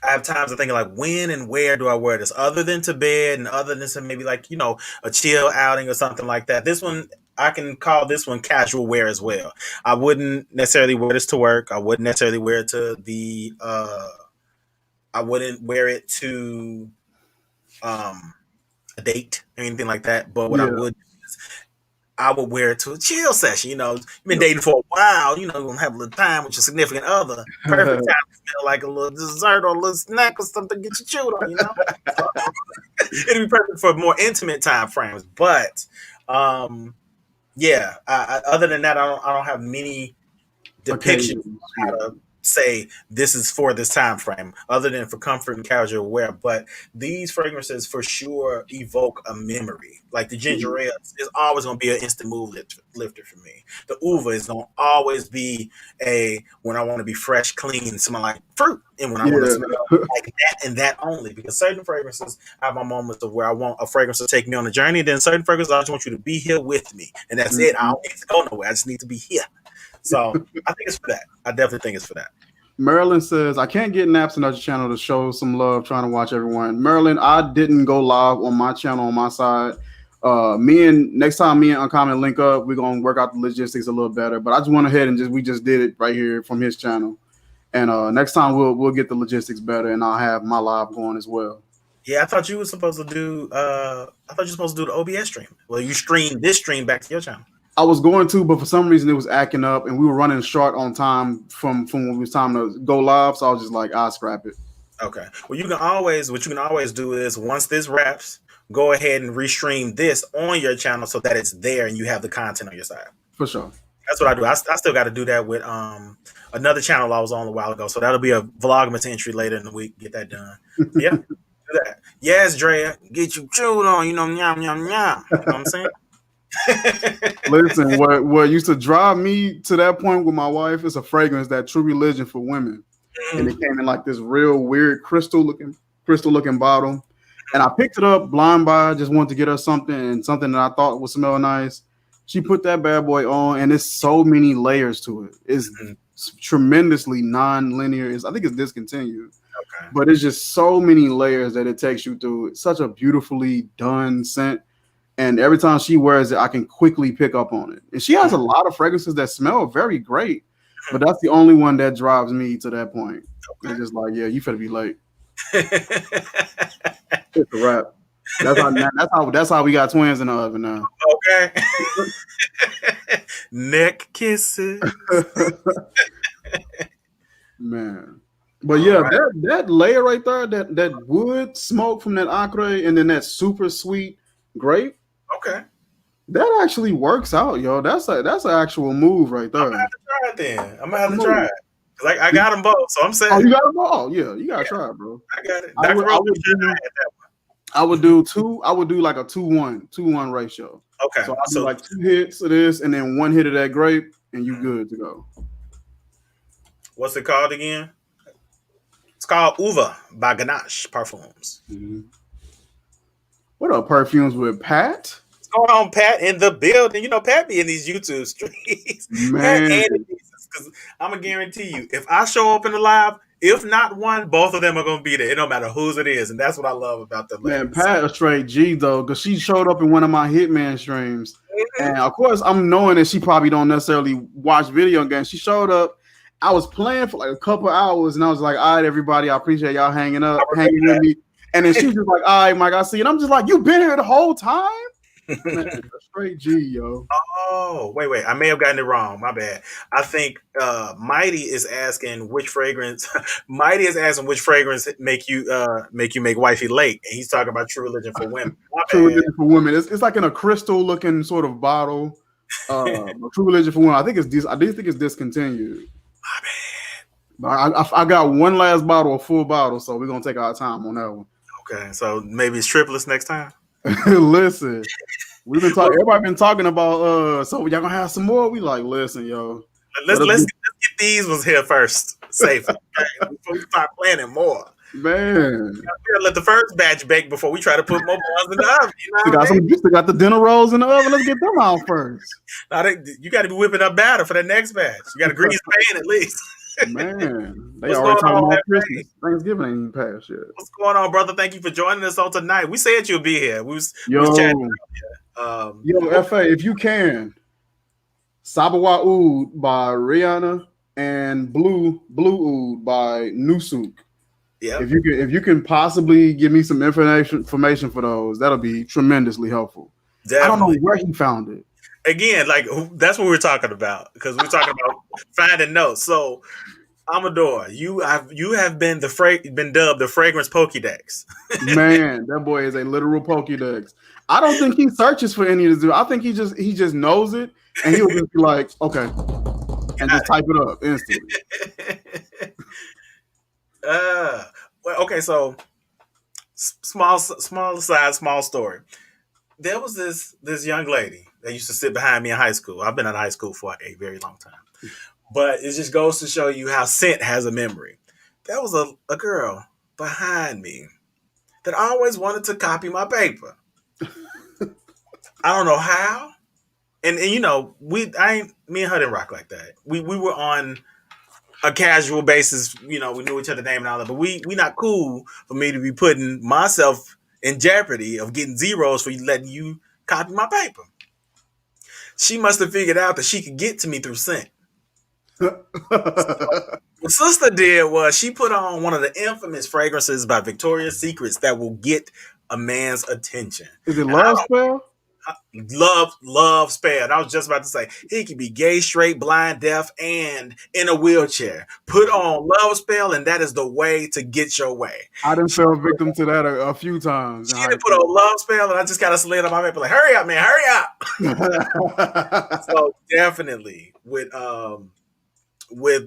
have times of thinking like when and where do I wear this other than to bed and other than to maybe like a chill outing or something like that. This one I can call this one casual wear as well. I wouldn't necessarily wear this to work. I wouldn't necessarily wear it to the I wouldn't wear it to a date or anything like that. But what I would do is I would wear it to a chill session. You've been dating for a while. You're gonna have a little time with your significant other. Perfect time to feel like a little dessert or a little snack or something to get you chewed on. So, it'd be perfect for more intimate time frames. But other than that, I don't have many depictions of how to say this is for this time frame other than for comfort and casual wear. But these fragrances for sure evoke a memory. Like the ginger ale is always going to be an instant mood lifter for me. The uva is going to always be when I want to be fresh, clean, smell like fruit, and when I want to smell like that and that only. Because certain fragrances have my moments of where I want a fragrance to take me on a journey, then certain fragrances I just want you to be here with me, and that's it. I don't need to go nowhere. I just need to be here. So I think it's for that. I definitely think it's for that. Marilyn says, I can't get Naps and Nurture channel to show some love, trying to watch everyone. Marilyn, I didn't go live on my channel on my side. Next time me and Uncommon link up, we're gonna work out the logistics a little better. But I just went ahead and we just did it right here from his channel. And next time we'll get the logistics better and I'll have my live going as well. Yeah, I thought you were supposed to do the OBS stream. Well, you streamed this stream back to your channel. I was going to, but for some reason it was acting up, and we were running short on time from when it was time to go live. So I was just like, I'll scrap it. Okay. Well, what you can always do is once this wraps, go ahead and restream this on your channel so that it's there and you have the content on your side. For sure. That's what I do. I still got to do that with another channel I was on a while ago. So that'll be a Vlogmas entry later in the week. Get that done. Yeah. that. Yes, Drea, get you chewed on, you know, yum, yum, yum. You know what I'm saying? Listen, what used to drive me to that point with my wife is a fragrance that True Religion for women, and it came in like this real weird crystal looking bottle, and I picked it up blind buy, just wanted to get her something that I thought would smell nice. She put that bad boy on, and it's so many layers to it. It's tremendously non-linear. I think it's discontinued, but it's just so many layers that it takes you through. It's such a beautifully done scent. And every time she wears it, I can quickly pick up on it. And she has a lot of fragrances that smell very great, but that's the only one that drives me to that point. Okay. It's just like, yeah, you finna be late. It's a wrap. That's how we got twins in the oven now. Okay. Neck kisses. Man. But yeah, that layer right there, that wood smoke from that acre, and then that super sweet grape. Okay. That actually works out, yo. That's an actual move right there. I'm gonna have to try it then. I'm gonna have to try it. Like I got them both, so I'm saying. Oh, you got them all? Yeah, you gotta try it, bro. I got it. I would do two. I would do like a 2-1 ratio. Okay. So I'll do like 2 hits of this and then 1 hit of that grape, and you good to go. What's it called again? It's called Uva by Ganache Parfums. Mm-hmm. What up, Perfumes with Pat? What's going on, Pat, in the building? You know, Pat be in these YouTube streets. Man. Because I'm going to guarantee you, if I show up in the live, if not one, both of them are going to be there. It don't matter whose it is. And that's what I love about the man, Pat a straight G, though, because she showed up in one of my Hitman streams. Mm-hmm. And, of course, I'm knowing that she probably don't necessarily watch video games. She showed up. I was playing for like a couple hours, and I was like, all right, everybody, I appreciate y'all hanging with me. And then she was just like, all right, Mike, I see. And I'm just like, you been here the whole time? Man, straight G, yo. Oh, wait. I may have gotten it wrong. My bad. I think Mighty is asking which fragrance. Mighty is asking which fragrance make you make wifey late, and he's talking about True Religion for women. True Religion for women. It's like in a crystal looking sort of bottle. True Religion for women. I do think it's discontinued. My bad. I got one last bottle, a full bottle, so we're gonna take our time on that one. Okay, so maybe it's triplets next time. Listen, we've been talking. Everybody been talking about. So y'all gonna have some more? We like, listen, yo. Let's get these ones here first, safe. Okay? Before we start planning more. Man, we gotta let the first batch bake before we try to put more buns in the oven. You know still got the dinner rolls in the oven. Let's get them out first. You got to be whipping up batter for the next batch. You got to grease the pan at least. Man, they already talking about Christmas. Thanksgiving ain't passed yet. What's going on, brother? Thank you for joining us on tonight. We said you'll be here. We was chatting earlier. FA, if you can, Sabawa Oud by Rihanah and Blue Oud by Nusuk. Yeah. If you can possibly give me some information for those, that'll be tremendously helpful. Definitely. I don't know where he found it. Again, like that's what we're talking about, because we're talking about finding notes. So, Amador, you have been dubbed the fragrance Pokédex. Man, that boy is a literal Pokédex. I don't think he searches for any of this. I think he just knows it, and he'll just be like, okay, and just type it up instantly. Well, okay, so small story. There was this young lady that used to sit behind me in high school. I've been in high school for a very long time. But it just goes to show you how scent has a memory. There was a girl behind me that always wanted to copy my paper. I don't know how. And you know, me and her didn't rock like that. We were on a casual basis, you know, we knew each other's name and all that, but we not cool for me to be putting myself in jeopardy of getting zeros for letting you copy my paper. She must have figured out that she could get to me through scent. So, what sister did was she put on one of the infamous fragrances by Victoria's Secrets that will get a man's attention. Is it Love Spell? Love Spell. And I was just about to say, he could be gay, straight, blind, deaf, and in a wheelchair. Put on Love Spell, and that is the way to get your way. I done fell victim to that a few times. She didn't put on Love Spell, and I just got to slid on my paper like, hurry up, man, hurry up. So definitely with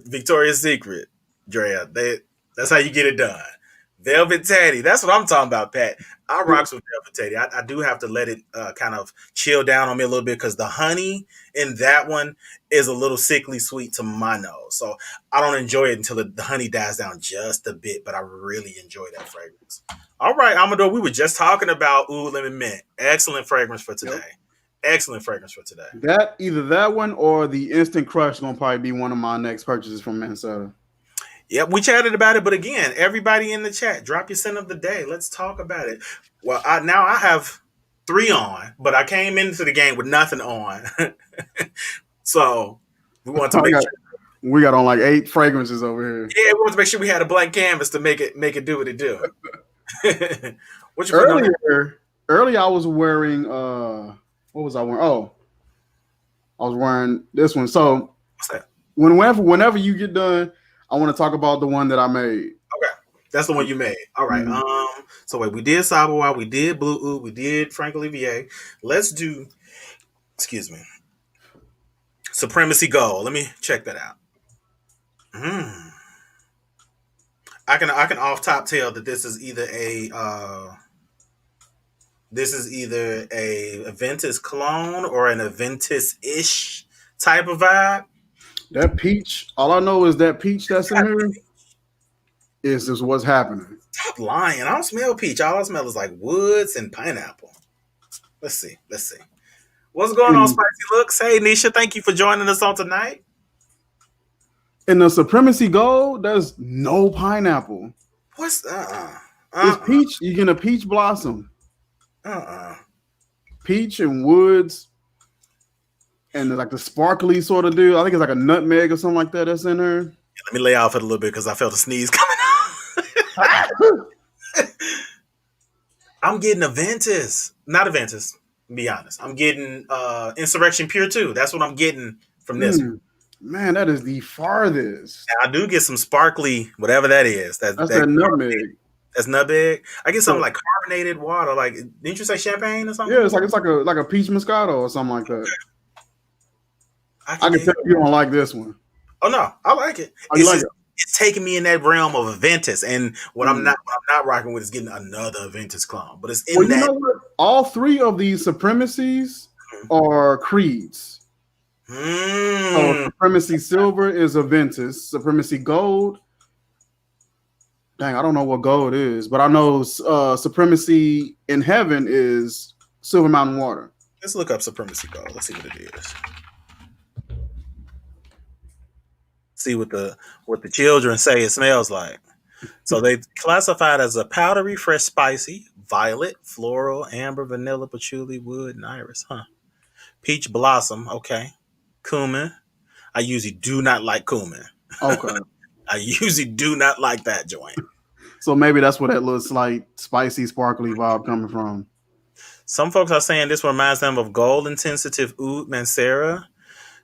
Victoria's Secret, Drea, that's how you get it done. Velvet Teddy. That's what I'm talking about, Pat. I rocks with Velvet Teddy. I do have to let it kind of chill down on me a little bit because the honey in that one is a little sickly sweet to my nose. So I don't enjoy it until the honey dies down just a bit, but I really enjoy that fragrance. All right, Amador, we were just talking about Oud Lemon Mint. Excellent fragrance for today. Yep. Excellent fragrance for today. That either that one or the Instant Crush is gonna probably be one of my next purchases from Minnesota. Yep, we chatted about it, but again, everybody in the chat, drop your scent of the day. Let's talk about it. Well, now I have 3 on, but I came into the game with nothing on, so we want to make sure we got on like 8 fragrances over here. Yeah, we want to make sure we had a blank canvas to make it do what it do. What you earlier, I was wearing what was I wearing? Oh, I was wearing this one. So what's that? Whenever you get done, I want to talk about the one that I made. Okay. That's the one you made. All right. Mm-hmm. So wait, we did Sabawa, we did Blue Oud, we did Frank Olivier. Let's do, Supremacy Gold. Let me check that out. I can off top tell that this is either a Aventus clone or an Aventus-ish type of vibe. That peach, all I know is that peach that's in here is just what's happening. Stop lying. I don't smell peach. All I smell is like woods and pineapple. Let's see. What's going on, Spicy Looks? Hey, Nisha, thank you for joining us on tonight. In the Supremacy Gold, there's no pineapple. What's It's peach. You get a peach blossom. Peach and woods. And like the sparkly sort of dude. I think it's like a nutmeg or something like that that's in there. Let me lay off it a little bit because I felt a sneeze coming on. I'm getting Aventus. Not Aventus, to be honest. I'm getting Insurrection Pure 2. That's what I'm getting from this one. Man, that is the farthest. And I do get some sparkly, whatever that is. That's that nutmeg. That's nutmeg. I get something like carbonated water. Like, didn't you say champagne or something? Yeah, it's like a peach Moscato or something like that. I can tell you don't like this one. Oh no, I like it. It's taking me in that realm of Aventus, and what I'm not rocking with is getting another Aventus clone. But it's in that. You know what? All 3 of these Supremacies are creeds. So Supremacy Silver is Aventus. Supremacy Gold. Dang, I don't know what gold is, but I know Supremacy in Heaven is Silver Mountain Water. Let's look up Supremacy Gold. Let's see what it is. See what the children say it smells like. So they classify it as a powdery, fresh, spicy, violet, floral, amber, vanilla, patchouli, wood, and iris. Peach blossom. Okay. Cumin. I usually do not like cumin. Okay. I usually do not like that joint. So maybe that's where that little slight spicy, sparkly vibe coming from. Some folks are saying this reminds them of Gold Intensive Oud Mancera.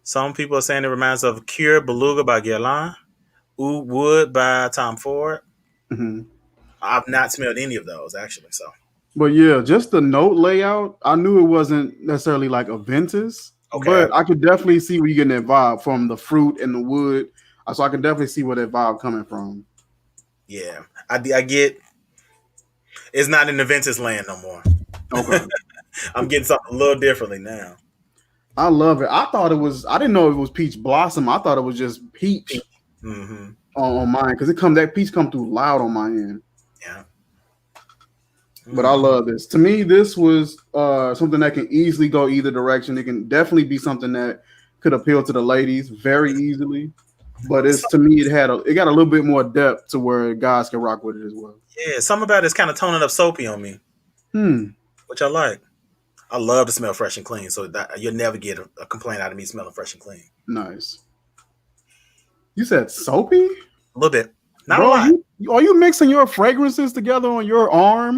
Some people are saying it reminds of Cure Beluga by Guerlain, Oud Wood by Tom Ford. Mm-hmm. I've not smelled any of those, actually. So, but yeah, just the note layout, I knew it wasn't necessarily like Aventus, but I could definitely see where you're getting that vibe from the fruit and the wood. So I can definitely see where that vibe coming from. Yeah, I get. It's not in Aventus land no more. Okay, I'm getting something a little differently now. I love it. I didn't know it was peach blossom. I thought it was just peach on mine because that peach come through loud on my end. Yeah. But I love this. To me, this was something that can easily go either direction. It can definitely be something that could appeal to the ladies very easily. But to me, it got a little bit more depth to where guys can rock with it as well. Yeah, something about it's kind of toning up soapy on me. Which I like. I love to smell fresh and clean, so that you'll never get a complaint out of me smelling fresh and clean. Nice. You said soapy? A little bit. Not a lot. Are you mixing your fragrances together on your arm?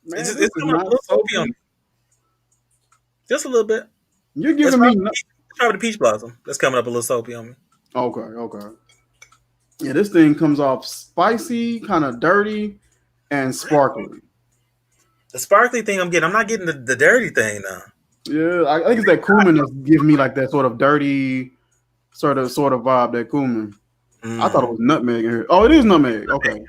Man, it's coming up a little soapy on me. Just a little bit. You're giving me... Probably the peach blossom. That's coming up a little soapy on me. Okay. Yeah, this thing comes off spicy, kind of dirty, and sparkly. The sparkly thing I'm not getting the dirty thing now. Yeah, I think it's that cumin that's giving me like that sort of dirty sort of vibe, that cumin. I thought it was nutmeg in here. Oh, it is nutmeg. Okay.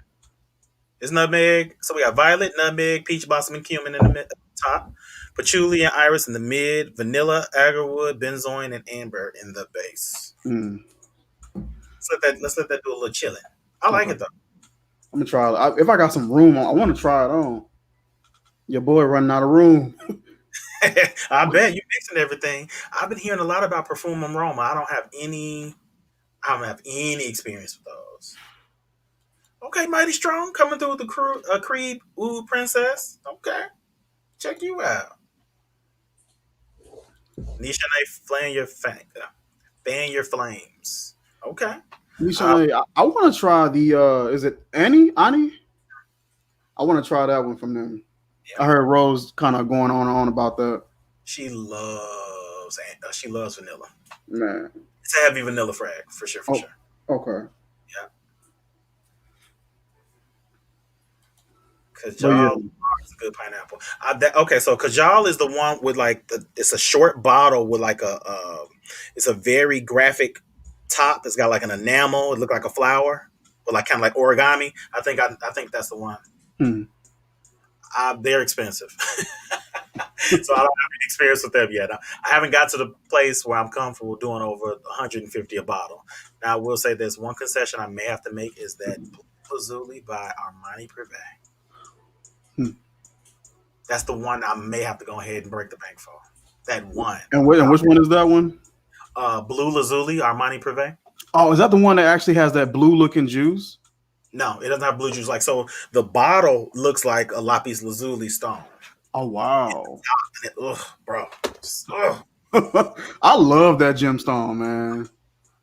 It's nutmeg. So we got violet, nutmeg, peach blossom, and cumin in the top. Patchouli and iris in the mid. Vanilla, agarwood, benzoin, and amber in the base. Mm, Let's let that do a little chilling. I like okay. it though. I'm gonna try it. If I got some room, I want to try it on. Your boy running out of room. I bet you mixing everything. I've been hearing a lot about Perfume aroma. I don't have any. I don't have any experience with those. Okay, Mighty Strong coming through with the Creed Ooh Princess. Okay, check you out. Nisha fan your flames. Okay. Uh, Nisha, I want to try the. Is it Annie? Annie? I want to try that one from them. yeah, I heard Rose kind of going on and on about that. she loves vanilla. Man. It's a heavy vanilla frag for sure, for Oh, sure. okay. Yeah, But yeah. Kajal is a good pineapple. Okay, so Kajal is the one with like it's a short bottle with like it's a very graphic top. It's got like an enamel. It look like a flower, but like kind of like origami. I think that's the one. Hmm. They're expensive, so I don't have any experience with them yet. I haven't got to the place where I'm comfortable doing over 150 a bottle. Now, I will say there's one concession I may have to make is that Lazuli by Armani Privé. Hmm. That's the one I may have to go ahead and break the bank for. That one. And which one is that one? Blue Lazuli, Armani Privé. Oh, is that the one that actually has that blue looking juice? No, it doesn't have blue juice. Like so, the bottle looks like a lapis lazuli stone. Oh wow. And ugh, bro. Ugh. I love that gemstone, man.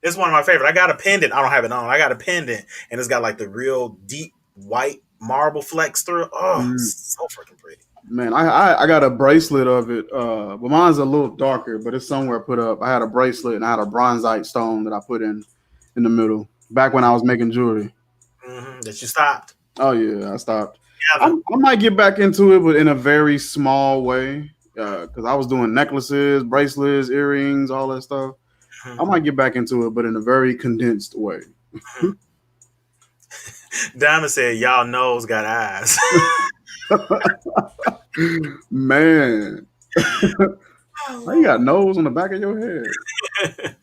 It's one of my favorite. I got a pendant. I don't have it on. I got a pendant, and it's got like the real deep white marble flecks through it. Oh, Mm, so freaking pretty. man, I got a bracelet of it. But mine's a little darker, but it's somewhere put up. I had a bracelet and I had a bronzite stone that I put in the middle back when I was making jewelry. That you stopped. Oh yeah, I stopped. Yeah. I might get back into it, but in a very small way. Because I was doing necklaces, bracelets, earrings, all that stuff. I might get back into it, but in a very condensed way. Diamond said, "Y'all nose got eyes." Man, how you got nose on the back of your head?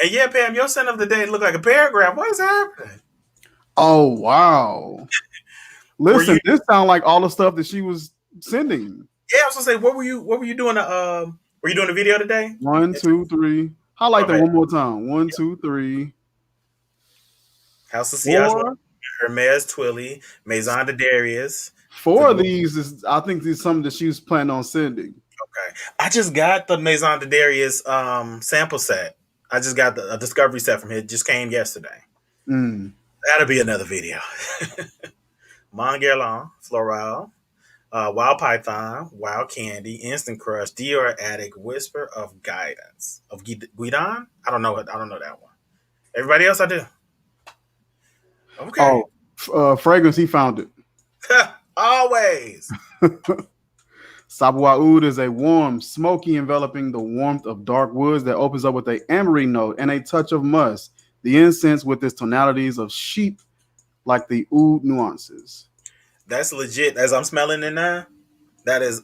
And yeah, Pam, your scent of the day look like a paragraph. What is happening? Oh wow! Were Listen, you? this sounds like all the stuff that she was sending. Yeah, I was gonna say, what were you doing? Were you doing a video today? 1, 2, 3. Highlight that Okay. one more time. 1, 2, 3, House of Siage, 4. Hermes Twilly, Maison de Darius. 4 of these is, I think, these something that she was planning on sending. Okay. I just got the Maison de Darius sample set. I just got a discovery set from it. Just came yesterday. Mm. That'll be another video. Mon Guerlain, Floral, Wild Python, Wild Candy, Instant Crush, Dior Attic, Whisper of Guidance. Of Guidon? I don't know it. I don't know that one. Everybody else I do. Okay. Oh, fragrance, he found it. Always. Savoir Oud is a warm, smoky, enveloping the warmth of dark woods that opens up with a amory note and a touch of musk. The incense with its tonalities of sheep, like the oud nuances. That's legit. As I'm smelling it now, that is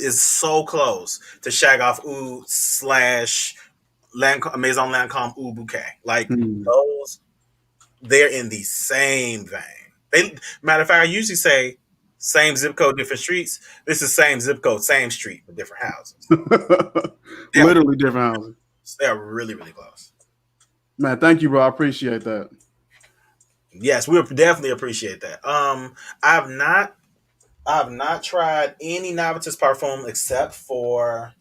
is so close to Shag Off Oud slash Maison Lancome Oud Bouquet. Like Hmm. those, they're in the same vein. Matter of fact, I usually say same zip code, different streets. This is same zip code, same street, but different houses. Literally different houses. They're really, really close. Man, thank you, bro. I appreciate that. Yes, we'll definitely appreciate that. I've not tried any Novices Parfum except for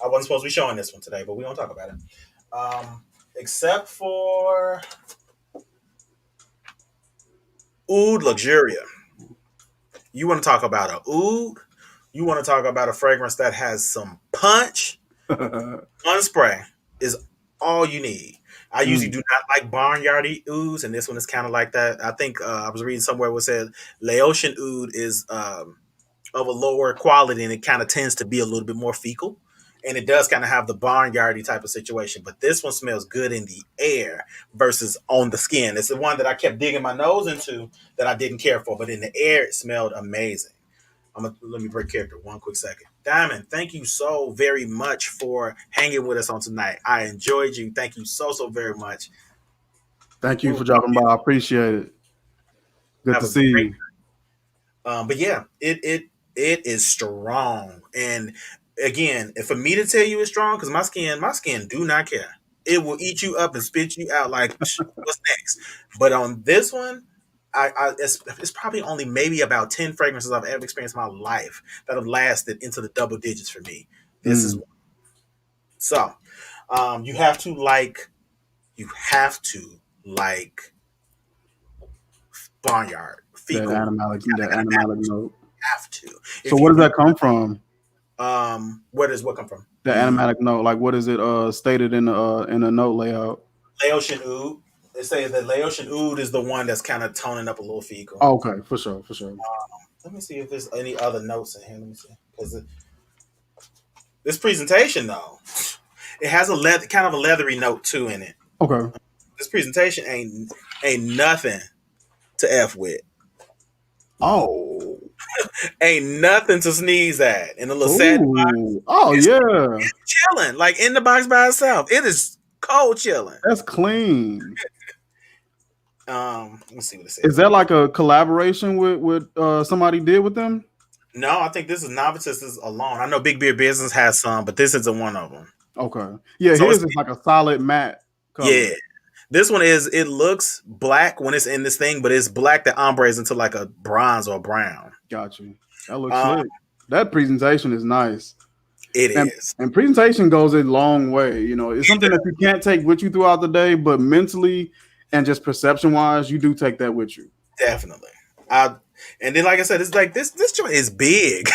I wasn't supposed to be showing this one today, but we don't talk about it. Except for Oud Luxuria. You want to talk about a oud? You want to talk about a fragrance that has some punch? One spray is all you need. I usually do not like barnyardy ouds, and this one is kind of like that. I think I was reading somewhere where it said Laotian oud is of a lower quality, and it kind of tends to be a little bit more fecal. and it does kind of have the barnyardy type of situation. But this one smells good in the air versus on the skin. It's the one that I kept digging my nose into that I didn't care for, but in the air it smelled amazing. Let me break character one quick second. Diamond, thank you so very much for hanging with us on tonight. I enjoyed you. Thank you so very much. Thank you for dropping by. I appreciate it. Good to see you. But yeah, it is strong. And again, if for me to tell you it's strong, because my skin do not care. It will eat you up and spit you out like what's next. But on this one, it's probably only maybe about 10 fragrances I've ever experienced in my life that have lasted into the double digits for me. This is one. So you have to like barnyard. Fecal. That animalic note. Have to. So where does that come from? Where does what come from? The animatic note. Like what is it stated in the note layout? Laotian oud. They say that Laotian oud is the one that's kind of toning up a little fecal. Oh, okay, for sure. Let me see if there's any other notes in here. Let me see. Because this presentation though, it has a kind of a leathery note too in it. Okay. This presentation ain't nothing to F with. Oh. Ain't nothing to sneeze at. In a little satin box. Oh, it's chilling. Like in the box by itself. It is cold chilling. That's clean. Let me see what it says. Is that like a collaboration with somebody did with them? No, I think this is Novices alone. I know Big Beer Business has some, but this isn't one of them. Okay. Yeah, so his is like a solid matte color. Yeah. This one it looks black when it's in this thing, but it's black that ombres into like a bronze or a brown. Got you. That looks slick. That presentation is nice. It is. And presentation goes a long way. You know, it's something that you can't take with you throughout the day, but mentally and just perception wise, you do take that with you. Definitely. And then, like I said, it's like this joint is big.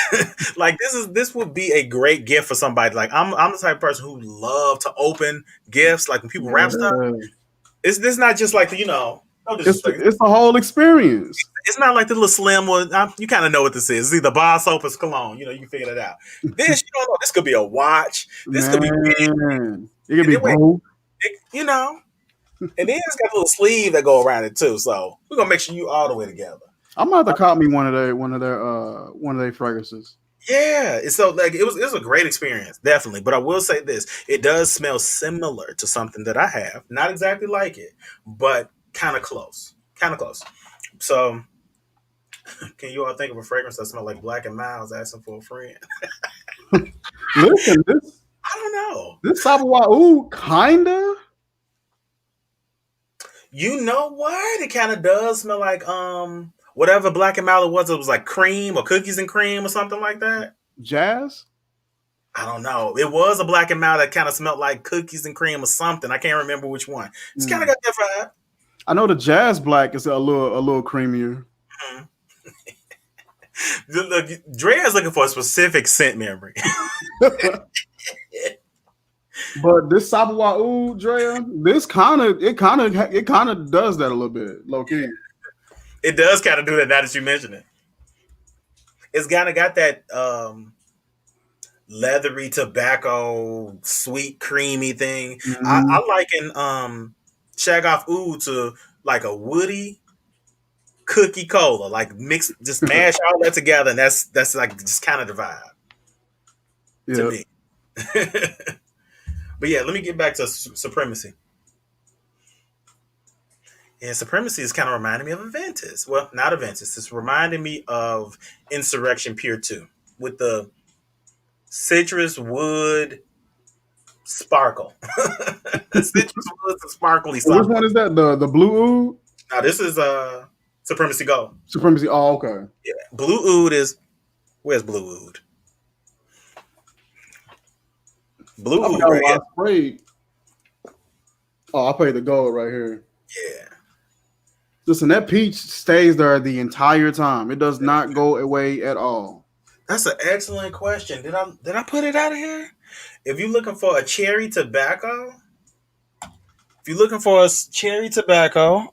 Like this would be a great gift for somebody. Like I'm the type of person who love to open gifts. Like when people wrap stuff, it's not just like it's the whole experience. It's not like the little slim one. You kind of know what this is. It's either bar soap or cologne. You know, you figure it out. This, you don't know. This could be a watch. This could be. It could be both. You know, and then it's got a little sleeve that go around it too. So we're gonna make sure you all the way together. I'm gonna have to cop me one of their fragrances. Yeah, so like it was a great experience, definitely. But I will say this: it does smell similar to something that I have, not exactly like it, but kind of close. So, can you all think of a fragrance that smells like Black and Miles asking for a friend? Listen, I don't know. This Sabawa, kinda. You know what? It kind of does smell like whatever Black and Miles was. It was like cream or cookies and cream or something like that. Jazz? I don't know. It was a Black and Miles that kind of smelled like cookies and cream or something. I can't remember which one. It's kind of got that vibe. I know the Jazz Black is a little creamier. Mm-hmm. Look, Drea is looking for a specific scent memory. But this Sabawa Drea, this kind of does that a little bit, low key. It does kind of do that now that you mention it. It's kind of got that leathery tobacco, sweet, creamy thing. Mm-hmm. I liken Shag-Off Oud to like a woody cookie cola, like just mash all that together, and that's like just kind of the vibe to me. But yeah, let me get back to Supremacy. Yeah, Supremacy is kind of reminding me of Aventus. Well, not Aventus. It's reminding me of Insurrection Pure 2 with the citrus wood sparkle. Citrus wood and sparkly. Which one is that? The blue oud? No, this is Supremacy Gold. Supremacy. Oh, okay. Yeah, blue oud is. Where's blue oud? Blue oud. Right I sprayed. Oh, I paid the gold right here. Yeah. Listen, that peach stays there the entire time. It does not go away at all. That's an excellent question. Did I put it out of here? If you're looking for a cherry tobacco,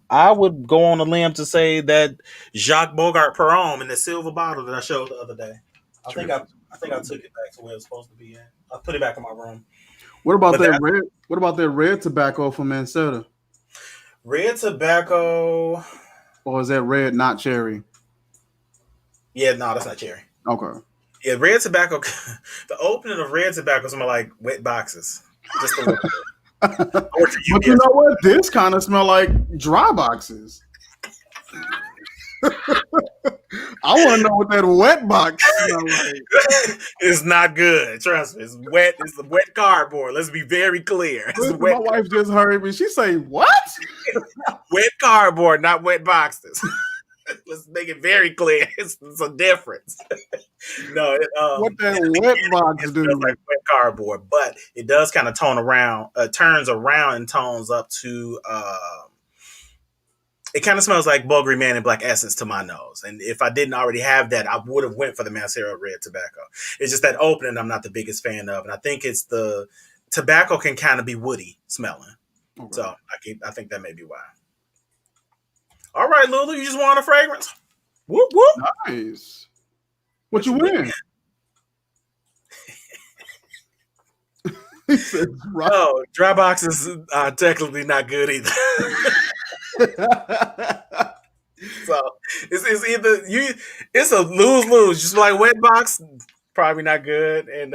I would go on a limb to say that Jacques Bogart Perfume in the silver bottle that I showed the other day. I I think I took it back to where it's supposed to be at. I put it back in my room. What about But that that red? What about that red tobacco from Mansetta? red tobacco. Or is that red not cherry? Yeah, no, that's not cherry. Okay. Yeah, red tobacco. The opening of red tobacco smell like wet boxes. Just a little bit. I worked at But you UPS. know what? This kind of smell like dry boxes. I want to know what that wet box smell like. It's not good. Trust me. It's wet. It's wet cardboard. Let's be very clear. It's Listen, wet, my wife just heard me. She say, "What?" wet cardboard, not wet boxes. Let's make it very clear. It's a difference. No, What that wet box it do? smells like wet cardboard, but it does kind of turns around and tones up to. It kind of smells like Bulgari Man and Black Essence to my nose, and if I didn't already have that, I would have went for the Mancera Red Tobacco. It's just that opening I'm not the biggest fan of, and I think it's the tobacco can kind of be woody smelling, Okay. so I think that may be why. All right, Lulu, you just want a fragrance? Whoop whoop. Nice. What you win? He said, right. Oh, dry boxes are technically not good either. So it's either it's a lose. Just like wet box, probably not good, and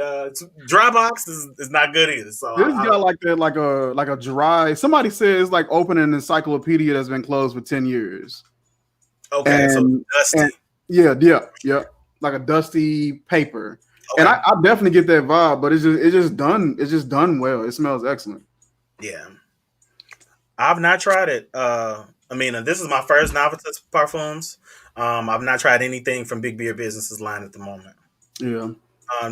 dry box is not good either. So This got like that, like a dry. Somebody said it's like opening an encyclopedia that's been closed for 10 years. okay, so dusty. Yeah, like a dusty paper. Okay. And I definitely get that vibe, but it's just done well. It smells excellent. Yeah, I've not tried it. I mean, this is my first Novitas Parfums. I've not tried anything from Big Beer Business's line at the moment. Yeah.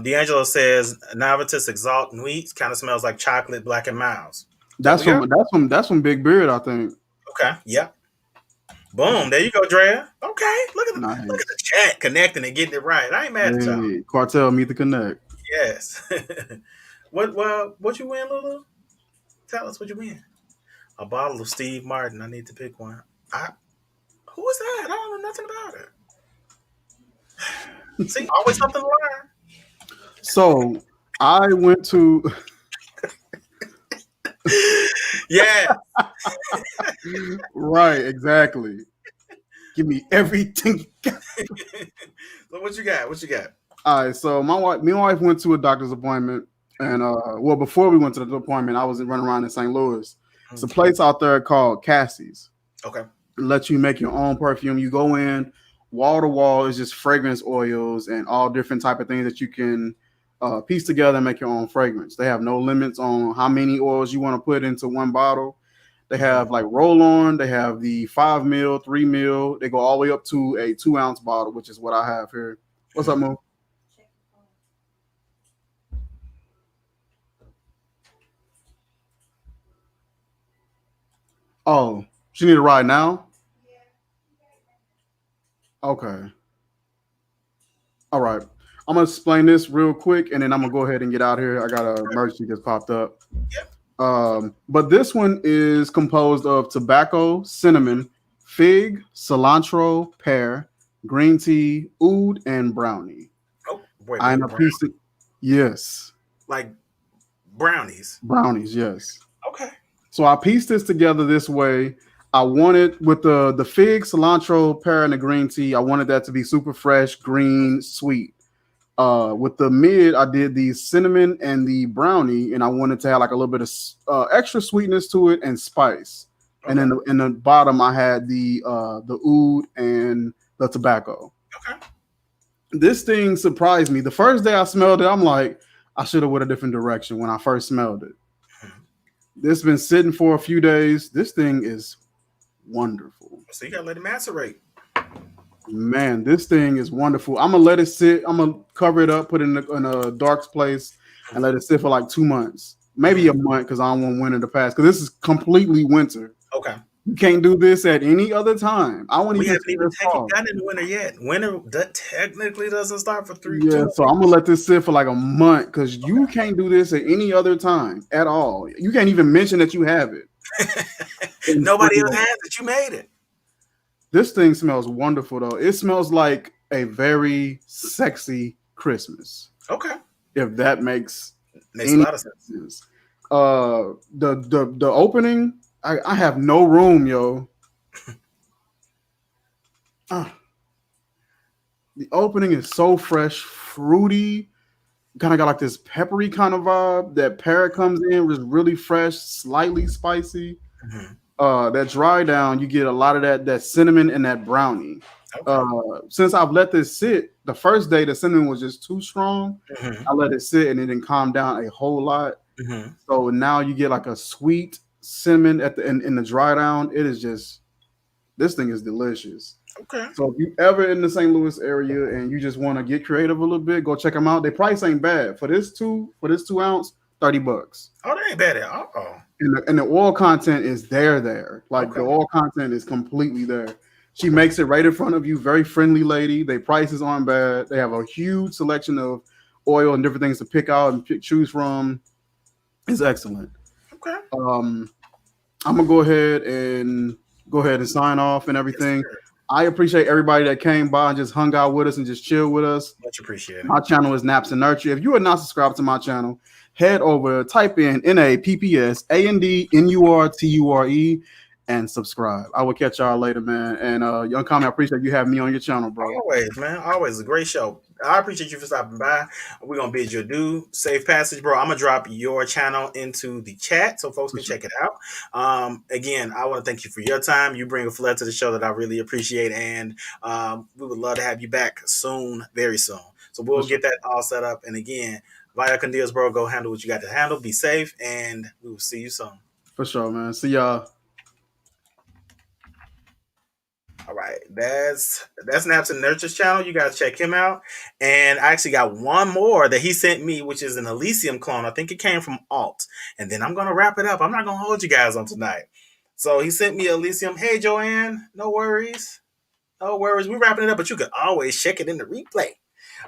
D'Angelo says Novitas Exalt Nuits kind of smells like chocolate Black and Miles. That's from Big Beard, I think. Okay, yep. Boom, there you go, Drea. Okay, look at Nice. the chat connecting and getting it right. I ain't mad at y'all. Hey, Cartel meet the connect. Yes. What you win, Lulu? Tell us what you win. A bottle of Steve Martin. I need to pick one. Who is that? I don't know nothing about it. See, always something to learn. So I went to Yeah. right, exactly. Give me everything. So what you got? What you got? All right, so me and my wife went to a doctor's appointment, and before we went to the appointment, I was running around in St. Louis. It's a place out there called Cassie's. Okay. It lets you make your own perfume. You go in, wall to wall is just fragrance oils and all different type of things that you can piece together and make your own fragrance. They have no limits on how many oils you want to put into one bottle. They have like roll on. They have the 5 mil, 3 mil. They go all the way up to a 2-ounce bottle, which is what I have here. What's up, Mo? Oh, she need a ride now? Okay. All right. I'm going to explain this real quick, and then I'm going to go ahead and get out here. I got an emergency just popped up. But this one is composed of tobacco, cinnamon, fig, cilantro, pear, green tea, oud, and brownie. Oh, wait, I'm a piece of, yes. like brownies. Brownies, yes. Okay. So I pieced this together this way. I wanted with the fig, cilantro, pear, and the green tea. I wanted that to be super fresh, green, sweet. With the mid, I did the cinnamon and the brownie, and I wanted to have like a little bit of extra sweetness to it and spice. Okay. And then in the bottom, I had the oud and the tobacco. Okay. This thing surprised me. The first day I smelled it, I'm like, I should have went a different direction when I first smelled it. This has been sitting for a few days. This thing is wonderful. So you gotta let it macerate. Man, this thing is wonderful. I'm gonna let it sit. I'm gonna cover it up, put it in a dark place, and let it sit for like 2 months, maybe a month, because I don't want winter to pass. Because this is completely winter. Okay. You can't do this at any other time. I want to. We haven't even gotten into winter yet. Winter technically doesn't start for 3. Yeah, so I'm gonna let this sit for like a month because you can't do this at any other time at all. You can't even mention that you have it. Nobody else has it. You made it. This thing smells wonderful though. It smells like a very sexy Christmas. Okay. If that makes Makes a any lot of sense. sense. The opening, I have no room, yo. Ah, the opening is so fresh, fruity. Kind of got like this peppery kind of vibe. That pear comes in was really fresh, slightly spicy. Mm-hmm. That dry down, you get a lot of that cinnamon and that brownie. Okay. Since I've let this sit, the first day the cinnamon was just too strong. Mm-hmm. I let it sit and it didn't calm down a whole lot. Mm-hmm. So now you get like a sweet cinnamon at the in the dry down. It is just this thing is delicious. Okay. So if you ever in the St. Louis area and you just want to get creative a little bit, go check them out. Their price ain't bad for this 2 ounce, $30. Oh, that ain't bad at all. And the oil content is there. Like the Okay. oil content is completely there. She makes it right in front of you. Very friendly lady. Their prices aren't bad. They have a huge selection of oil and different things to pick out and choose from. It's excellent. Okay. I'm gonna go ahead and sign off and Yes, everything. sir. I appreciate everybody that came by and just hung out with us and just chill with us. Much appreciated. My channel is Naps and Nurture. If you are not subscribed to my channel, head over, type in NAPPSANDNURTURE and subscribe. I will catch y'all later, man. And UnCommon, I appreciate you having me on your channel, bro. Always, man. Always a great show. I appreciate you for stopping by. We're gonna bid you adieu. Safe passage, bro. I'm gonna drop your channel into the chat so folks can check it out. Again, I want to thank you for your time. You bring a flair to the show that I really appreciate, and we would love to have you back soon, very soon. So we'll get that all set up. And again, via Condeals, bro, go handle what you got to handle. Be safe, and we will see you soon. For sure, man. See y'all. All right, that's Naps and Nurture's channel. You guys check him out. And I actually got one more that he sent me, which is an Elysium clone. I think it came from Alt. And then I'm gonna wrap it up. I'm not gonna hold you guys on tonight. So he sent me Elysium. Hey Joanne, no worries. No worries. We're wrapping it up, but you can always check it in the replay.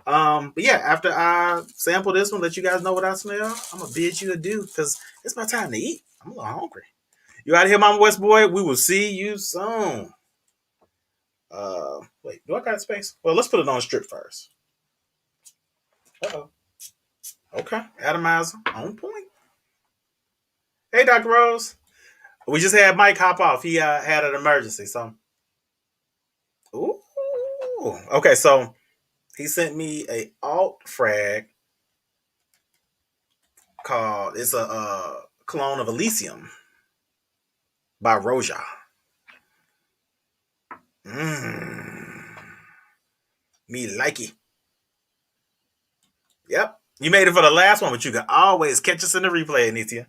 But yeah, after I sample this one, let you guys know what I smell, I'm gonna bid you adieu because it's my time to eat. I'm a little hungry. You out of here, Mama West Boy? We will see you soon. Wait, do I got space? Well, let's put it on strip first. Uh-oh. Okay, atomizer on point. Hey, Dr. Rose. We just had Mike hop off. He had an emergency, so. Ooh. Okay, so he sent me a alt frag called. It's a clone of Elysium by Roja. Me likey. Yep. You made it for the last one, but you can always catch us in the replay, Anitia.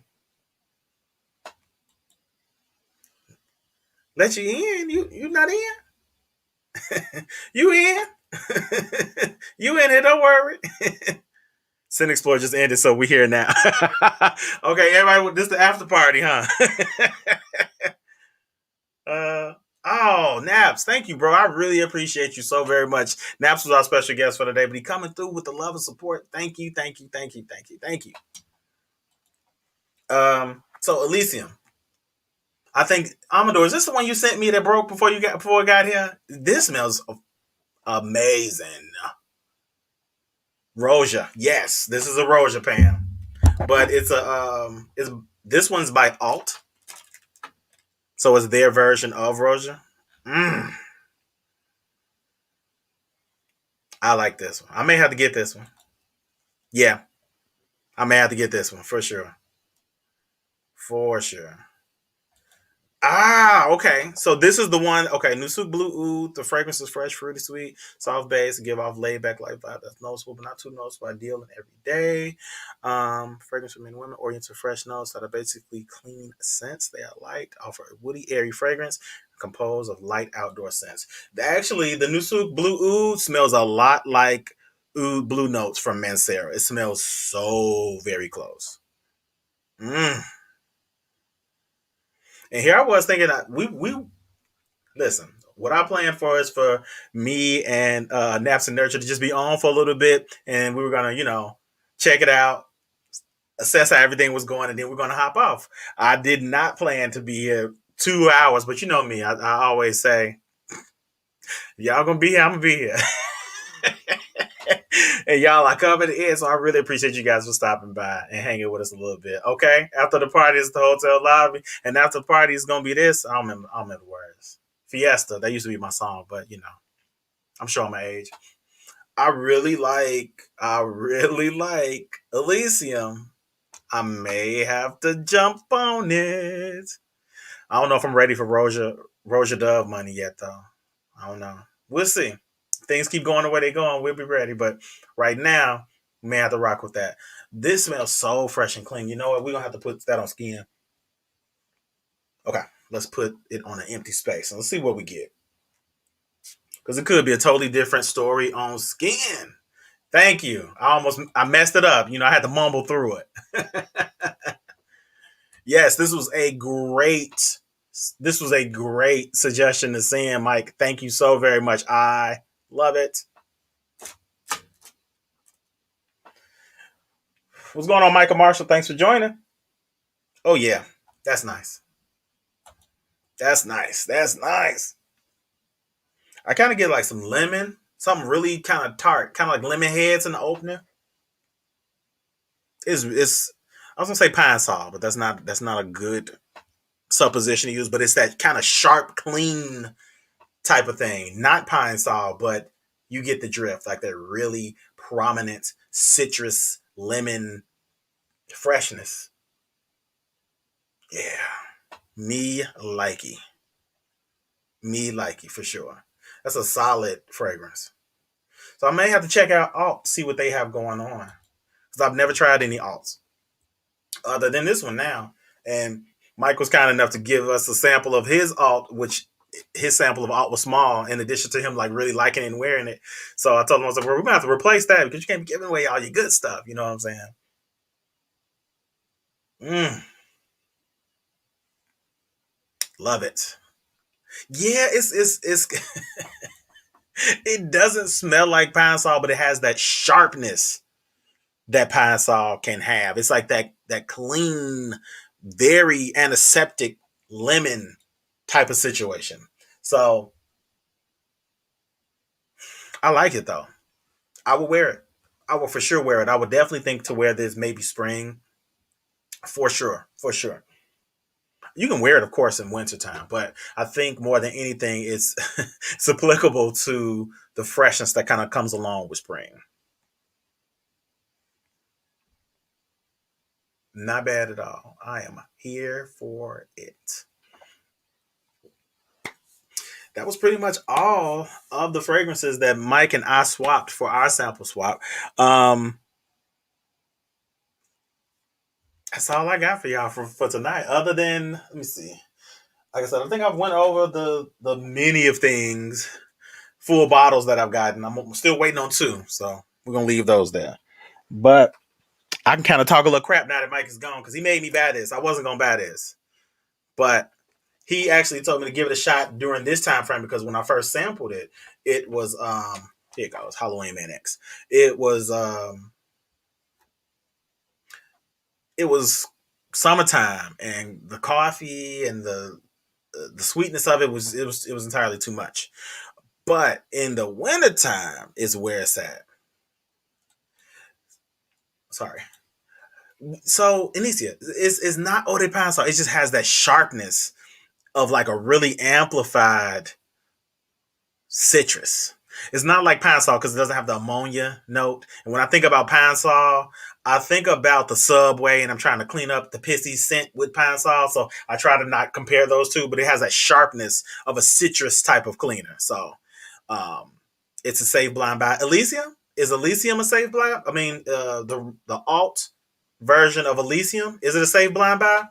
Let you in. You not in? You in? You in here, don't worry. Scent Explorer just ended, so we here now. Okay, everybody, this is the after party, huh? Oh, Naps, thank you, bro. I really appreciate you so very much. Naps was our special guest for today, but he coming through with the love and support. Thank you. So Elysium. I think Amador, is this the one you sent me that broke before I got here? This smells amazing. Roja. Yes, this is a Roja pan. But it's this one's by Alt. So it's their version of Roja. I like this one. I may have to get this one. Yeah. I may have to get this one for sure. For sure. Ah, okay. So this is the one. Okay, Nusuk Blue Oud. The fragrance is fresh, fruity, sweet, soft base, give off laid back light vibe. That's noticeable, but not too noticeable. Ideal in every day. Fragrance for men and women, oriented fresh notes that are basically clean scents. They are light, offer a woody, airy fragrance, composed of light outdoor scents. Actually, the Nusuk Blue Oud smells a lot like Oud Blue Notes from Mancera. It smells so very close. And here I was thinking that we listen. What I planned for is for me and Naps and Nurture to just be on for a little bit, and we were gonna check it out, assess how everything was going, and then we're gonna hop off. I did not plan to be here 2 hours, but you know me. I always say, y'all gonna be here, I'm gonna be here. And y'all, I covered it, so I really appreciate you guys for stopping by and hanging with us a little bit. Okay, after the party is the hotel lobby, and after the party is gonna be this. I don't remember the words. Fiesta. That used to be my song, but I'm showing my age. I really like Elysium. I may have to jump on it. I don't know if I'm ready for Roja Dove money yet, though. I don't know. We'll see. Things keep going the way they're going. We'll be ready. But right now, we may have to rock with that. This smells so fresh and clean. You know what? We're going to have to put that on skin. Okay. Let's put it on an empty space and let's see what we get. Because it could be a totally different story on skin. Thank you. I messed it up. I had to mumble through it. Yes, this was a great suggestion to send, Mike. Thank you so very much. I love it. What's going on, Michael Marshall? Thanks for joining. Oh yeah, that's nice. That's nice. That's nice. I kind of get like some lemon, something really kind of tart, kind of like lemon heads in the opener. It's I was gonna say pine sol, but that's not a good supposition to use. But it's that kind of sharp, clean type of thing. Not pine sol, but you get the drift, like that really prominent citrus lemon freshness. Yeah. Me likey. Me likey for sure. That's a solid fragrance. So I may have to check out alt, see what they have going on. Because I've never tried any alts other than this one now. And Mike was kind enough to give us a sample of his alt, which his sample of alt was small, in addition to him like really liking it and wearing it. So I told him, I was like, well, we're gonna have to replace that because you can't be giving away all your good stuff. You know what I'm saying? Love it. Yeah, it's it doesn't smell like pine sol, but it has that sharpness that pine sol can have. It's like that clean, very antiseptic lemon type of situation. So I like it though. I will wear it. I will for sure wear it. I would definitely think to wear this maybe spring. For sure. For sure. You can wear it, of course, in wintertime, but I think more than anything, it's applicable to the freshness that kind of comes along with spring. Not bad at all. I am here for it. That was pretty much all of the fragrances that Mike and I swapped for our sample swap. Um, that's all I got for y'all for tonight. Other than, let me see. Like I said, I think I've went over the many of things, full bottles that I've gotten. I'm still waiting on two, so we're gonna leave those there. But I can kind of talk a little crap now that Mike is gone because he made me buy this. I wasn't gonna buy this, but he actually told me to give it a shot during this time frame because when I first sampled it, it was here it goes, Halloween Man X. It was summertime and the coffee and the sweetness of it was entirely too much. But in the wintertime is where it's at. Sorry. So Inicia, it's not eau de Pine-Sol. It just has that sharpness of like a really amplified citrus. It's not like pine sol because it doesn't have the ammonia note. And when I think about pine sol, I think about the subway and I'm trying to clean up the pissy scent with pine sol. So I try to not compare those two, but it has that sharpness of a citrus type of cleaner. So um, it's a safe blind buy. Elysium? Is Elysium a safe blind? I mean, the alt version of Elysium, is it a safe blind buy?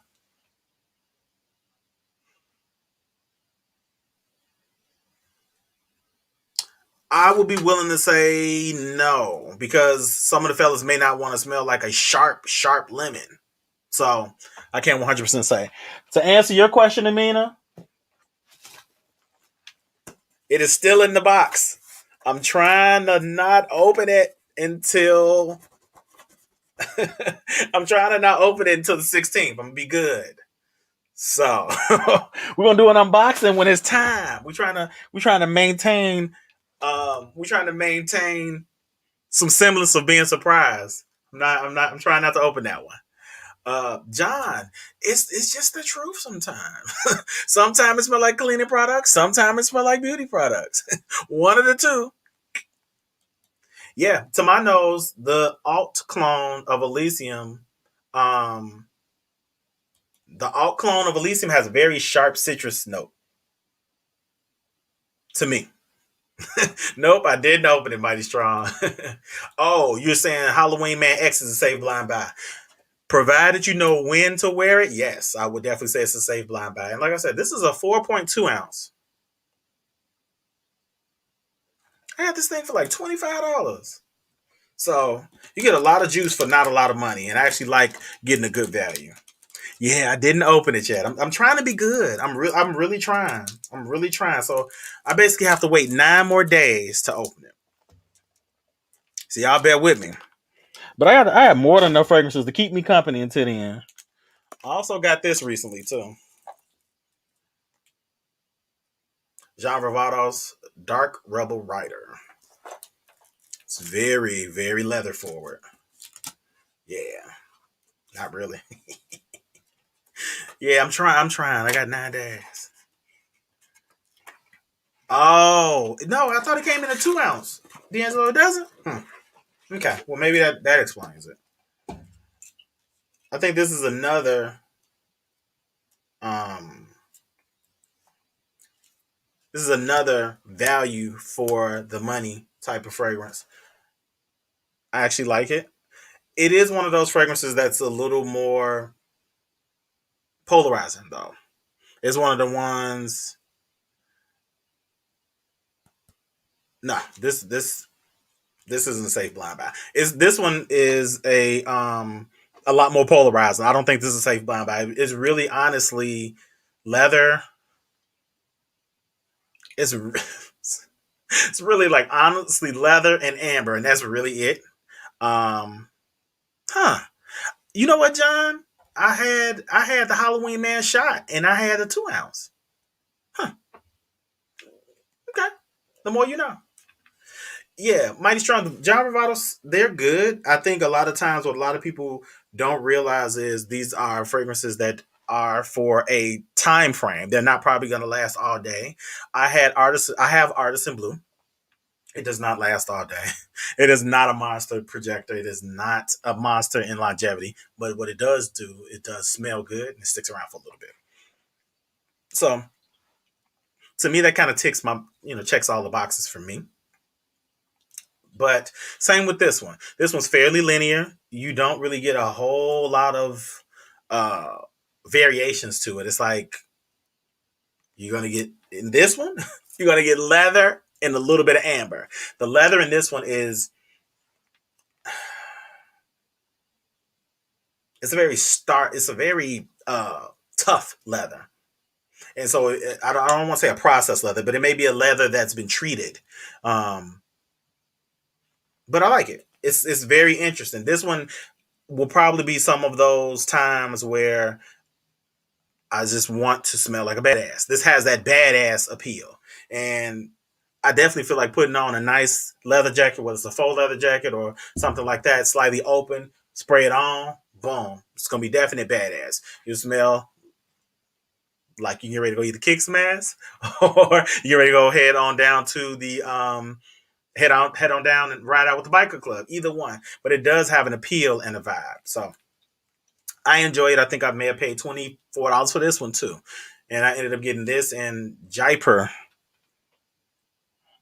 I would be willing to say no because some of the fellas may not want to smell like a sharp, sharp lemon. So I can't 100% say. To answer your question, Amina, it is still in the box. I'm trying to not open it until I'm trying to not open it until the 16th. I'm gonna be good. So we're gonna do an unboxing when it's time. We're trying to maintain some semblance of being surprised. I'm trying not to open that one. John, it's just the truth sometimes. Sometimes it smells like cleaning products, sometimes it smells like beauty products. One of the two. Yeah, to my nose, the alt clone of Elysium, um, the alt clone of Elysium has a very sharp citrus note to me. Nope, I didn't open it mighty strong. Oh, you're saying Halloween Man X is a safe blind buy. Provided you know when to wear it, yes, I would definitely say it's a safe blind buy. And like I said, this is a 4.2 ounce. I had this thing for like $25. So you get a lot of juice for not a lot of money. And I actually like getting a good value. Yeah, I didn't open it yet. I'm trying to be good. I'm really trying. I'm really trying. So I basically have to wait 9 more days to open it. So y'all bear with me. But I have more than enough fragrances to keep me company until the end. I also got this recently too. Jean Ravado's Dark Rebel Rider. It's very, very leather forward. Yeah, not really. Yeah, I'm trying. I got 9 days. Oh no, I thought it came in a 2 ounce. D'Angelo, it doesn't. Okay, well maybe that explains it. I think this is another. Um, this is another value for the money type of fragrance. I actually like it. It is one of those fragrances that's a little more polarizing, though. It's one of the ones. No, this isn't a safe blind buy. This one is a lot more polarizing. I don't think this is a safe blind buy. It's really honestly leather. It's it's really like honestly leather and amber, and that's really it. Um, huh. You know what, John? I had the Halloween Man shot, and I had a 2 ounce. Huh. Okay. The more you know. Yeah, mighty strong. John Bravados, they're good. I think a lot of times what a lot of people don't realize is these are fragrances that are for a time frame. They're not probably going to last all day. I have artisan blue. It does not last all day. It is not a monster projector. It is not a monster in longevity. But what it does do, it does smell good and it sticks around for a little bit. So to me, that kind of ticks my, checks all the boxes for me. But same with this one. This one's fairly linear. You don't really get a whole lot of uh, variations to it. It's like you're gonna get in this one, you're gonna get leather and a little bit of amber. The leather in this one is it's a very tough leather. And so I don't want to say a processed leather, but it may be a leather that's been treated. Um, but I like it. It's very interesting. This one will probably be some of those times where I just want to smell like a badass. This has that badass appeal. And I definitely feel like putting on a nice leather jacket, whether it's a faux leather jacket or something like that, slightly open, spray it on, boom. It's going to be definite badass. You smell like you get ready to go either kick some ass or you get ready to go head on down to the head on down and ride out with the biker club. Either one. But it does have an appeal and a vibe. So I enjoy it. I think I may have paid $24 for this one too. And I ended up getting this in Jaipur.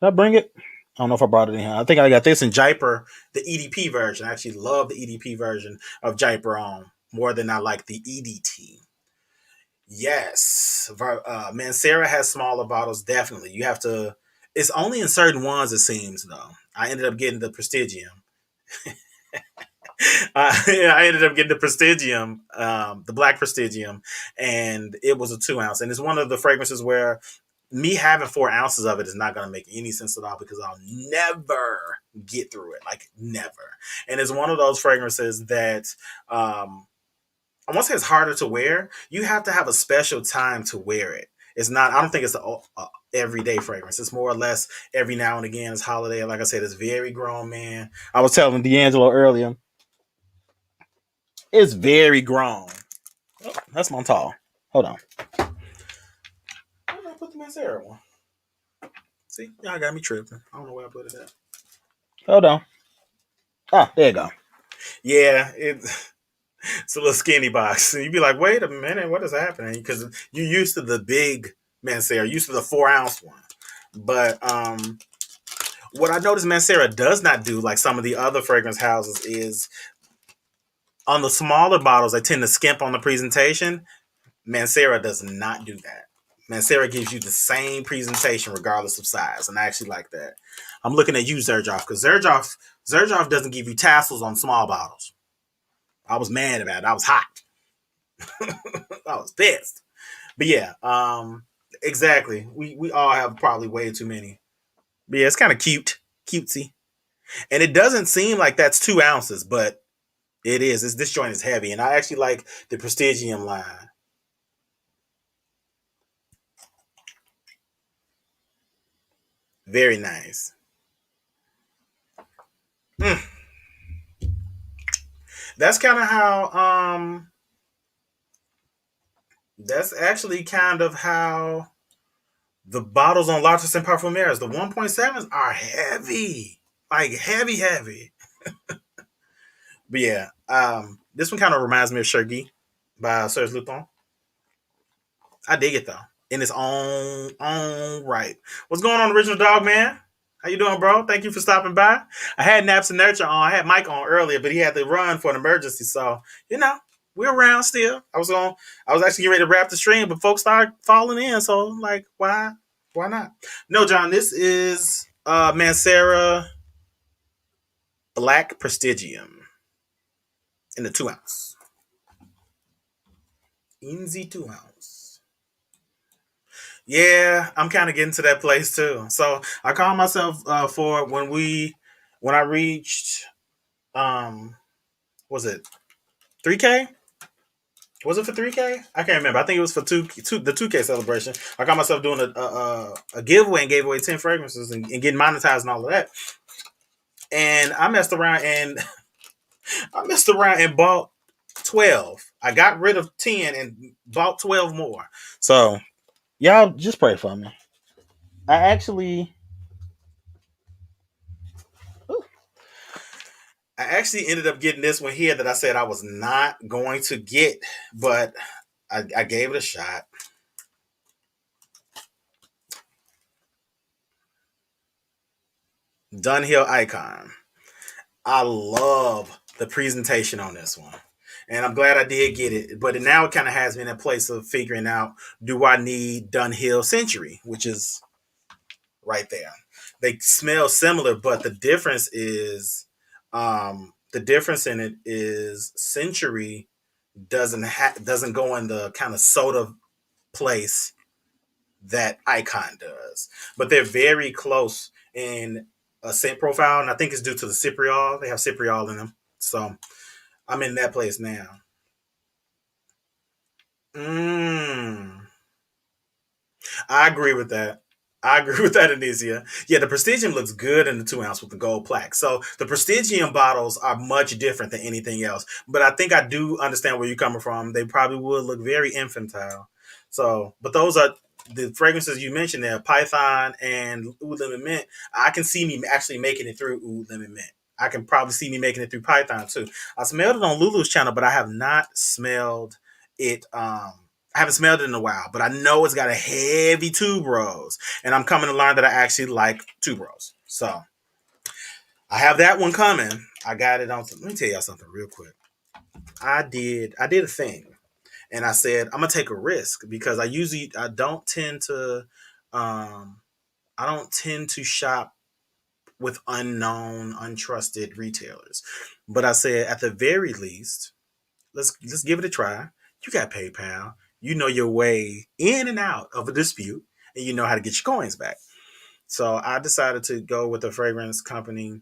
Did I bring it? I don't know if I brought it in here. I think I got this in Jaipur, the EDP version. I actually love the EDP version of Jaipur on more than I like the EDT. Yes. Mancera has smaller bottles, definitely. You have to, it's only in certain ones, it seems, though. I ended up getting the Prestigium. I ended up getting the Prestigium, the Black Prestigium, and it was a 2 ounce. And it's one of the fragrances where me having 4 ounces of it is not going to make any sense at all because I'll never get through it, like never. And it's one of those fragrances that I won't say it's harder to wear. You have to have a special time to wear it. It's not. I don't think it's everyday fragrance. It's more or less every now and again. It's holiday. Like I said, it's very grown man. I was telling D'Angelo earlier, it's very grown. Oh, that's Montal. Hold on. Where did I put the mascara one? See, y'all got me tripping. I don't know where I put it at. Hold on. Ah, there you go. Yeah, it's a little skinny box. And you'd be like, wait a minute, what is happening? Because you're used to the big Mancera, used to the 4 ounce one. But what I noticed Mancera does not do, like some of the other fragrance houses, is on the smaller bottles, they tend to skimp on the presentation. Mancera does not do that. Mancera gives you the same presentation regardless of size, and I actually like that. I'm looking at you, Zerjoff, because Zerjoff doesn't give you tassels on small bottles. I was mad about it. I was hot. I was pissed. But yeah, exactly. We all have probably way too many. But yeah, it's kind of cutesy, and it doesn't seem like that's 2 ounces, but it is. This joint is heavy, and I actually like the Prestigium line. Very nice. Mm. That's kind of how that's actually kind of how the bottles on Lotus and Parfumers, the 1.7s are heavy. Like heavy. But yeah, this one kind of reminds me of Chergui by Serge Luton. I dig it though. In its own right. What's going on, Original Dog Man? How you doing, bro? Thank you for stopping by. I had Naps and Nurture on. I had Mike on earlier, but he had to run for an emergency. So, we're around still. I was actually getting ready to wrap the stream, but folks started falling in. So like, why not? No, John, this is Mancera Black Prestigium in the 2 ounce. In the 2 ounce. Yeah, I'm kind of getting to that place too. So I call myself for when I reached was it 3K? Was it for 3K? I can't remember. I think it was for the 2K celebration. I got myself doing a giveaway and gave away 10 fragrances and getting monetized and all of that. And I messed around and bought 12. I got rid of 10 and bought 12 more. So y'all just pray for me. I actually ended up getting this one here that I said I was not going to get, but I gave it a shot. Dunhill Icon. I love the presentation on this one. And I'm glad I did get it. But now it kind of has me in a place of figuring out, do I need Dunhill Century, which is right there. They smell similar, but the difference in it is Century doesn't go in the kind of soda place that Icon does. But they're very close in a scent profile, and I think it's due to the Cypriol. They have Cypriol in them. So I'm in that place now. I agree with that. I agree with that, Anisia. Yeah, the Prestigium looks good in the 2 ounce with the gold plaque. So the Prestigium bottles are much different than anything else. But I think I do understand where you're coming from. They probably would look very infantile. So, but those are the fragrances you mentioned there, Python and Oud Lemon Mint. I can see me actually making it through Oud Lemon Mint. I can probably see me making it through Python too. I smelled it on Lulu's channel, but I have not smelled it. I haven't smelled it in a while, but I know it's got a heavy tuberose, and I'm coming to learn that I actually like tuberose. So I have that one coming. I got it on. Let me tell y'all something real quick. I did a thing, and I said I'm gonna take a risk because I don't tend to shop with unknown, untrusted retailers. But I said at the very least, let's give it a try. You got PayPal. You know your way in and out of a dispute, and you know how to get your coins back. So I decided to go with a fragrance company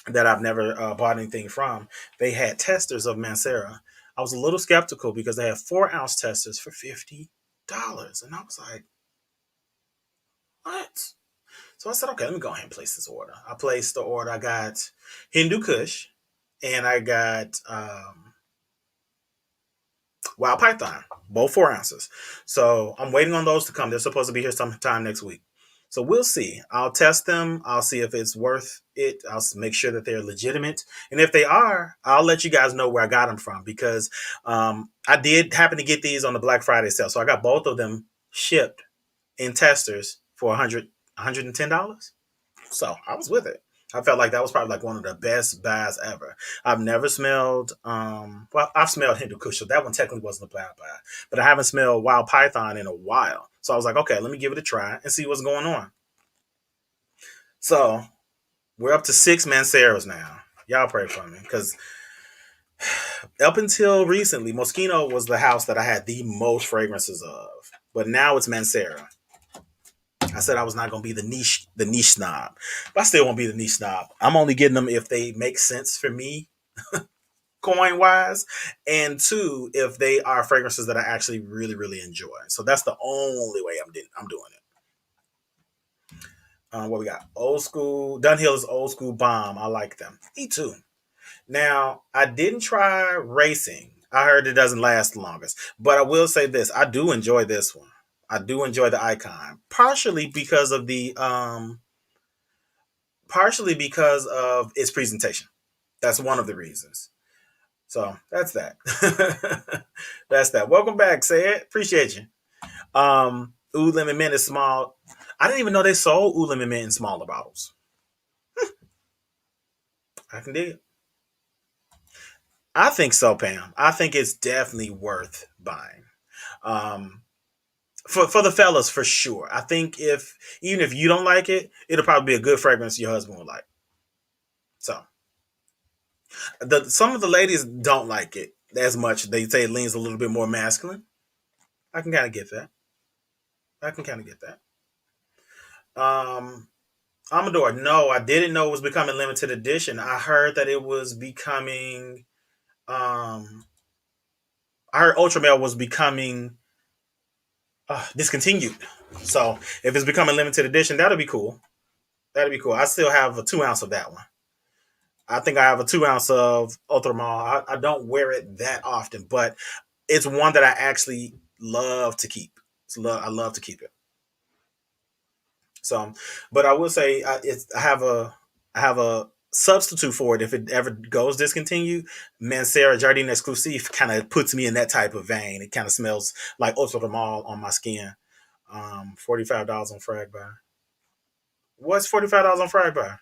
that I've never bought anything from. They had testers of Mancera. I was a little skeptical because they had 4 ounce testers for $50, and I was like, What? So I said, okay, let me go ahead and place this order. I placed the order. I got Hindu Kush and I got Wild Python, both 4 ounces. So I'm waiting on those to come. They're supposed to be here sometime next week. So we'll see. I'll test them. I'll see if it's worth it. I'll make sure that they're legitimate. And if they are, I'll let you guys know where I got them from because I did happen to get these on the Black Friday sale. So I got both of them shipped in testers for $110. So I was with it. I felt like that was probably like one of the best buys ever. I've never smelled well, I've smelled Hindu Kush, so that one technically wasn't a bad buy. But I haven't smelled Wild Python in a while. So I was like, okay, let me give it a try and see what's going on. So we're up to 6 Manceros now. Y'all pray for me. Because up until recently, Moschino was the house that I had the most fragrances of. But now it's Mancera. I said I was not going to be the niche snob, but I still won't be the niche snob. I'm only getting them if they make sense for me, coin wise, and two, if they are fragrances that I actually really, really enjoy. So that's the only way I'm doing it. What we got? Old school. Dunhill's old school bomb. I like them. Me too. Now I didn't try racing. I heard it doesn't last the longest, but I will say this: I do enjoy this one. I do enjoy the icon, partially because of its presentation. That's one of the reasons. So that's that. That's that. Welcome back, Say it. Appreciate you. Oud Lemon Mint is small. I didn't even know they sold Oud Lemon Mint in smaller bottles. I can dig it. I think so, Pam. I think it's definitely worth buying. Um, for the fellas, for sure. I think if even if you don't like it, it'll probably be a good fragrance your husband will like. So some of the ladies don't like it as much. They say it leans a little bit more masculine. I can kind of get that. I can kind of get that. Amador, no, I didn't know it was becoming limited edition. I heard that it was becoming. Um, I heard Ultra Male was becoming discontinued. So if it's becoming limited edition, that'll be cool. That'll be cool. I still have a 2 ounce of that one. I think I have a 2 ounce of Ultra Male. I don't wear it that often, but it's one that I actually love to keep. I love to keep it. So, but I will say I have a substitute for it if it ever goes discontinued. Mancera Jardine Exclusive kind of puts me in that type of vein. It kind of smells like Eau de Mal on my skin. $45 on Frag Bar. What's $45 on Frag Bar?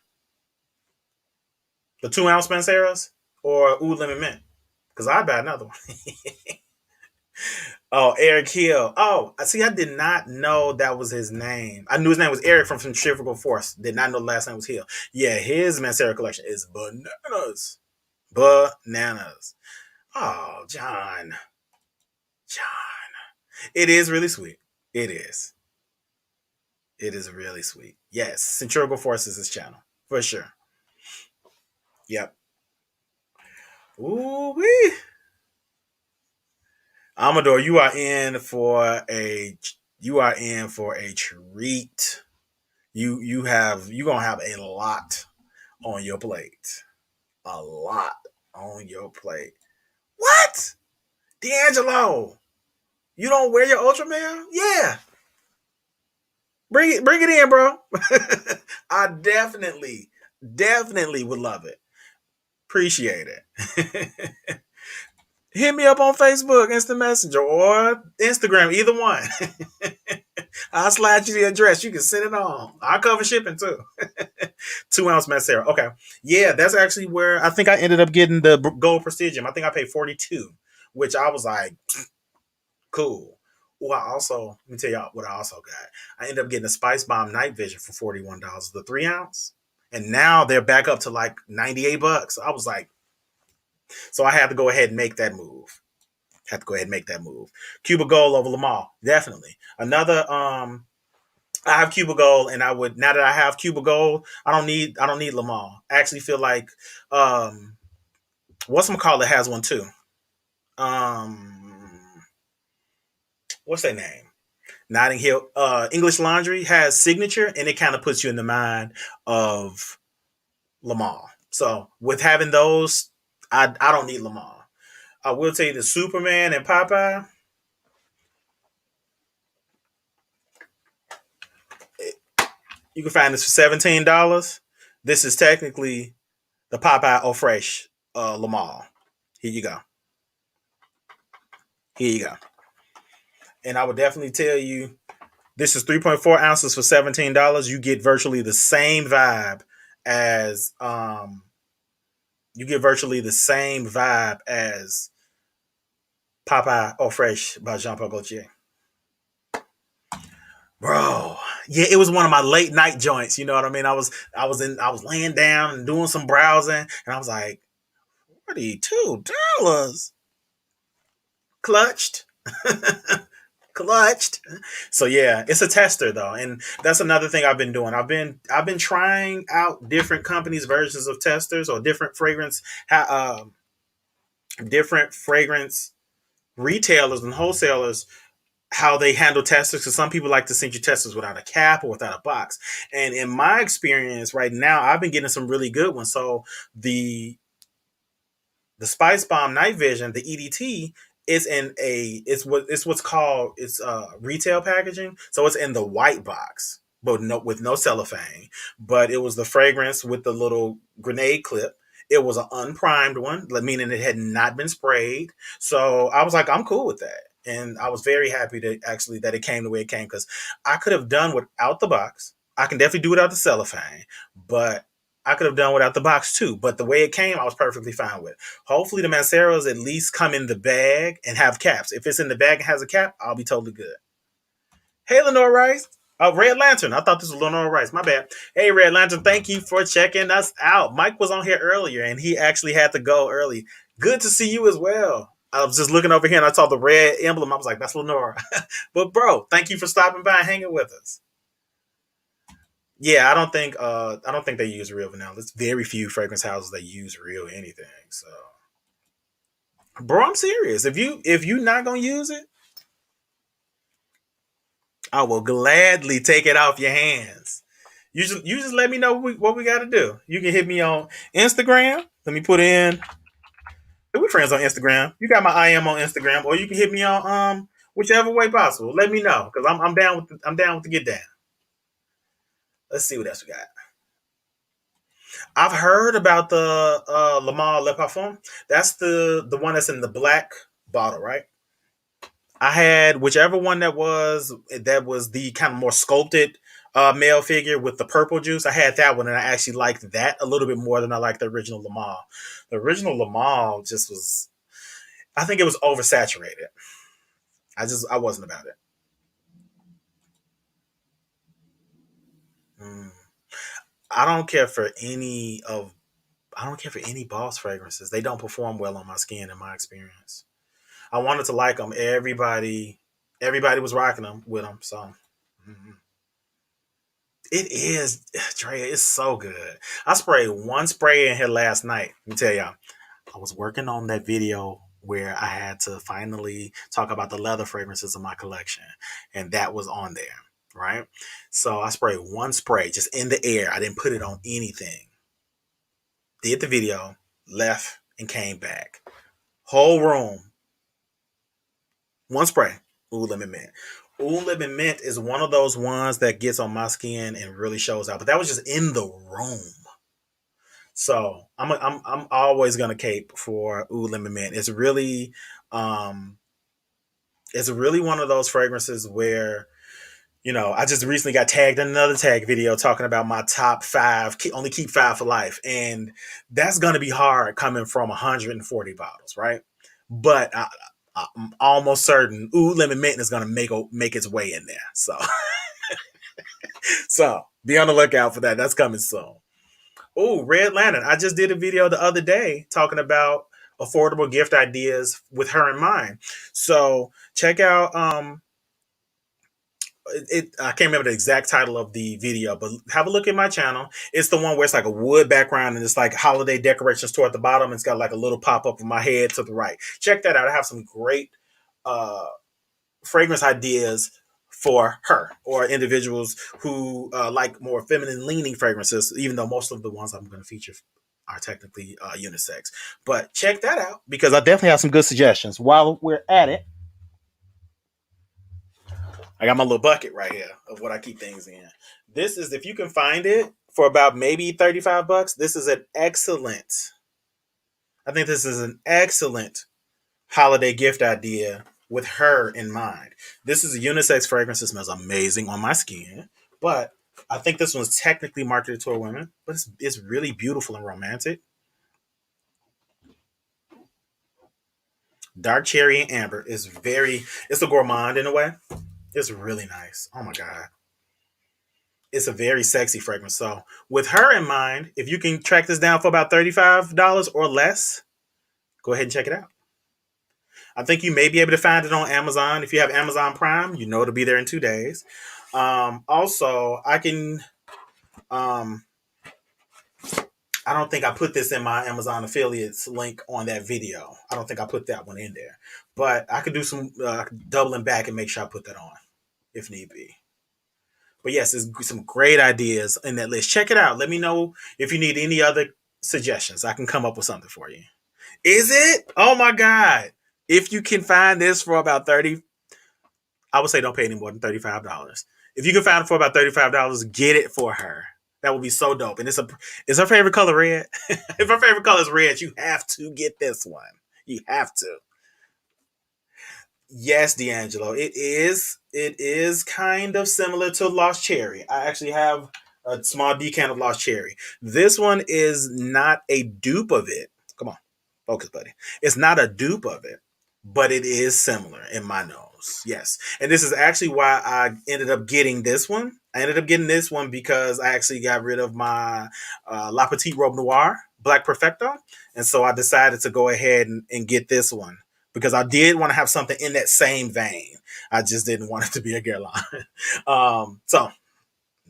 The 2 ounce Manceras or Oud Lemon Mint? Because I buy another one. Oh, Eric Hill. Oh, see, I did not know that was his name. I knew his name was Eric from Centrifugal Force. Did not know the last name was Hill. Yeah, his Mancera collection is bananas. Bananas. Oh, John. John. It is really sweet. It is. It is really sweet. Yes, Centrifugal Force is his channel. For sure. Yep. Ooh wee. Amador, you are in for a treat. You gonna have a lot on your plate. A lot on your plate. What? D'Angelo, you don't wear your Ultra Man? Yeah. Bring it in, bro. I definitely would love it. Appreciate it. Hit me up on Facebook, Instant Messenger, or Instagram, either one. I'll slide you the address. You can send it on. I'll cover shipping too. 2 ounce Mancera. Okay. Yeah, that's actually where I think I ended up getting the gold prestigium. I think I paid 42, which I was like, cool. Well, let me tell y'all what I also got. I ended up getting a Spice Bomb Night Vision for $41, the 3 ounce. And now they're back up to like $98. I was like, so I had to go ahead and make that move. Cuba Gold over Lamal, definitely. Another I have Cuba Gold, and I would now that I have Cuba Gold, I don't need Lamal. I actually feel like what's-my-call-it has one too. What's their name? Notting Hill, English Laundry has Signature, and it kind of puts you in the mind of Lamar. So with having those, I don't need Lamar. I will tell you the Superman and Popeye. You can find this for $17. This is technically the Popeye Au Fresh Lamar. Here you go. Here you go. And I would definitely tell you this is 3.4 ounces for $17. You get virtually the same vibe as Popeye Au Fresh by Jean Paul Gaultier. Bro, yeah, it was one of my late night joints. You know what I mean? I was laying down and doing some browsing, and I was like, $42 clutched. Clutched. So yeah, it's a tester though, and that's another thing I've been doing. I've been trying out different companies' versions of testers or different fragrance retailers and wholesalers, how they handle testers. Because some people like to send you testers without a cap or without a box. And in my experience right now, I've been getting some really good ones. So the Spice Bomb Night Vision, the EDT, is in it's what's called retail packaging. So it's in the white box, but with no cellophane. But it was the fragrance with the little grenade clip. It was an unprimed one, meaning it had not been sprayed. So I was like, I'm cool with that. And I was very happy that it came the way it came, because I could have done without the box. I can definitely do without the cellophane, but I could have done without the box too. But the way it came, I was perfectly fine with. Hopefully the Manceros at least come in the bag and have caps. If it's in the bag and has a cap, I'll be totally good. Hey, Lenore Rice. Oh, Red Lantern. I thought this was Lenore Rice. My bad. Hey, Red Lantern. Thank you for checking us out. Mike was on here earlier, and he actually had to go early. Good to see you as well. I was just looking over here, and I saw the red emblem. I was like, that's Lenore. But, bro, thank you for stopping by and hanging with us. Yeah, I don't think they use real vanilla. It's very few fragrance houses that use real anything. So, bro, I'm serious. If you not gonna use it, I will gladly take it off your hands. You just let me know what we got to do. You can hit me on Instagram. Let me put in. We're friends on Instagram. You got my IM on Instagram, or you can hit me on whichever way possible. Let me know, because I'm down with the get down. Let's see what else we got. I've heard about the Lamar Le Parfum. That's the one that's in the black bottle, right? I had whichever one that was the kind of more sculpted male figure with the purple juice. I had that one, and I actually liked that a little bit more than I liked the original Lamar. The original Lamar just was, I think it was oversaturated. I wasn't about it. Mm. I don't care for any of I don't care for any Boss fragrances. They don't perform well on my skin, in my experience. I wanted to like them. Everybody was rocking them with them. So mhm. It is, Drea. It's so good. I sprayed one spray in here last night. Let me tell y'all, I was working on that video where I had to finally talk about the leather fragrances in my collection, and that was on there, right? So I sprayed one spray just in the air. I didn't put it on anything. Did the video, left, and came back. Whole room, one spray. Ooh, lemon mint. Ooh, lemon mint is one of those ones that gets on my skin and really shows out. But that was just in the room. So I'm always gonna cape for Ooh Lemon Mint. Um it's really one of those fragrances where, I just recently got tagged in another tag video talking about my top five, only keep five for life. And that's going to be hard coming from 140 bottles, right? But I'm almost certain Ooh Lemon Mint is going to make its way in there. So be on the lookout for that. That's coming soon. Oh, Red Lantern. I just did a video the other day talking about affordable gift ideas with her in mind. So check out I can't remember the exact title of the video, but have a look at my channel. It's the one where it's like a wood background and it's like holiday decorations toward the bottom. It's got like a little pop up of my head to the right. Check that out. I have some great uh fragrance ideas for her or individuals who like more feminine leaning fragrances, even though most of the ones I'm going to feature are technically unisex. But check that out because I definitely have some good suggestions. While we're at it, I got my little bucket right here of what I keep things in. This is, if you can find it for about maybe $35, this is an excellent, I think this is an excellent holiday gift idea with her in mind. This is a unisex fragrance. It smells amazing on my skin, but I think this one's technically marketed toward women, but it's really beautiful and romantic. Dark cherry and amber is it's a gourmand in a way. It's really nice. Oh my God. It's a very sexy fragrance. So with her in mind, if you can track this down for about $35 or less, go ahead and check it out. I think you may be able to find it on Amazon. If you have Amazon Prime, you know it'll be there in 2 days. Also, I can. I don't think I put this in my Amazon affiliates link on that video. I don't think I put that one in there, but I could do some doubling back and make sure I put that on if need be. But yes, there's some great ideas in that list. Check it out. Let me know if you need any other suggestions. I can come up with something for you. Is it? Oh my God. If you can find this for about 30, I would say don't pay any more than $35. If you can find it for about $35, get it for her. That would be so dope. And is her favorite color red? If her favorite color is red, you have to get this one. You have to. Yes, D'Angelo. It is. It is kind of similar to Lost Cherry. I actually have a small decant of Lost Cherry. This one is not a dupe of it. Come on, focus, buddy. It's not a dupe of it, but it is similar in my nose. Yes. And this is actually why I ended up getting this one. I ended up getting this one because I actually got rid of my La Petite Robe Noire Black Perfecto. And so I decided to go ahead and get this one because I did want to have something in that same vein. I just didn't want it to be a Guerlain. So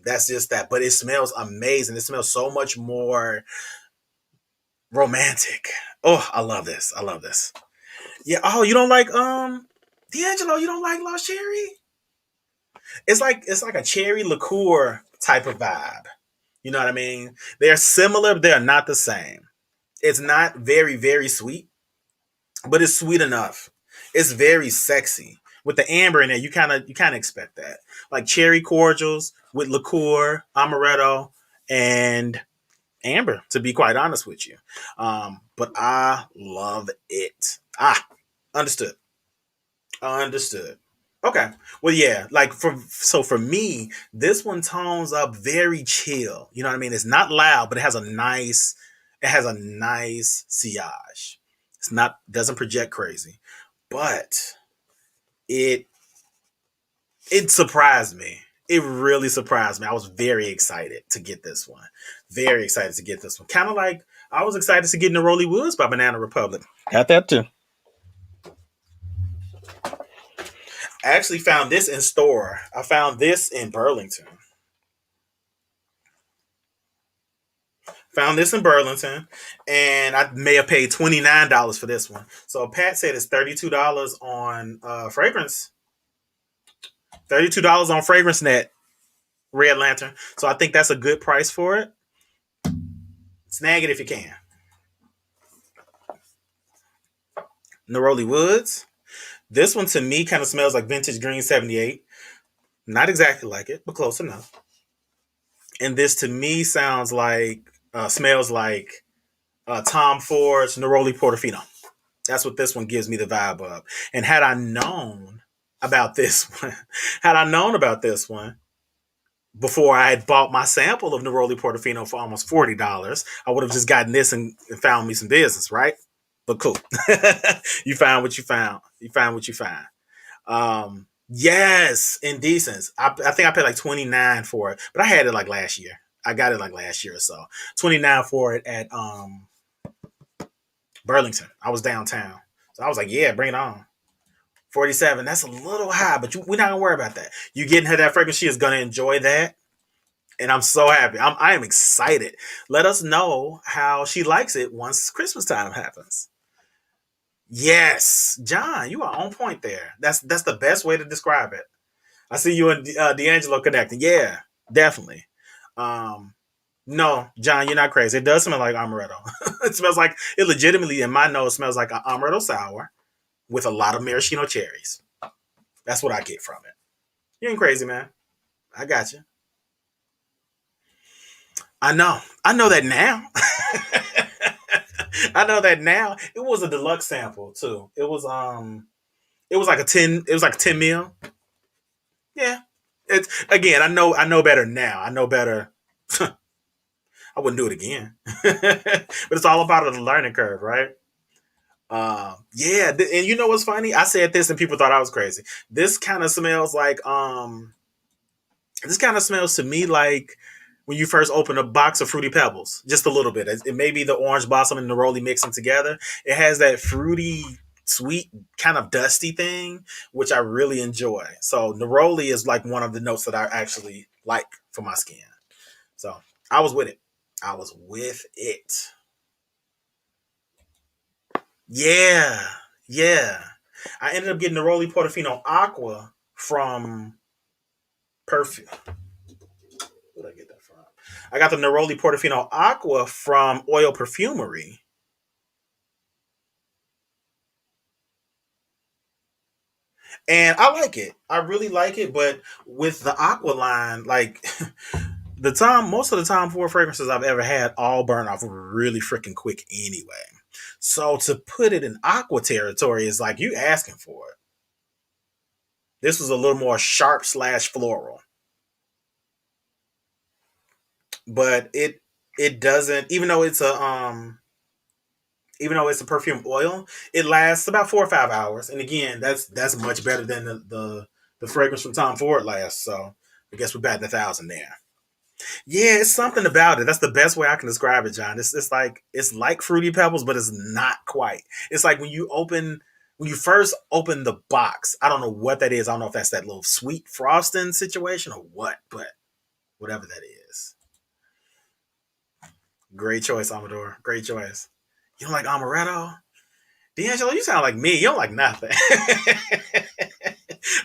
that's just that. But it smells amazing. It smells so much more romantic. Oh, I love this. I love this. Yeah. Oh, you don't like D'Angelo? You don't like Lost Cherry? It's like a cherry liqueur type of vibe. You know what I mean? They're similar, but they're not the same. It's not very, very sweet, but it's sweet enough. It's very sexy. With the amber in there, you kinda expect that. Like cherry cordials with liqueur, amaretto, and amber, to be quite honest with you. But I love it. Understood. Understood. Okay. Well, yeah. For me, this one tones up very chill. You know what I mean? It's not loud, but it has a nice sillage. It's not doesn't project crazy, but it it surprised me. It really surprised me. I was very excited to get this one. Very excited to get this one. Kind of like I was excited to get Neroli Woods by Banana Republic. Got that too. I actually found this in store. I found this in Burlington. Found this in Burlington, and I may have paid $29 for this one. So Pat said it's $32 on fragrance. $32 on Fragrance Net Red Lantern. So I think that's a good price for it. Snag it if you can. Neroli Woods. This one to me kind of smells like Vintage Green 78. Not exactly like it, but close enough. And this to me smells like Tom Ford's Neroli Portofino. That's what this one gives me the vibe of. And had I known about this one, had I known about this one before I had bought my sample of Neroli Portofino for almost $40, I would have just gotten this and found me some business, right? But cool. You found what you found. You found what you found. Yes, Indecence. I think I paid like 29 for it, but I had it like last year. I got it like last year or so. 29 for it at Burlington. I was downtown. So I was like, yeah, bring it on. 47. That's a little high, but we're not gonna worry about that. You getting her that fragrance, she is gonna enjoy that. And I'm so happy. I am excited. Let us know how she likes it once Christmas time happens. Yes, John, you are on point there. That's the best way to describe it. I see you and D'Angelo connecting. Yeah, definitely. Um, no, John, you're not crazy. It does smell like amaretto. It smells like it legitimately in my nose smells like an amaretto sour with a lot of maraschino cherries. That's what I get from it. You ain't crazy, man. I got you. I know. I know that now. I know that now. It was a deluxe sample too. It was like a 10, it was like 10 mil. Yeah. It's again, I know better now. I know better. I wouldn't do it again. But it's all about the learning curve, right? Yeah, and you know what's funny? I said this and people thought I was crazy. This kind of smells like this kind of smells to me like when you first open a box of Fruity Pebbles, just a little bit. It may be the orange blossom and neroli mixing together. It has that fruity, sweet, kind of dusty thing, which I really enjoy. So neroli is like one of the notes that I actually like for my skin. So I was with it. I was with it. Yeah, yeah. I ended up getting neroli Portofino Aqua from Perfume. Where did I get that from? I got the Neroli Portofino Aqua from Oil Perfumery. And I like it. I really like it. But with the Aqua line, like most of the Tom Ford fragrances I've ever had all burn off really freaking quick anyway. So to put it in Aqua territory is like you asking for it. This was a little more sharp slash floral. But it doesn't even though it's a perfume oil, it lasts about 4 or 5 hours. And again, that's much better than the fragrance from Tom Ford lasts. So I guess we're batting 1,000 there. Yeah, it's something about it. That's the best way I can describe it, John. It's like Fruity Pebbles, but it's not quite. It's like when you first open the box. I don't know what that is. I don't know if that's that little sweet frosting situation or what, but whatever that is. Great choice, Amador. Great choice. You don't like amaretto? D'Angelo, you sound like me. You don't like nothing.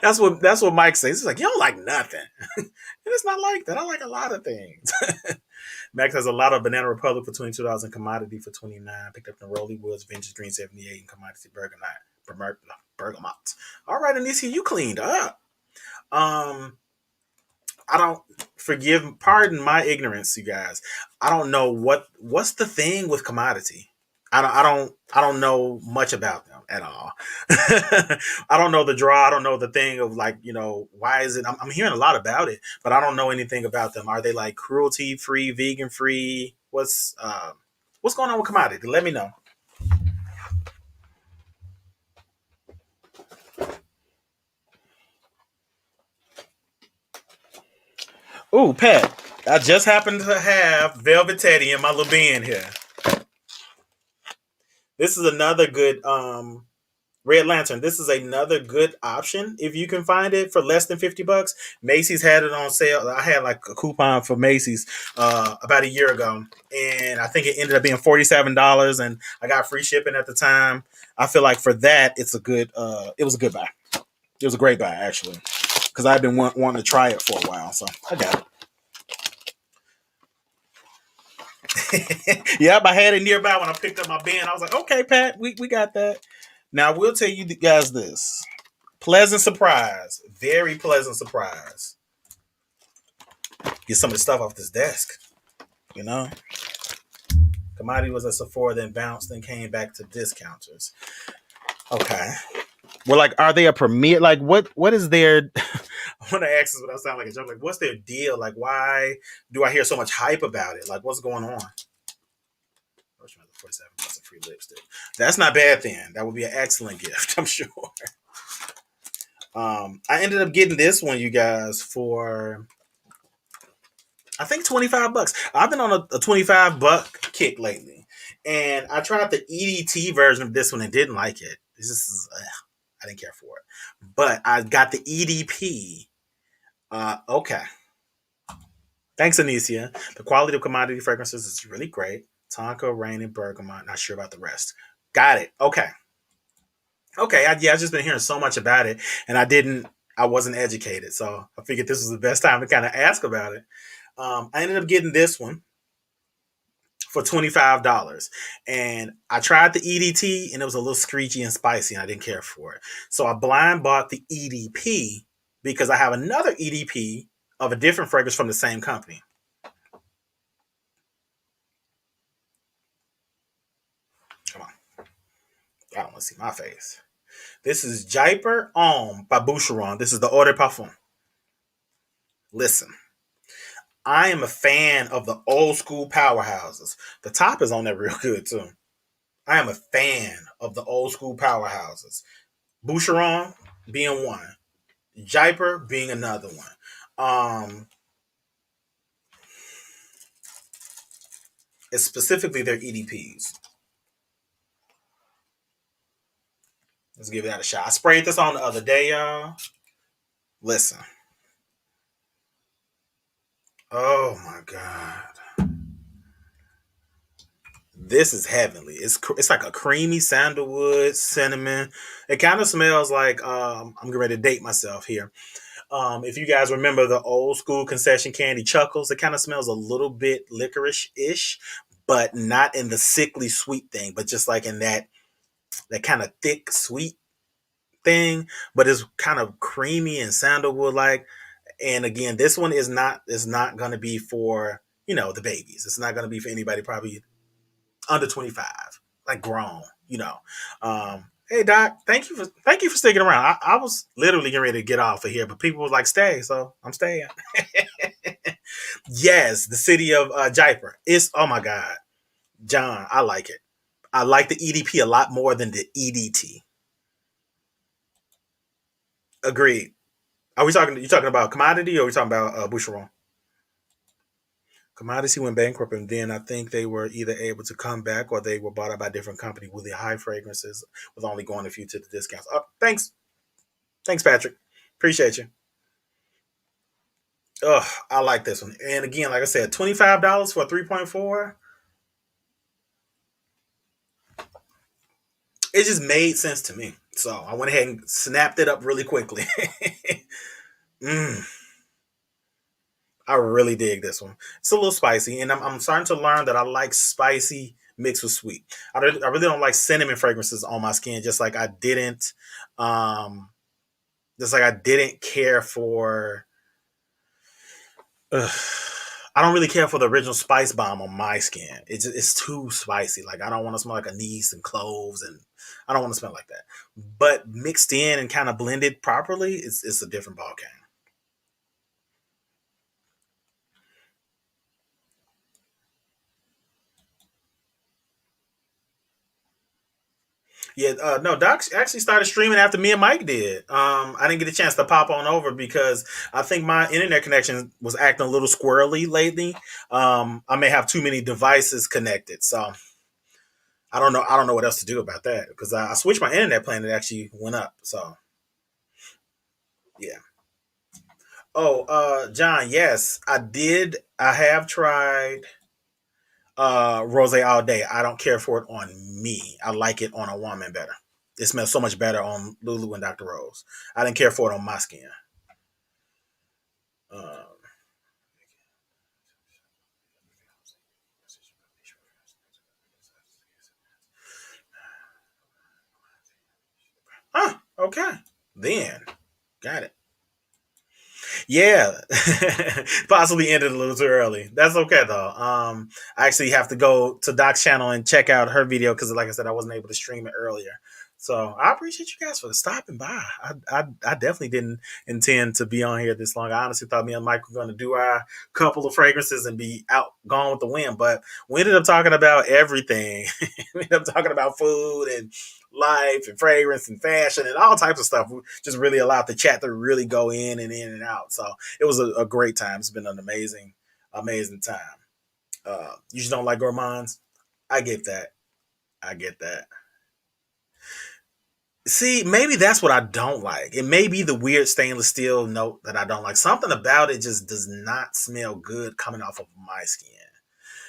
That's what Mike says. He's like, you don't like nothing. And it's not like that. I like a lot of things. Max has a lot of Banana Republic for 22 Commodity for 29. Picked up Neroli Woods, Vintage Green 78, and Commodity Bergamot. All right, Anicia, you cleaned up. Um, I don't pardon my ignorance, you guys. I don't know what's the thing with commodity. I don't know much about them at all. I don't know the draw. I don't know the thing of like, why is it I'm hearing a lot about it, but I don't know anything about them. Are they like cruelty free, vegan free? What's going on with commodity? Let me know. Ooh, Pat. I just happen to have Velvet Teddy in my little bin here. This is another good Red Lantern. This is another good option if you can find it for less than $50. Macy's had it on sale. I had like a coupon for Macy's about a year ago, and I think it ended up being $47, and I got free shipping at the time. I feel like for that, it's a good. It was a good buy. It was a great buy actually, because I've been wanting to try it for a while, so I got it. Yep, I had it nearby when I picked up my bin. I was like, okay, Pat, we got that. Now, I will tell you guys this. Pleasant surprise. Very pleasant surprise. Get some of the stuff off this desk. You know? Commodity was at Sephora, then bounced, then came back to discounters. Okay. Well, like, are they a premier? Like, what is their... I want to ask this without sounding like a joke. Like, what's their deal? Like, why do I hear so much hype about it? Like, what's going on? 47 plus a free lipstick. That's not bad then. That would be an excellent gift, I'm sure. I ended up getting this one, you guys, for I think $25. I've been on a $25 kick lately, and I tried the EDT version of this one and didn't like it. I didn't care for it, but I got the EDP. Okay. Thanks, Anicia. The quality of commodity fragrances is really great. Tonka, Rain, and Bergamot. Not sure about the rest. Got it. Okay. Okay. I've just been hearing so much about it, and I didn't I wasn't educated, so I figured this was the best time to kind of ask about it. I ended up getting this one for $25. And I tried the EDT and it was a little screechy and spicy and I didn't care for it. So I blind bought the EDP because I have another EDP of a different fragrance from the same company. Come on. I don't want to see my face. This is Jaipur Homme by Boucheron. This is the Eau de Parfum. Listen, I am a fan of the old school powerhouses. The top is on there real good too. I am a fan of the old school powerhouses. Boucheron being one, Jaipur being another one. It's specifically their EDPs. Let's give that a shot. I sprayed this on the other day, y'all. Listen. Oh my god. This is heavenly. It's like a creamy sandalwood, cinnamon. It kind of smells like I'm getting ready to date myself here. If you guys remember the old school concession candy Chuckles, it kind of smells a little bit licorice-ish, but not in the sickly sweet thing, but just like in that kind of thick sweet thing, but it's kind of creamy and sandalwood like. And again, this one is not going to be for the babies. It's not going to be for anybody probably under 25, like grown. Hey Doc, thank you for sticking around. I was literally getting ready to get off of here, but people was like stay, so I'm staying. Yes, the city of Jaipur. It's oh my god, John, I like it. I like the EDP a lot more than the EDT. Agreed. Are we talking? You talking about commodity or are we talking about Boucheron? Commodity went bankrupt, and then I think they were either able to come back or they were bought out by a different company with the high fragrances, with only going a few to the discounts. Oh, thanks, Patrick. Appreciate you. Oh, I like this one. And again, like I said, $25 for a 3.4. It just made sense to me, so I went ahead and snapped it up really quickly. mm. I really dig this one. It's a little spicy, and I'm starting to learn that I like spicy mixed with sweet. I really don't like cinnamon fragrances on my skin, um, just like I didn't care for. Ugh, I don't really care for the original spice bomb on my skin. It's too spicy. Like I don't want to smell like anise and cloves, and I don't want to smell like that. But mixed in and kind of blended properly, it's a different ballgame. Yeah, no, Doc actually started streaming after me and Mike did. I didn't get a chance to pop on over because I think my internet connection was acting a little squirrely lately. I may have too many devices connected, so I don't know. I don't know what else to do about that because I switched my internet plan. It actually went up. So yeah. Oh, John, yes, I did. I have tried rose all day. I don't care for it on me. I like it on a woman better. It smells so much better on Lulu and Dr. Rose. I didn't care for it on my skin. Um, okay. Then got it. Yeah, possibly ended a little too early. That's okay though. I actually have to go to Doc's channel and check out her video because, like I said, I wasn't able to stream it earlier. So I appreciate you guys for stopping by. I definitely didn't intend to be on here this long. I honestly thought me and Mike were going to do our couple of fragrances and be out gone with the wind, but we ended up talking about everything. We ended up talking about food and life and fragrance and fashion and all types of stuff. We just really allowed the chat to really go in and out. So it was a great time. It's been an amazing time. You just don't like gourmands. I get that. I get that. See, maybe that's what I don't like. It may be the weird stainless steel note that I don't like. Something about it just does not smell good coming off of my skin.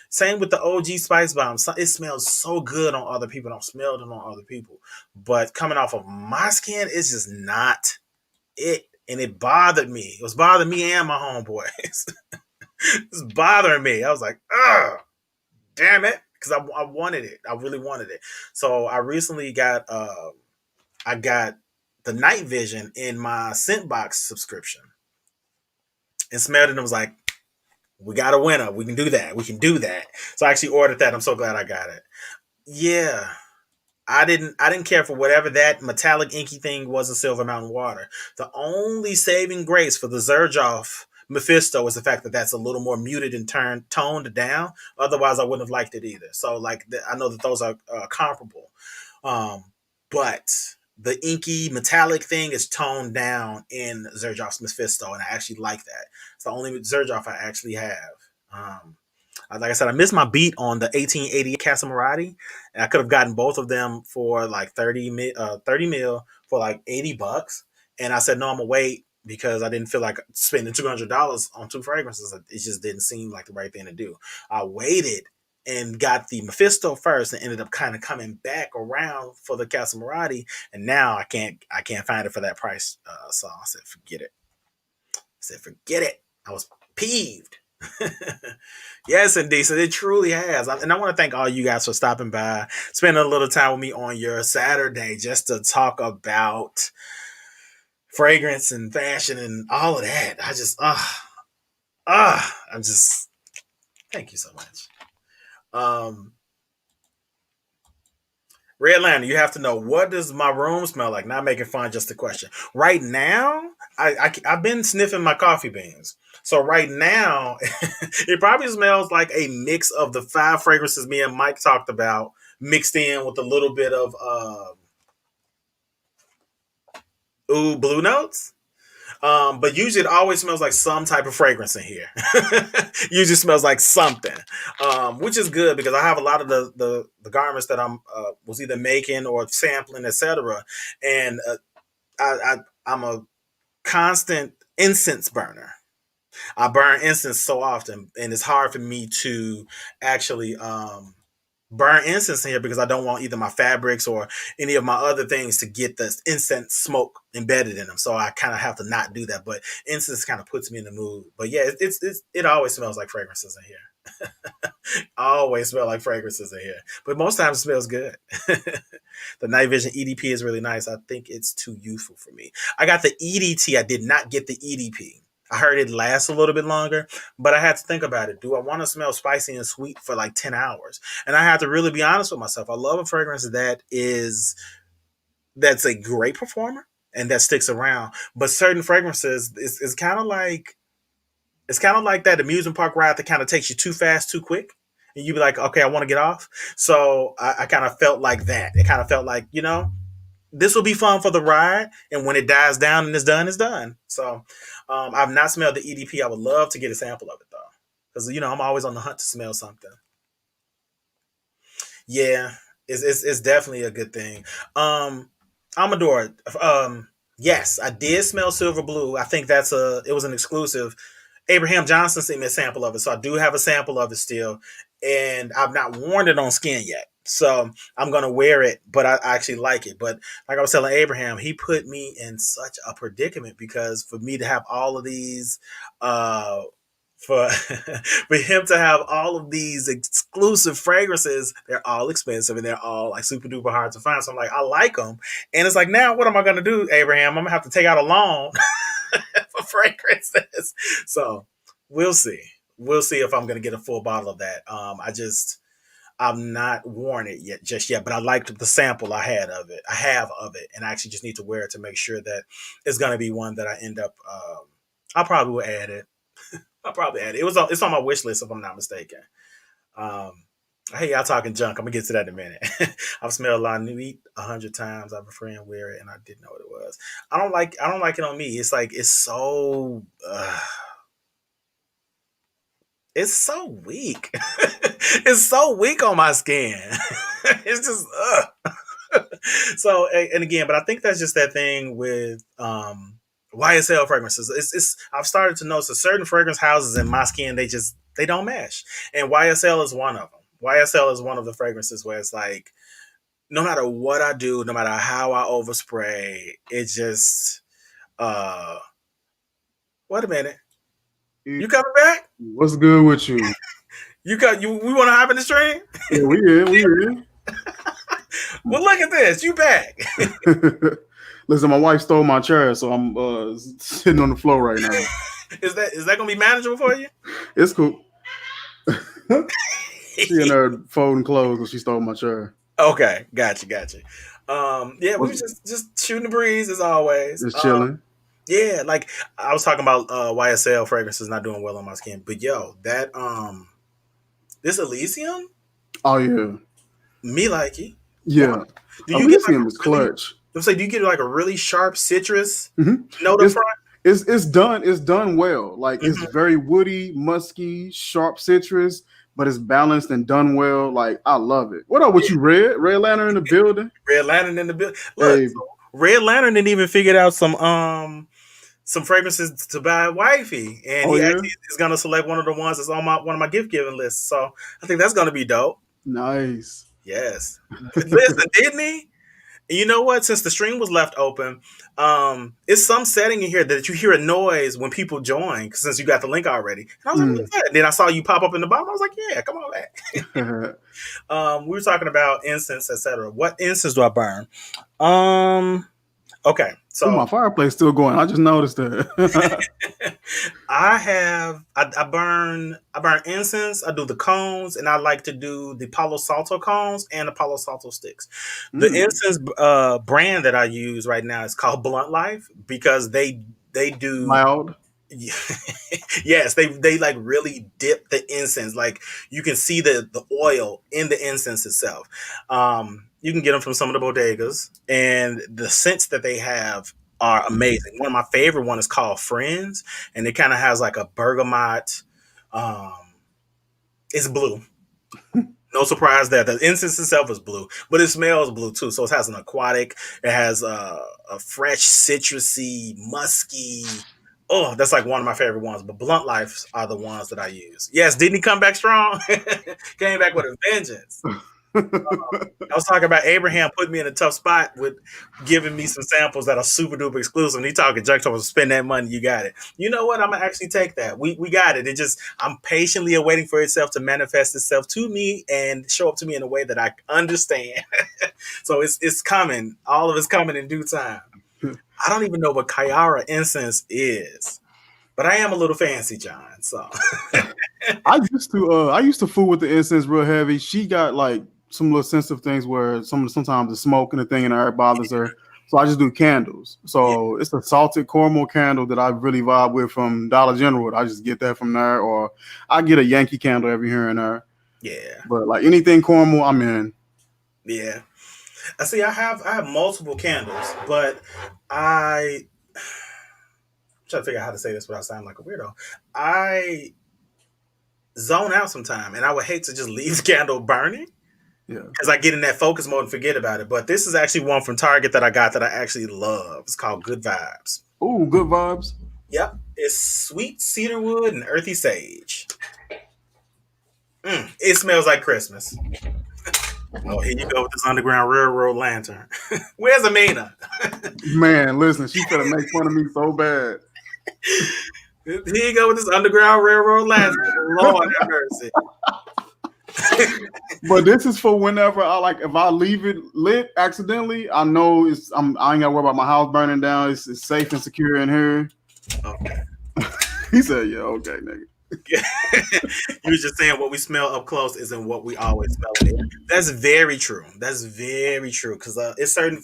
Same with the OG Spice Bomb. It smells so good on other people. I've smelled it on other people. But coming off of my skin, it's just not it. and it bothered me. It was bothering me and my homeboys. It was bothering me. I was like, ugh, damn it, because I wanted it. I really wanted it. So I recently got the night vision in my scent box subscription and smelled it and was like, we got a winner. We can do that. We can do that. So I actually ordered that. I'm so glad I got it. Yeah. I didn't care for whatever that metallic inky thing was in Silver Mountain Water. The only saving grace for the Zerjoff Mephisto is the fact that that's a little more muted and toned down. Otherwise, I wouldn't have liked it either. So, like, I know that those are comparable, um, but the inky metallic thing is toned down in Zerjoff's Mephisto, and I actually like that. It's the only Zerjoff I actually have. Um, like I said, I missed my beat on the 1880 Casamarati, and I could have gotten both of them for like 30 mil for like $80. And I said, no, I'm gonna wait because I didn't feel like spending $200 on two fragrances. It just didn't seem like the right thing to do. I waited and got the Mephisto first, and ended up kind of coming back around for the Casamarati, and now I can't find it for that price. So I said, forget it. Forget it. I was peeved. Yes, indeed. So it truly has. And I want to thank all you guys for stopping by, spending a little time with me on your Saturday just to talk about fragrance and fashion and all of that. I'm just, thank you so much. Red Lantern, you have to know, what does my room smell like? Not making fun, just a question. Right now, I've been sniffing my coffee beans. So right now, it probably smells like a mix of the 5 fragrances me and Mike talked about, mixed in with a little bit of blue notes. But usually it always smells like some type of fragrance in here. Usually smells like something, which is good because I have a lot of the garments that I'm was either making or sampling, etc. And I'm a constant incense burner. I burn incense so often, and it's hard for me to actually burn incense in here because I don't want either my fabrics or any of my other things to get the incense smoke embedded in them. So I kind of have to not do that. But incense kind of puts me in the mood. But yeah, it always smells like fragrances in here. Always smell like fragrances in here. But most times it smells good. The Night Vision EDP is really nice. I think it's too youthful for me. I got the EDT. I did not get the EDP. I heard it lasts a little bit longer, but I had to think about it. Do I want to smell spicy and sweet for like 10 hours? And I have to really be honest with myself. I love a fragrance that's a great performer and that sticks around. But certain fragrances is kind of like that amusement park ride that kind of takes you too fast, too quick. And you be like, okay, I want to get off. So I kind of felt like that. It kind of felt like, this will be fun for the ride, and when it dies down and it's done, it's done. So I've not smelled the EDP. I would love to get a sample of it though, because I'm always on the hunt to smell something. Yeah, it's definitely a good thing. Amador, yes, I did smell Silver Blue. I think it was an exclusive. Abraham Johnson sent me a sample of it, so I do have a sample of it still, and I've not worn it on skin yet. So I'm gonna wear it, but I actually like it. But like I was telling Abraham, he put me in such a predicament because for me to have all of these, for for him to have all of these exclusive fragrances, they're all expensive and they're all like super duper hard to find. So I'm like, I like them, and it's like, now what am I gonna do, Abraham? I'm gonna have to take out a loan for fragrances. So we'll see. We'll see if I'm gonna get a full bottle of that. I've not worn it just yet, but I liked the sample I had of it. I have of it, and I actually just need to wear it to make sure that it's going to be one that I end up. I probably will add it. I'll probably add it. It's on my wish list if I'm not mistaken. Um, hey, y'all talking junk. I'm gonna get to that in a minute. I've smelled La Nuit 100 times. I have a friend wear it, and I didn't know what it was. I don't like it on me. It's like it's so. It's so weak. It's so weak on my skin. It's just so, and again, but I think that's just that thing with YSL fragrances. It's I've started to notice that certain fragrance houses in my skin, they don't mesh, and YSL is one of them. YSL is one of the fragrances where it's like no matter what I do, no matter how I overspray, it just Wait a minute. You coming back? What's good with you? You got you? We want to hop in the stream? Yeah, we in. We in. Well, look at this. You back? Listen, my wife stole my chair, so I'm sitting on the floor right now. Is that gonna be manageable for you? It's cool. She in there folding clothes when she stole my chair. Okay, gotcha. Yeah, we were just shooting the breeze as always. Just chilling. Yeah, like I was talking about YSL fragrances not doing well on my skin, but yo, that this Elysium, Oh yeah, me like it. yeah. Do you Elysium get like is clutch. I'm saying, do you get like a really sharp citrus Mm-hmm. note up front? It's done well. Like it's very woody, musky, sharp citrus, but it's balanced and done well. Like I love it. What up with you, Red? Red Lantern in the building. Red Lantern in the building. Look, Hey. so Red Lantern didn't even figure out some fragrances to buy wifey, and he actually is gonna select one of the ones that's on one of my gift giving lists. So I think that's gonna be dope. Nice. Yes. Listen, didn't he? And you know what? Since the stream was left open, it's some setting in here that you hear a noise when people join, since you got the link already. And I was like, what's that? And then I saw you pop up in the bottom. I was like, yeah, come on back. We were talking about incense, etc. What incense do I burn? Okay. So my fireplace still going. I just noticed that. I burn incense. I do the cones, and I like to do the Palo Santo cones and the Palo Santo sticks. The incense brand that I use right now is called Blunt Life, because they do loud. Yes, they like really dip the incense. Like you can see the oil in the incense itself. You can get them from some of the bodegas, and the scents that they have are amazing. One of my favorite one is called Friends, and it kind of has like a bergamot. It's blue. No surprise that the incense itself is blue, but it smells blue too. So it has an aquatic. It has a fresh, citrusy, musky. Oh, that's like one of my favorite ones. But Blunt Lives are the ones that I use. Yes, didn't he come back strong? Came back with a vengeance. I was talking about Abraham put me in a tough spot with giving me some samples that are super duper exclusive. And he talking Jack told us spend that money, you got it. You know what? I'm gonna actually take that. We got it. I'm patiently awaiting for itself to manifest itself to me and show up to me in a way that I understand. So it's coming. All of it's coming in due time. I don't even know what Kyara incense is, but I am a little fancy, John. So I used to fool with the incense real heavy. She got like some little sensitive things where sometimes the smoke and the thing in her bothers her. So I just do candles. So it's a salted caramel candle that I really vibe with from Dollar General. I just get that from there, or I get a Yankee candle every here and there. Yeah. But like anything caramel, I'm in. Yeah. I see. I have multiple candles, but I'm trying to figure out how to say this without sounding like a weirdo. I zone out sometime, and I would hate to just leave the candle burning. Yeah, because I get in that focus mode and forget about it. But this is actually one from Target that I got that I actually love. It's called Good Vibes. Ooh, Good Vibes. Yep. It's sweet cedarwood and earthy sage. It smells like Christmas. Oh, here you go with this Underground Railroad lantern. Where's Amina? Man, listen, she's gonna make fun of me so bad. Here you go with this Underground Railroad lantern. Lord have mercy. But this is for whenever if I leave it lit accidentally, I know I ain't gotta worry about my house burning down. It's safe and secure in here. Okay. He said, "Yeah, okay, nigga." You was just saying what we smell up close isn't what we always smell in here. That's very true. That's very true because it's certain.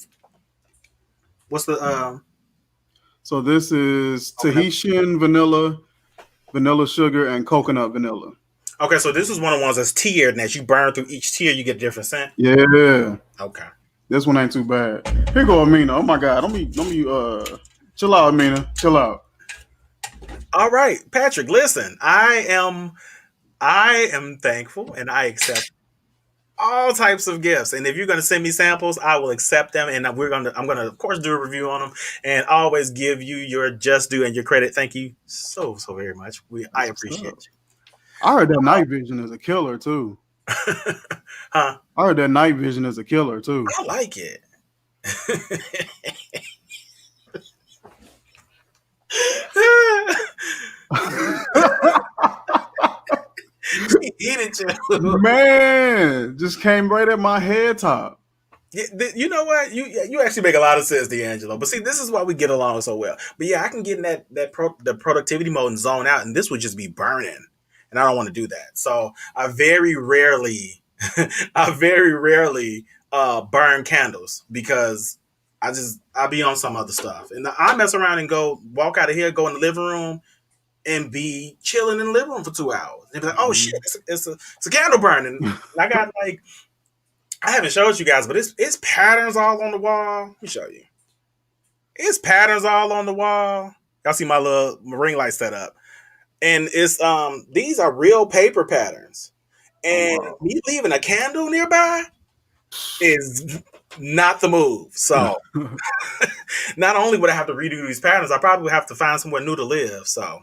What's the So this is Tahitian vanilla sugar, and coconut vanilla. Okay, so this is one of the ones that's tiered, and as you burn through each tier, you get a different scent. Yeah. Okay. This one ain't too bad. Here go Amina. Oh my God. Don't be chill out, Amina. Chill out. All right, Patrick, listen. I am thankful and I accept all types of gifts. And if you're gonna send me samples, I will accept them, and I'm gonna of course do a review on them and always give you your just due and your credit. Thank you so very much. I appreciate you. I heard that night vision is a killer too. Huh? I heard that night vision is a killer too. I like it. Man, just came right at my head top. You know what? You actually make a lot of sense, D'Angelo. But see, this is why we get along so well. But yeah, I can get in the productivity mode and zone out, and this would just be burning, and I don't want to do that. So I very rarely, I very rarely burn candles because I be on some other stuff, and I mess around and go walk out of here, go in the living room, and be chilling in the living room for 2 hours. And be like, oh shit, it's a candle burning. And I got like I haven't showed you guys, but it's patterns all on the wall. Let me show you. It's patterns all on the wall. Y'all see my little ring light set up. And it's these are real paper patterns. And Oh, wow. me leaving a candle nearby is not the move. So not only would I have to redo these patterns, I probably would have to find somewhere new to live. So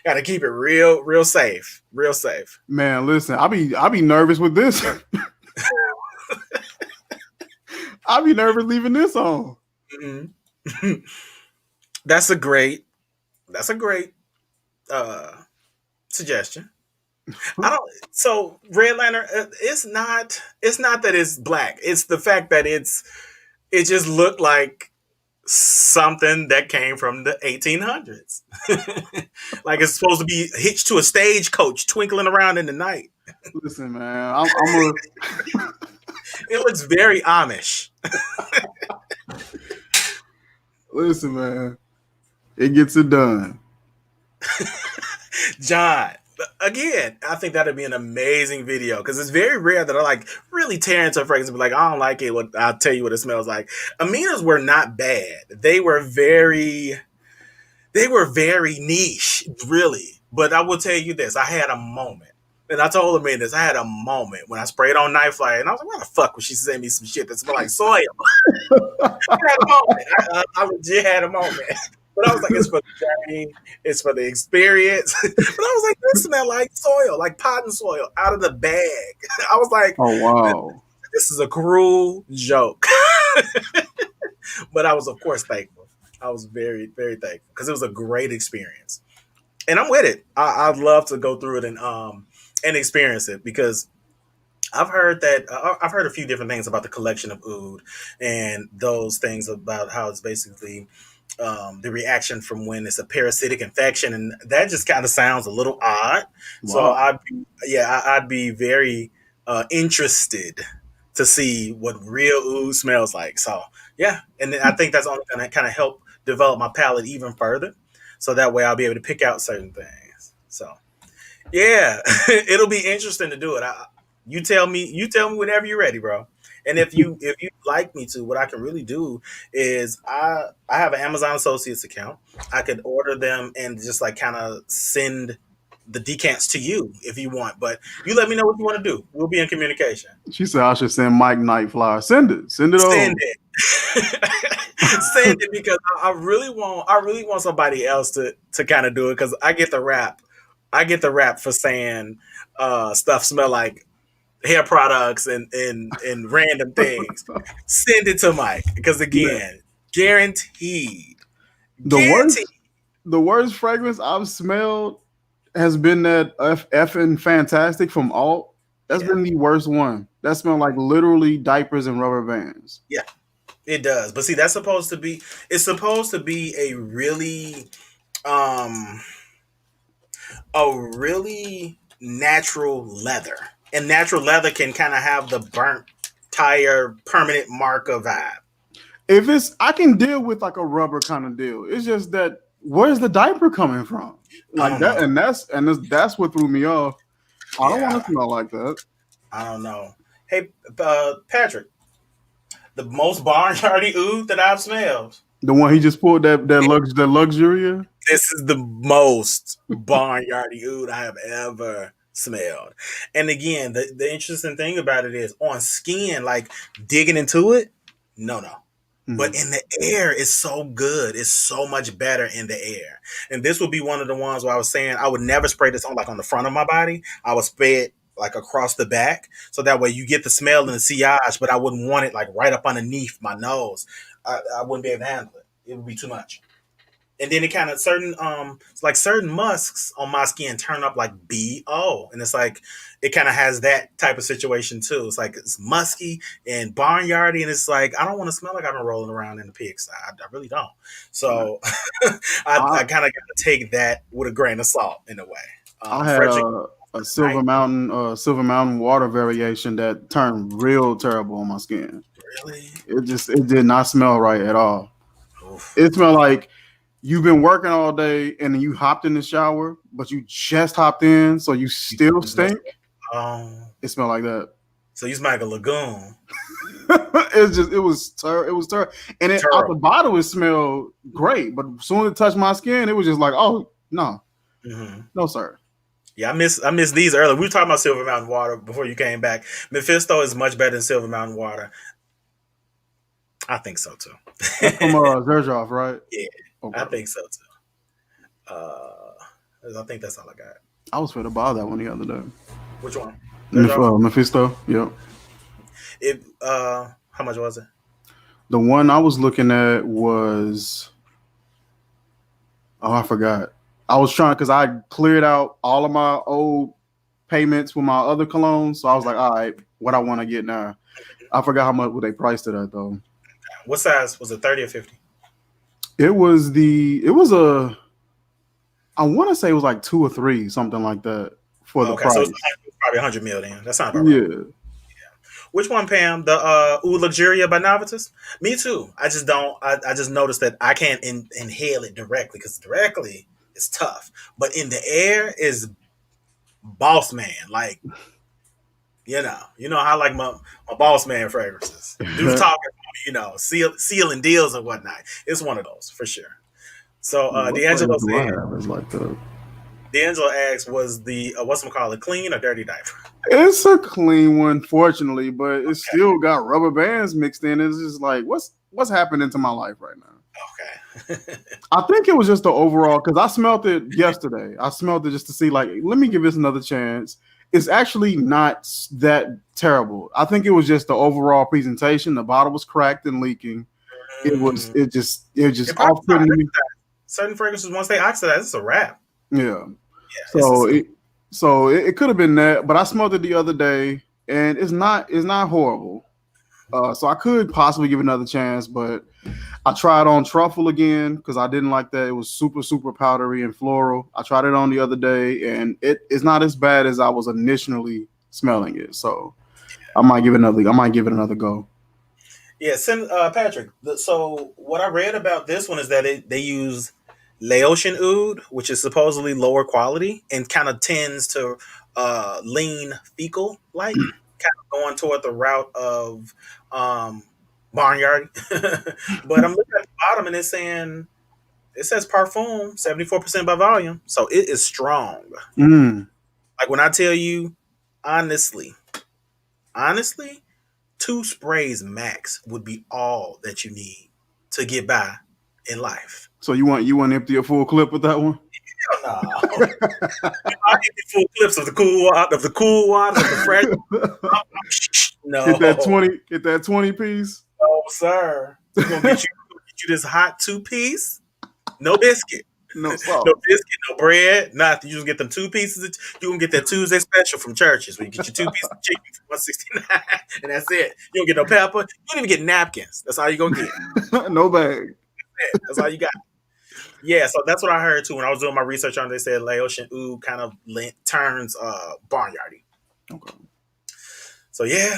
gotta keep it real safe. Real safe. Man, listen, I be nervous with this. I be nervous leaving this on. Mm-hmm. That's a great suggestion. I don't. So Red Lantern, it's not that it's black. It's the fact that it just looked like something that came from the 1800s. Like it's supposed to be hitched to a stagecoach, twinkling around in the night. Listen, man, I'm a It looks very Amish. listen, man. It gets it done. John, again, I think that'd be an amazing video because it's very rare that I like really tear into a fragrance and be like, I don't like it. I'll tell you what it smells like. Aminas were not bad. They were very niche, really. But I will tell you this: I had a moment, and I told Amina this. I had a moment when I sprayed on Night Flight, and I was like, "Why the fuck would she send me some shit that smelled like soil?" I had a moment. I legit had a moment. But I was like, it's for the journey, it's for the experience. But I was like, this smell like soil, like potting soil out of the bag. I was like, Oh wow. this is a cruel joke. But I was, of course, thankful. I was very, very thankful because it was a great experience. And I'm with it. I'd love to go through it and experience it because I've heard that I've heard a few different things about the collection of oud and those things about how it's basically the reaction from when it's a parasitic infection, and that just kind of sounds a little odd. So Wow. I'd be very interested to see what real oud smells like. So yeah, and then I think that's only going to kind of help develop my palate even further, so that way I'll be able to pick out certain things. So yeah, it'll be interesting to do it. You tell me whenever you're ready, bro. And if you like me to, what I can really do is I have an Amazon Associates account. I could order them and just like kind of send the decants to you if you want. But you let me know what you want to do. We'll be in communication. She said I should send Mike Nightfly. Send it. Send it Send over. it. Send it because I really want somebody else to kind of do it because I get the rap. I get the rap for saying stuff smell like hair products and random things. Send it to Mike because again, guaranteed, The guaranteed. worst fragrance I've smelled has been that effing fantastic from Alt. That's Yeah, been the worst one. That smelled like literally diapers and rubber bands. yeah, it does. But see, that's supposed to be. It's supposed to be um a really natural leather, and natural leather can kind of have the burnt tire permanent marker vibe. If it's, I can deal with like a rubber kind of deal. It's just that where's the diaper coming from? I Like don't that, know. that's what threw me off. I don't want Yeah, to smell like that. I don't know. Hey, Patrick, the most barnyardy oud that I've smelled. The one he just pulled that Luxuria. This is the most barnyardy oud I have ever smelled. And again, the interesting thing about it is on skin, like digging into it, no. But Mhm. in the air, it's so good. It's so much better in the air. And this would be one of the ones where I was saying I would never spray this on like on the front of my body. I would spray it like across the back. So that way you get the smell and the sillage, but I wouldn't want it like right up underneath my nose. I wouldn't be able to handle it. It would be too much. And then it kind of certain like certain musks on my skin turn up like BO, and it's like it kind of has that type of situation too. It's like it's musky and barnyardy, and it's like I don't want to smell like I've been rolling around in the pigsty. I really don't. So I I kind of got to take that with a grain of salt in a way. I had Frederick, a night, Silver Mountain water variation that turned real terrible on my skin. really? It did not smell right at all. Oof. It smelled like you've been working all day and then you hopped in the shower, but you just hopped in, so you still stink. It smelled like that. So you smell like a lagoon. It was terrible. And out the bottle it smelled great, but as soon as it touched my skin, it was just like, oh no, no sir. Yeah, I miss these earlier. We were talking about Silver Mountain Water before you came back. Mephisto is much better than Silver Mountain Water. I think so too. That's from Zerjoff, right? Yeah, okay. I think so too. I think that's all I got. I was finna buy that one the other day. Which one? Mephisto. Yep. How much was it? The one I was looking at was, I forgot. I was trying because I cleared out all of my old payments with my other colognes, so I was like, all right, what I want to get now. I forgot how much they priced it at though. What size was it? 30 or 50? It was a. I want to say it was like 2 or 3, something like that for the price. So it's probably 100 mil then. That's not about right. Yeah. Which one, Pam? The Oud Luxuria by Novitus? Me too. I just don't. I just noticed that I can't inhale it directly because directly it's tough, but in the air is boss man. Like you know how I like my boss man fragrances. Dudes talking, sealing deals and whatnot. It's one of those for sure. So D'Angelo said, like that. D'Angelo asked, was the what's-it-called, clean or dirty diaper? It's a clean one, fortunately, but it's still got rubber bands mixed in. It's just like, what's happening to my life right now? Okay. I think it was just the overall, because I smelled it yesterday. I smelled it just to see, like, let me give this another chance. It's actually not that terrible. I think it was just the overall presentation. The bottle was cracked and leaking. It just off-putting me. Certain fragrances, once they oxidize, it's a wrap. Yeah. So it could have been that, but I smelled it the other day, and it's not horrible. So I could possibly give it another chance, but I tried on truffle again because I didn't like that. It was super, super powdery and floral. I tried it on the other day, and it's not as bad as I was initially smelling it. So I might give it another go. Yeah, Patrick. So what I read about this one is that they use Laotian oud, which is supposedly lower quality and kind of tends to lean fecal, like kind of going toward the route of barnyard. But I'm looking at the bottom and it says Parfum 74% by volume, so it is strong. Like when I tell you, honestly, 2 sprays max would be all that you need to get by in life. So you want to empty a full clip with that one? Hell no. I need the full clips of the cool water, of the fresh. No. Get that 20 piece. No, sir. We're gonna get you this hot 2-piece. No biscuit. No sauce. No biscuit, no bread, nothing. You just get them 2 pieces. You can get that Tuesday special from Churches where you get your 2 pieces of chicken for $169, and that's it. You don't get no pepper. You don't even get napkins. That's all you're gonna get. No bag. That's all you got. Yeah, so that's what I heard too when I was doing my research on it. They said Laotian oud kind of turns barnyardy. Okay. So yeah,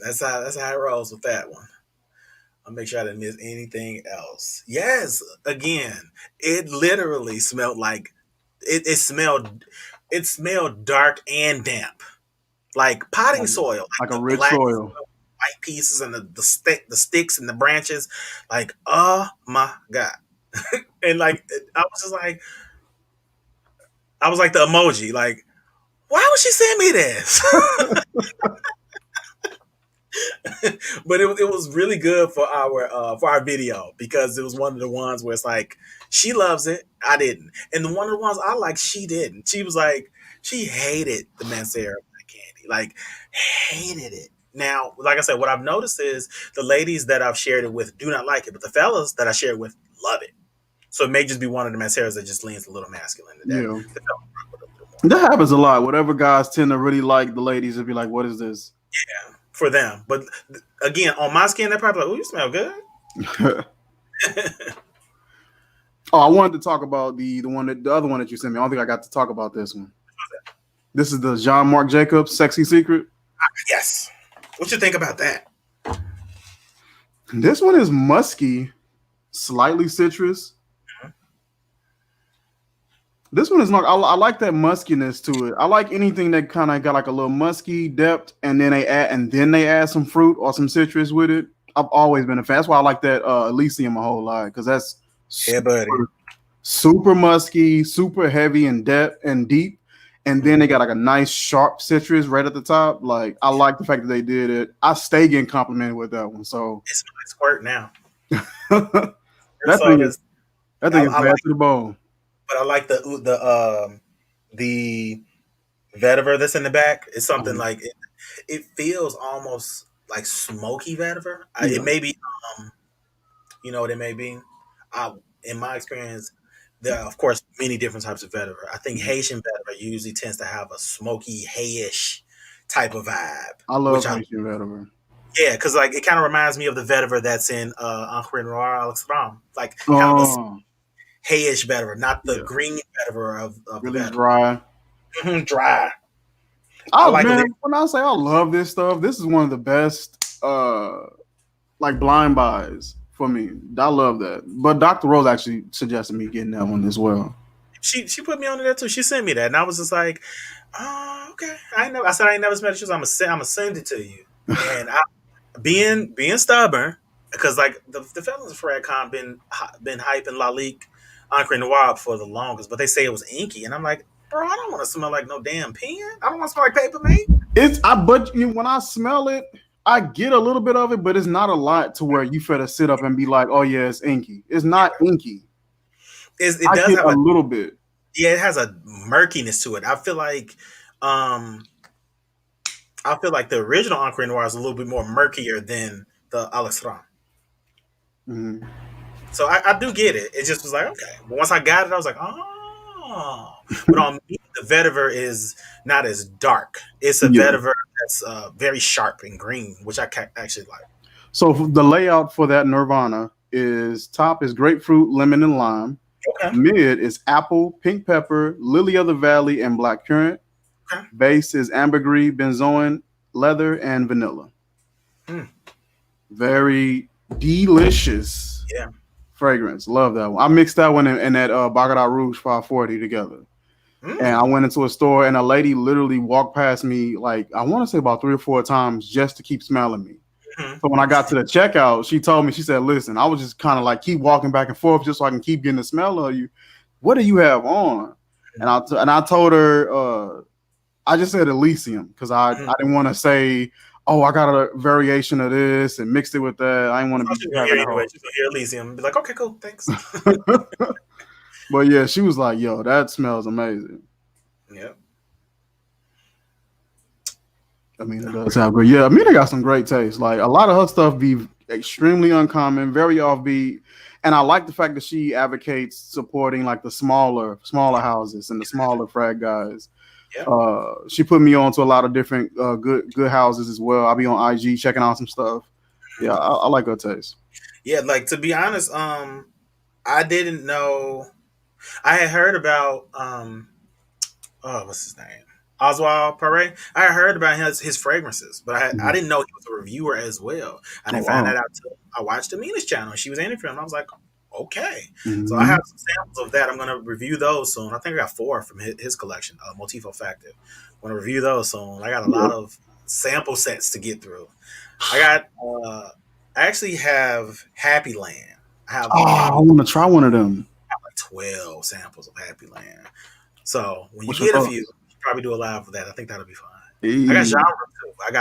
that's how it rolls with that one. I'll make sure I didn't miss anything else. Yes, again, it literally smelled like it smelled dark and damp. Like potting soil. Like a rich soil. White pieces and the sticks and the branches. Like, oh my God. And like I was like the emoji, like, why would she send me this? But it was really good for our video because it was one of the ones where it's like she loves it, I didn't, and the one of the ones I like, she didn't. She was like, she hated the Mancera candy, like hated it. Now, like I said, what I've noticed is the ladies that I've shared it with do not like it, but the fellas that I shared with love it. So it may just be one of the mascaras that just leans a little masculine. That Yeah. the fellas rock with a little more. That happens a lot. Whatever guys tend to really like, the ladies would be like, "What is this?" Yeah, for them. But again, on my skin, they're probably like, "Oh, you smell good." Oh, I wanted to talk about the other one that you sent me. I don't think I got to talk about this one. This is the Jean Marc Jacobs Sexy Secret. Yes. What you think about that? This one is musky, slightly citrus. This one is not. I like that muskiness to it. I like anything that kind of got like a little musky depth, and then they add some fruit or some citrus with it. I've always been a fan. That's why I like that Elysium a whole lot, because that's Buddy. super musky, super heavy and depth and deep. And then they got like a nice sharp citrus right at the top. Like, I like the fact that they did it. I stay getting complimented with that one. So It's my squirt now. that So thing is bad like, to the bone. but I like the vetiver that's in the back. It's something like it feels almost like smoky vetiver. Yeah. It may be, you know what it may be. In my experience, there are of course many different types of vetiver. I think Haitian vetiver usually tends to have a smoky, hayish type of vibe. I love Haitian vetiver. Yeah, because like it kind of reminds me of the vetiver that's in Encre Noir Alex Ram, like kind of a hayish vetiver, not the green vetiver of really the vetiver. dry. Dry. When I say I love this stuff, this is one of the best like blind buys for me. I love that. But Dr. Rose actually suggested me getting that one as well. She put me on there too. She sent me that, and I was just like, "Oh, okay." I said I ain't never smelled it. She was, "I'm gonna send it to you." And being stubborn, because like the fellas of Frag been hyping Lalique Encre Noir for the longest, but they say it was inky, and I'm like, bro, I don't want to smell like no damn pen. I don't want to smell like paper mate. When I smell it, I get a little bit of it, but it's not a lot to where you finna sit up and be like, "Oh yeah, it's inky." It's not inky. It does have a little bit. Yeah, it has a murkiness to it. I feel like the original Encre Noir is a little bit more murkier than the Alex Ram. Mm-hmm. So I do get it. It just was like, okay. But once I got it, I was like, oh. But on me, the vetiver is not as dark. It's a vetiver that's very sharp and green, which I actually like. So the layout for that Nirvana is top is grapefruit, lemon, and lime. Okay. Mid is apple, pink pepper, lily of the valley, and black currant. Okay. Base is ambergris, benzoin, leather, and vanilla. Very delicious. Yeah. Fragrance. Love that one. I mixed that one in that Baccarat Rouge 540 together. And I went into a store and a lady literally walked past me like, I want to say about 3 or 4 times just to keep smelling me. So when I got to the checkout, she told me, she said, "Listen, I was just kind of like keep walking back and forth just so I can keep getting the smell of you. What do you have on?" And I told her, I just said Elysium because I didn't want to say, "Oh, I got a variation of this and mixed it with that." I didn't want to be having anyway. She's gonna hear Elysium and be like, "Okay, cool, thanks." But yeah, she was like, "Yo, that smells amazing." Yeah. I mean, it does sound good. Yeah, Amina got some great taste. Like a lot of her stuff be extremely uncommon, very offbeat, and I like the fact that she advocates supporting like the smaller houses and the smaller frag guys. Yeah. She put me on to a lot of different good houses as well. I'll be on IG checking out some stuff. Yeah, I like her taste. Yeah, like to be honest, I didn't know. I had heard about what's his name? Oswald Pare. I heard about his fragrances, but I didn't know he was a reviewer as well. I didn't find that out till I watched Amina's channel. She was interviewing him. I was like, okay. So I have some samples of that. I'm going to review those soon. I think I got 4 from his collection, Motifo Factive. I'm going to review those soon. I got a lot of sample sets to get through. I actually have Happy Land. I want to try one of them. I have like 12 samples of Happy Land. So when you get a few, probably do a live for that. I think that'll be fun. I got genre too. I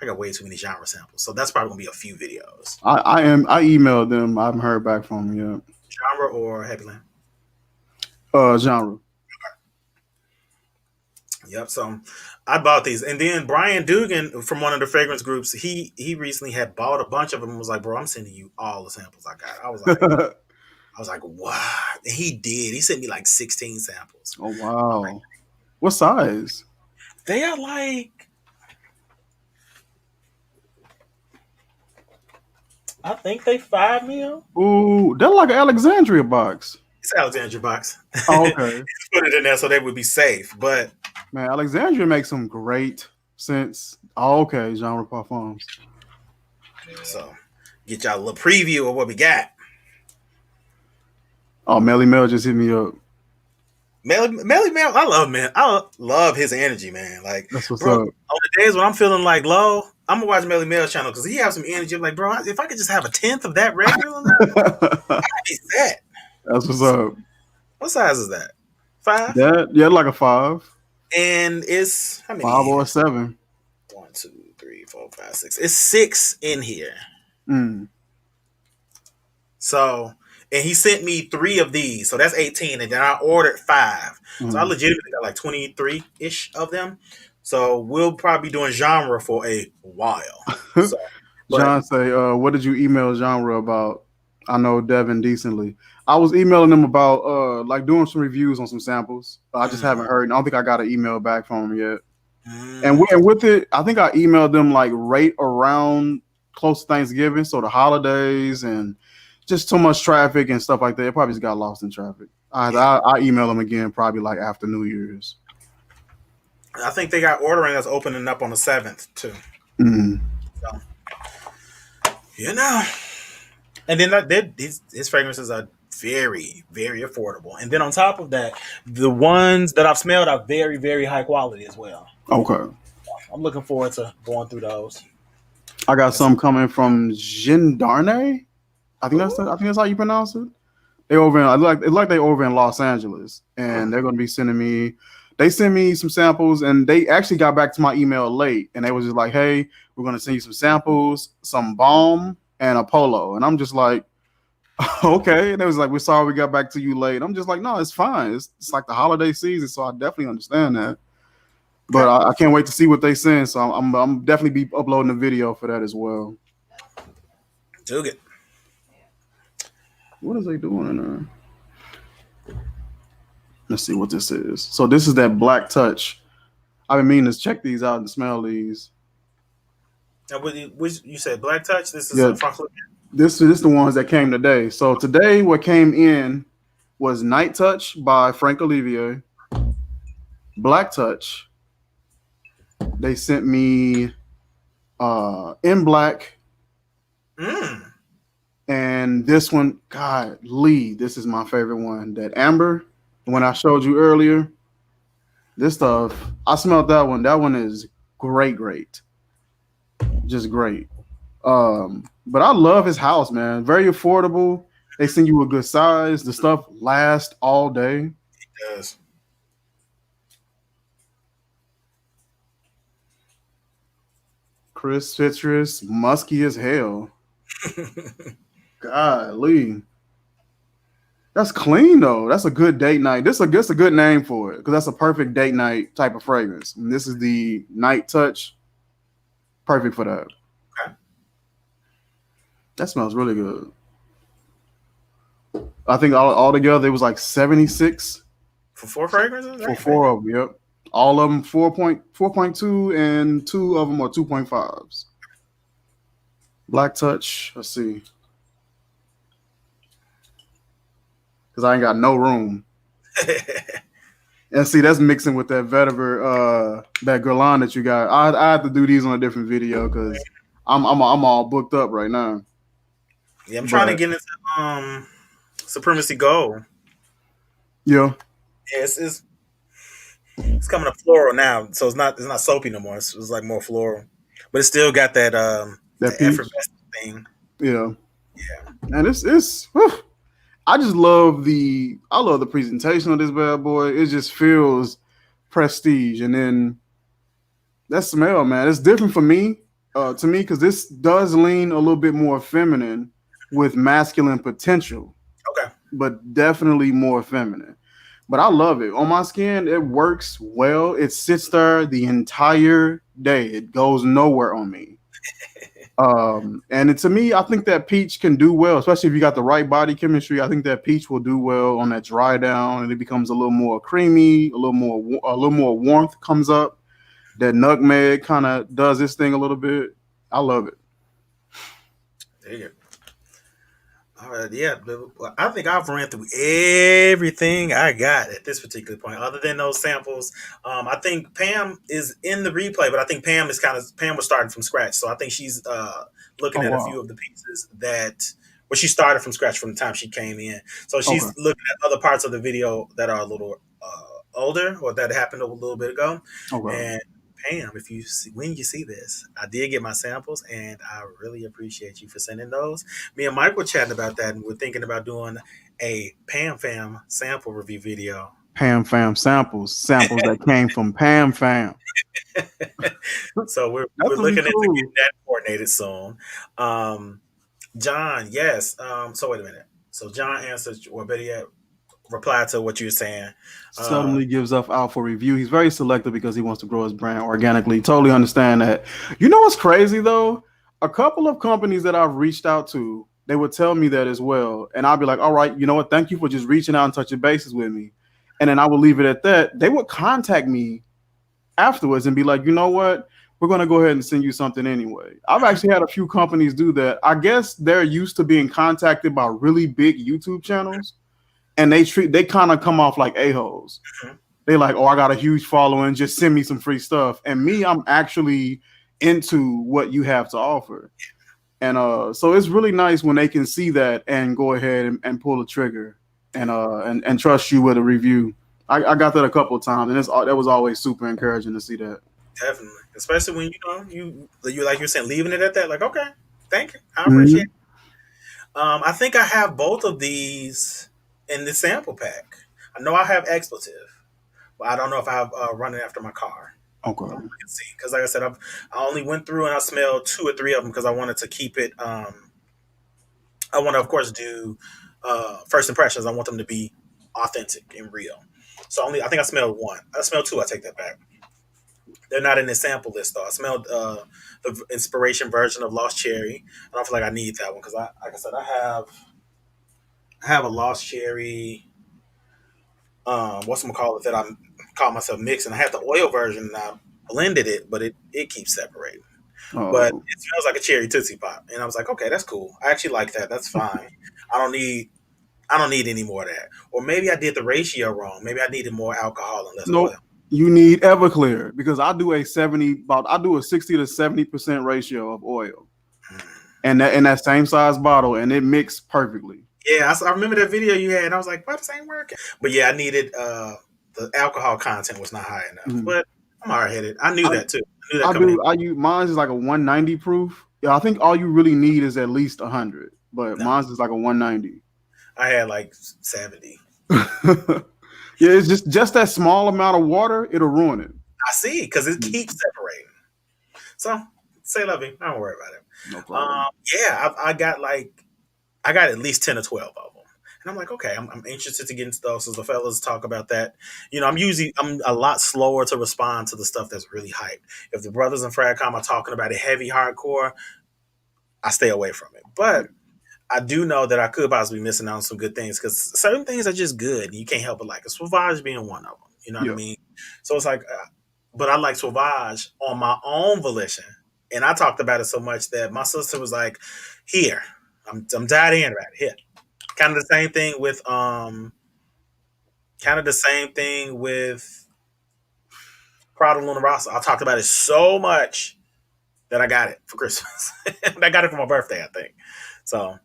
got way too many genre samples, so that's probably gonna be a few videos. I emailed them. I haven't heard back from them yet. Genre or Happy Land? Genre. Okay. Yep. So I bought these, and then Brian Dugan from one of the fragrance groups, he recently had bought a bunch of them and was like, "Bro, I'm sending you all the samples I got." I was like, I was like, wow. And he did. He sent me like 16 samples. Oh wow. What size? They are like, I think they 5 mil. Ooh, they're like an Alexandria box. It's Alexandria box. Oh, okay. Put it in there so they would be safe. But Man, Alexandria makes some great scents. Oh, okay, genre parfums. so get y'all a little preview of what we got. Oh, Melly Mel just hit me up. Melly Mel, I love man. I love his energy, man. Like, That's what's bro, up. on the days when I'm feeling like low, I'm gonna watch Melly Mel's channel because he has some energy. I'm like, bro, if I could just have a tenth of that regularly, I'd be set. That's what's up. What size is that? 5? That yeah, like a 5. And it's how many? 5 or a 7. 1, 2, 3, 4, 5, 6. It's 6 in here. Mm. So, and he sent me 3 of these, so that's 18. And then I ordered 5, so I legitimately got like 23-ish of them. So we'll probably be doing genre for a while. So, John say, what did you email genre about? I know Devin decently. I was emailing them about like doing some reviews on some samples. I just haven't heard. I don't think I got an email back from them yet. And with it, I think I emailed them like right around close to Thanksgiving, so the holidays and just too much traffic and stuff like that. It probably just got lost in traffic. I email them again probably like after New Year's. I think they got ordering that's opening up on the 7th too. Mm-hmm. So, you know, and then his fragrances are very, very affordable. And then on top of that, the ones that I've smelled are very, very high quality as well. Okay. I'm looking forward to going through those. I got some coming from Gendarme. I think that's how you pronounce it. They over in it's like they over in Los Angeles, and they're gonna be sending me. They sent me some samples, and they actually got back to my email late, and they was just like, "Hey, we're gonna send you some samples, some balm, and a polo." And I'm just like, "Okay." And they was like, "We're sorry we got back to you late." I'm just like, "No, it's fine. It's like the holiday season, so I definitely understand that." But I can't wait to see what they send. So I'm definitely be uploading a video for that as well. Took it. What is they doing in there? Let's see what this is. So this is that Black Touch. I've been meaning to check these out and smell these. Now, you said Black Touch? This is This is the ones that came today. So today what came in was Night Touch by Frank Olivier. Black Touch. They sent me In Black. And this one, God, Lee, this is my favorite one. That Amber, the one I showed you earlier. This stuff, I smelled that one. That one is great. Just great. But I love his house, man. Very affordable. They send you a good size. The stuff lasts all day. It does. Crisp citrus, musky as hell. Golly. That's clean though. That's a good date night. This is a good name for it because that's a perfect date night type of fragrance. And this is the Night Touch. Perfect for that. Okay. That smells really good. I think all together it was like 76 for 4 fragrances. For 4 of them. Yep. All of them 4.2 and 2 of them are 2.5s. Black Touch. Let's see. Because I ain't got no room. And see, that's mixing with that vetiver, that Guerlain that you got. I have to do these on a different video because I'm all booked up right now. Yeah, I'm trying to get into Supremacy Gold. Yeah. It's coming up floral now, so it's not soapy no more. It's like more floral, but it's still got that effervescent thing. Yeah. And it's whew. I love the presentation of this bad boy. It just feels prestige. And then that smell, man, it's different for me, to me, because this does lean a little bit more feminine with masculine potential. Okay. But definitely more feminine. But I love it. On my skin, it works well. It sits there the entire day. It goes nowhere on me. And to me, I think that peach can do well, especially if you got the right body chemistry. I think that peach will do well on that dry down, and it becomes a little more creamy, a little more warmth comes up. That nutmeg kind of does this thing a little bit. I love it. There you go. All right, yeah. I think I've ran through everything I got at this particular point, other than those samples. I think Pam is in the replay, but I think Pam was starting from scratch, so I think she's looking Oh at a wow. few of the pieces she started from scratch from the time she came in. So she's Okay. looking at other parts of the video that are a little older or that happened a little bit ago, Okay. and Pam, when you see this, I did get my samples, and I really appreciate you for sending those. Me and Mike were chatting about that, and we're thinking about doing a Pam Fam sample review video. Pam Fam samples that came from Pam Fam. So we're That would be looking into cool. getting that coordinated soon. John, yes. So wait a minute. So John answered, or better yet, replied to what you were saying. Uh, Seldomly gives up out for review. He's very selective because he wants to grow his brand organically. Totally understand that. You know what's crazy though? A couple of companies that I've reached out to, they would tell me that as well. And I'll be like, all right, you know what? Thank you for just reaching out and touching bases with me. And then I would leave it at that. They would contact me afterwards and be like, you know what? We're going to go ahead and send you something anyway. I've actually had a few companies do that. I guess they're used to being contacted by really big YouTube channels, and they kind of come off like a-holes. They like, oh, I got a huge following, just send me some free stuff. And me, I'm actually into what you have to offer. And so it's really nice when they can see that and go ahead and pull the trigger and trust you with a review. I got that a couple of times, and that was always super encouraging to see that. Definitely, especially when you like you're saying, leaving it at that. Like, okay, thank you, I appreciate Mm-hmm. it. I think I have both of these in the sample pack. I know I have expletive, but I don't know if I have running after my car. I'm Okay. looking to see because, like I said, I only went through and I smelled two or three of them because I wanted to keep it. I want to, of course, do first impressions. I want them to be authentic and real. So I think I smelled one. I smelled two. I take that back. They're not in the sample list though. I smelled the inspiration version of Lost Cherry. I don't feel like I need that one because like I said, I have a Lost Cherry. What's gonna call it that I call myself mixing. I have the oil version and I blended it, but it keeps separating. But Oh, it smells like a cherry Tootsie Pop, and I was like, okay, that's cool. I actually like that. That's fine. I don't need I don't need any more of that. Or maybe I did the ratio wrong. Maybe I needed more alcohol and less oil. nope. You need Everclear because I do a 60 to 70% ratio of oil, and that in that same size bottle, and it mixed perfectly. Yeah, I remember that video you had. And I was like, "Why this ain't working?" But yeah, I needed the alcohol content was not high enough. Mhm. But I'm hard headed. I knew I, that too. I knew that I coming in. do. I use mine is like a 190 proof. Yeah, I think all you really need is at least 100, but No, mine's is like a 190. I had like 70. Yeah, it's just that small amount of water, it'll ruin it. I see because it Mhm. keeps separating. So say lovey. I don't worry about it. No problem. Yeah, I got at least 10 or 12 of them. And I'm like, okay, I'm interested to get into those. So the fellas talk about that. I'm a lot slower to respond to the stuff that's really hyped. If the brothers in Fragcom are talking about it heavy hardcore, I stay away from it. But I do know that I could possibly be missing out on some good things because certain things are just good. And you can't help but like it. Sauvage being one of them. You know what I Yeah. mean? So it's like, but I like Sauvage on my own volition. And I talked about it so much that my sister was like, here, I'm tired of hearing about it. Here. Kind of the same thing with Prada Luna Rossa. I talked about it so much that I got it for Christmas. I got it for my birthday, I think. So,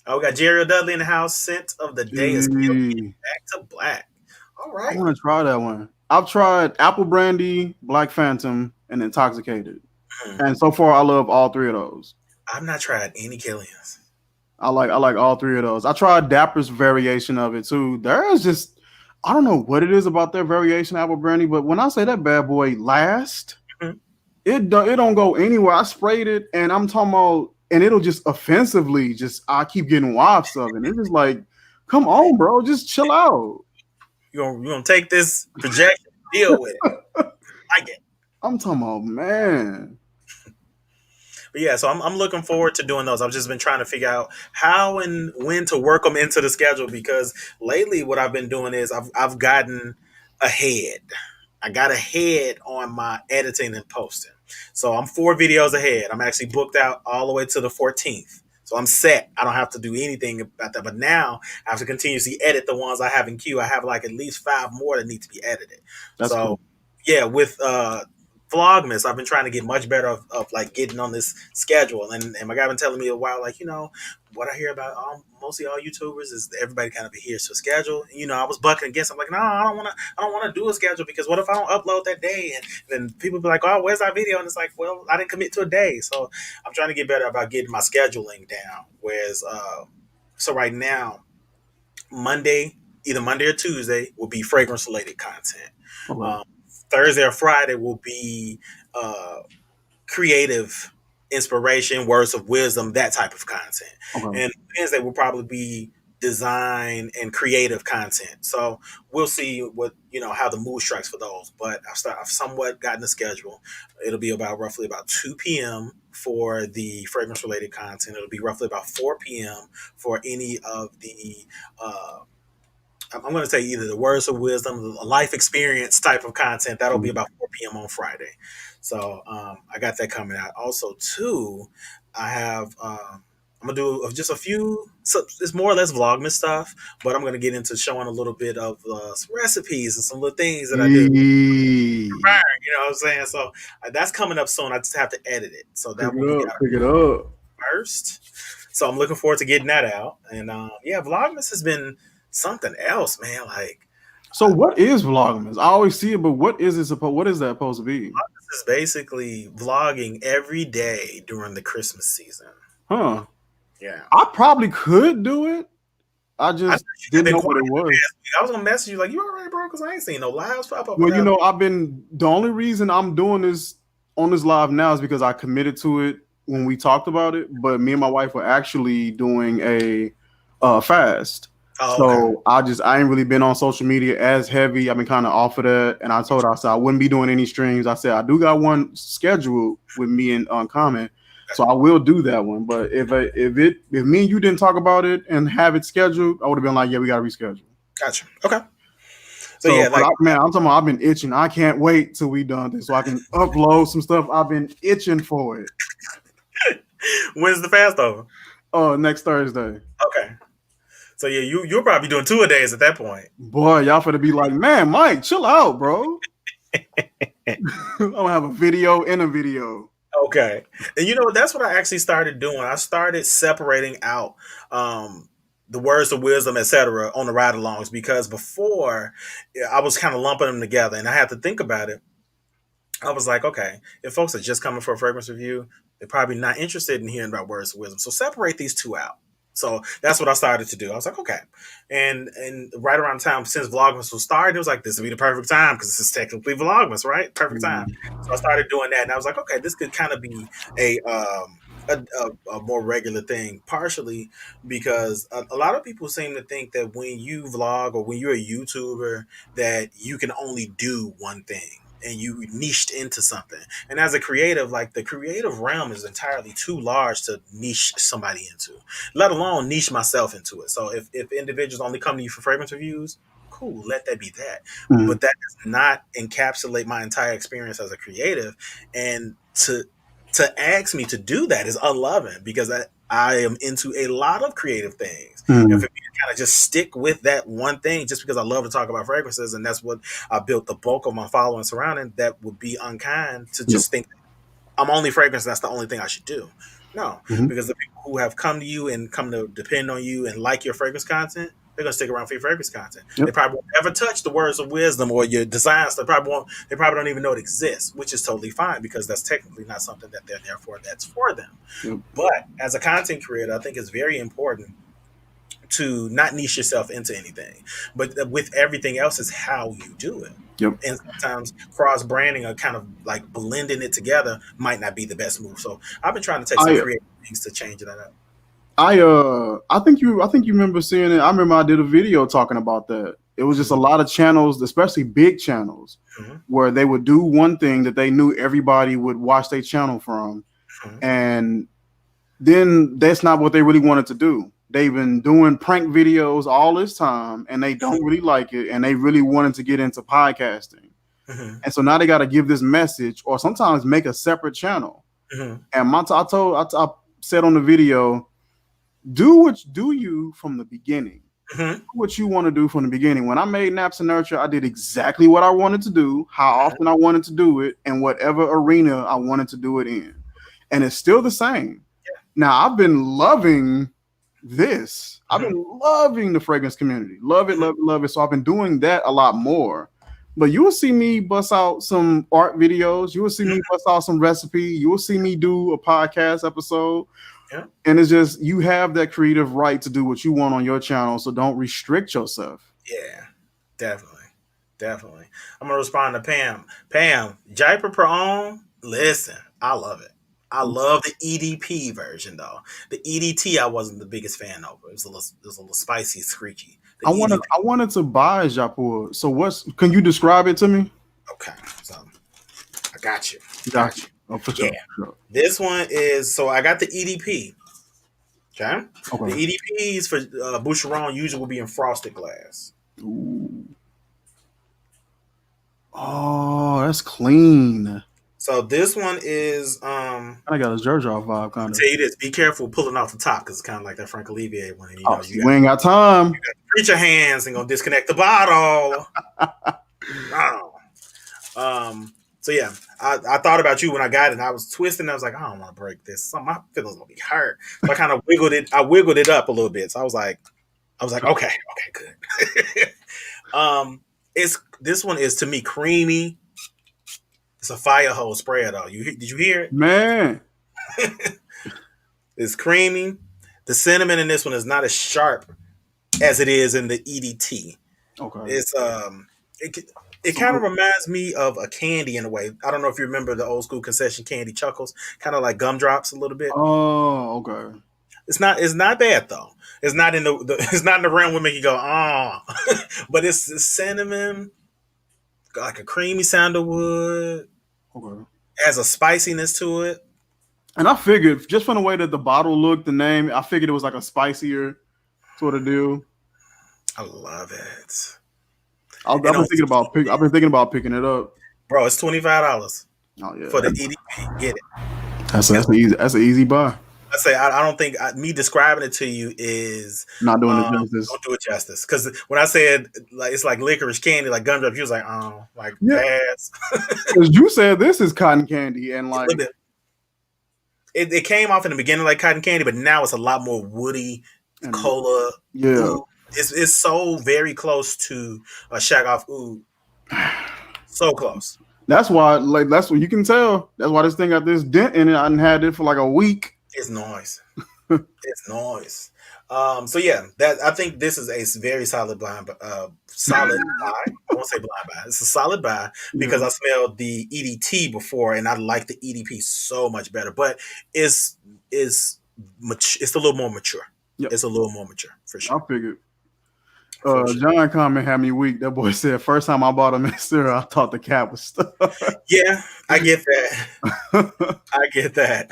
we got Jerry Dudley in the house. Scent of the day is still getting Gee, back to black. All I right. want to try that one. I've tried Apple Brandy, Black Phantom, and Intoxicated, Hmm. and so far I love all three of those. I've not tried any Killians. I like all three of those. I tried Dapper's variation of it too. There is just I don't know what it is about their variation of Apple Brandy, but when I say that bad boy last, Mhm. it don't go anywhere. I sprayed it, and I'm talking about, and it'll just offensively just I keep getting wafts of it. And it's just like, come on, bro, just chill out. You gonna take this projection, deal with it. Like it. I'm talking about man. But yeah, so I'm looking forward to doing those. I've just been trying to figure out how and when to work them into the schedule because lately what I've been doing is I've gotten ahead. I got ahead on my editing and posting. So I'm 4 videos ahead. I'm actually booked out all the way to the 14th. So I'm set. I don't have to do anything about that. But now I have to continuously edit the ones I have in queue. I have like at least 5 more that need to be edited. That's So cool. yeah, with Vlogmas, I've been trying to get much better of like getting on this schedule. And my guy been telling me a while, like, what I hear about mostly all YouTubers is everybody kind of adheres to a schedule. And, I was bucking against. I'm like, no, I don't want to do a schedule because what if I don't upload that day? And then people be like, oh, where's our video? And it's like, well, I didn't commit to a day. So I'm trying to get better about getting my scheduling down. Whereas, so right now, either Monday or Tuesday will be fragrance related content. Okay. Um, Thursday or Friday will be uh, creative inspiration, words of wisdom, that type of content. Okay. And Wednesday will probably be design and creative content. So we'll see how the mood strikes for those. But I've somewhat gotten the schedule. It'll be roughly about 2 p.m. for the fragrance related content. It'll be roughly about 4 p.m. for any of the I'm going to say either the words of wisdom, the life experience type of content. That'll be Mhm. about 4 p.m. on Friday. So I got that coming out. Also, too, I have I'm gonna do just a few. So it's more or less Vlogmas stuff, but I'm gonna get into showing a little bit of some recipes and some little things that I do. Yee. You know what I'm saying? So that's coming up soon. I just have to edit it, so Pick that will it be up. out Pick it up. first. So I'm looking forward to getting that out. And yeah, Vlogmas has been something else, man. Like So what is Vlogmas? I always see it, but what is it supposed? What is that supposed to be? this is basically vlogging every day during the Christmas season. Huh? Yeah. I probably could do it. I I know just you've didn't been know quiet what it the was. past week. I was gonna message you like, you all right, bro? Because I ain't seen no lives pop up or Well, nothing. I've been the only reason I'm doing this on this live now is because I committed to it when we talked about it. But me and my wife were actually doing a fast. Oh, okay. So I ain't really been on social media as heavy. I've been kind of off of that. And I told her, I said I wouldn't be doing any streams. I said I do got one scheduled with me and UnCommon. So I will do that one. But if me and you didn't talk about it and have it scheduled, I would have been like, yeah, we gotta reschedule. Gotcha. Okay. So So, yeah, like man, I'm talking about I've been itching. I can't wait till we done this so I can upload some stuff. I've been itching for it. when's the fast over? Next Thursday. Okay. So yeah, you'll probably be doing 2 a days at that point. Boy, y'all finna be like, man, Mike, chill out, bro. I'm gonna have a video and a video. Okay. And that's what I actually started doing. I started separating out the words of wisdom, etc., on the ride alongs because before I was kind of lumping them together and I had to think about it. I was like, okay, if folks are just coming for a fragrance review, they're probably not interested in hearing about words of wisdom. So separate these two out. So that's what I started to do. I was like, okay. And right around time since Vlogmas was started, it was like, this would be the perfect time because this is technically Vlogmas, right? Perfect time. So I started doing that and I was like, okay, this could kind of be a more regular thing, partially because a lot of people seem to think that when you vlog or when you're a YouTuber, that you can only do one thing and you niched into something. And as a creative, like the creative realm is entirely too large to niche somebody into, let alone niche myself into it. So if individuals only come to you for fragrance reviews, cool, let that be that. Mhm. But that does not encapsulate my entire experience as a creative. And to ask me to do that is unloving because I am into a lot of creative things. And Mhm. for me to kind of just stick with that one thing just because I love to talk about fragrances and that's what I built the bulk of my following surrounding, that would be unkind to Yep. just think I'm only fragrance, that's the only thing I should do. No, Mhm. because the people who have come to you and come to depend on you and like your fragrance content, they're gonna stick around for your fragrance content. They Yep. probably won't ever touch the words of wisdom or your designs. They probably won't. They probably don't even know it exists, which is totally fine because that's technically not something that they're there for. That's for them. Yep. But as a content creator, I think it's very important to not niche yourself into anything, but with everything else is how you do it. Yep. And sometimes cross branding or kind of like blending it together might not be the best move. So I've been trying to take some I creative things to change that up. I think you remember seeing it. I remember I did a video talking about that. It was just a lot of channels, especially big channels, Mhm. where they would do one thing that they knew everybody would watch their channel from, And then that's not what they really wanted to do. They've been doing prank videos all this time, and they don't really like it, and they really wanted to get into podcasting. And so now they got to give this message, or sometimes make a separate channel. And I said on the video, do you from the beginning. Do what you want to do from the beginning. When I made Naps and Nurture, I did exactly what I wanted to do, how often I wanted to do it, and whatever arena I wanted to do it in. And it's still the same. Now, I've been loving this. I've been loving the fragrance community. Love it, love it, love it. So I've been doing that a lot more. But you will see me bust out some art videos. You will see me bust out some recipe. You will see me do a podcast episode. Yeah. And it's just, you have that creative right to do what you want on your channel. So don't restrict yourself. Yeah, definitely. Definitely. I'm going to respond to Pam. Pam, Jaipur per own, listen, I love it. I love the EDP version though. The EDT I wasn't the biggest fan of. It was a little spicy, screechy. I wanted to buy Jaipur. So can you describe it to me? Okay, so I got you. Got you. Oh, for sure. Yeah. For sure. This one is, so I got the EDP. Okay. The EDPs for Boucheron usually will be in frosted glass. Ooh. Oh, that's clean. So this one is I got a Georgia vibe kind of. I'll tell you this, be careful pulling off the top because it's kind of like that Frank Olivier one. And, we ain't got time. You got to reach your hands and go disconnect the bottle. So yeah, I thought about you when I got it and I was twisting. I was like, I don't want to break this. My feelings gonna be hurt. So I kind of wiggled it up a little bit. So I was like, okay, good. This one is to me creamy. It's a fire hose sprayer though. Did you hear it? Man. It's creamy. The cinnamon in this one is not as sharp as it is in the EDT. Okay. It's it kind of reminds me of a candy in a way. I don't know if you remember the old school concession candy Chuckles, kind of like gumdrops a little bit. Oh, okay. It's not bad though. It's not in it's not in the realm where make you go, but it's the cinnamon, like a creamy sandalwood. Okay. Has a spiciness to it. And I figured, just from the way that the bottle looked, the name, I figured it was like a spicier sort of deal. I love it. I've been thinking about picking it up. Bro, it's $25. Oh yeah. For the EDP. Get it. That's an easy buy. I say I don't think me describing it to you is not doing it justice. Don't do it justice. Because when I said like it's like licorice candy, like gumdrop, you was like, pass. Because you said this is cotton candy and like it came off in the beginning like cotton candy, but now it's a lot more woody, cola. Yeah, oud. It's so very close to a Shagoff Oud. So close. That's why, that's what you can tell. That's why this thing got this dent in it. I hadn't had it for like a week. It's noise. It's noise. So yeah, I think this is a very solid solid buy. I won't say blind buy. It's a solid buy because I smelled the EDT before and I like the EDP so much better. But it's a little more mature. Yep. It's a little more mature for sure. I figured. John comment had me weak. That boy said, first time I bought a mixer, I thought the cat was stuck. Yeah, I get that. I get that.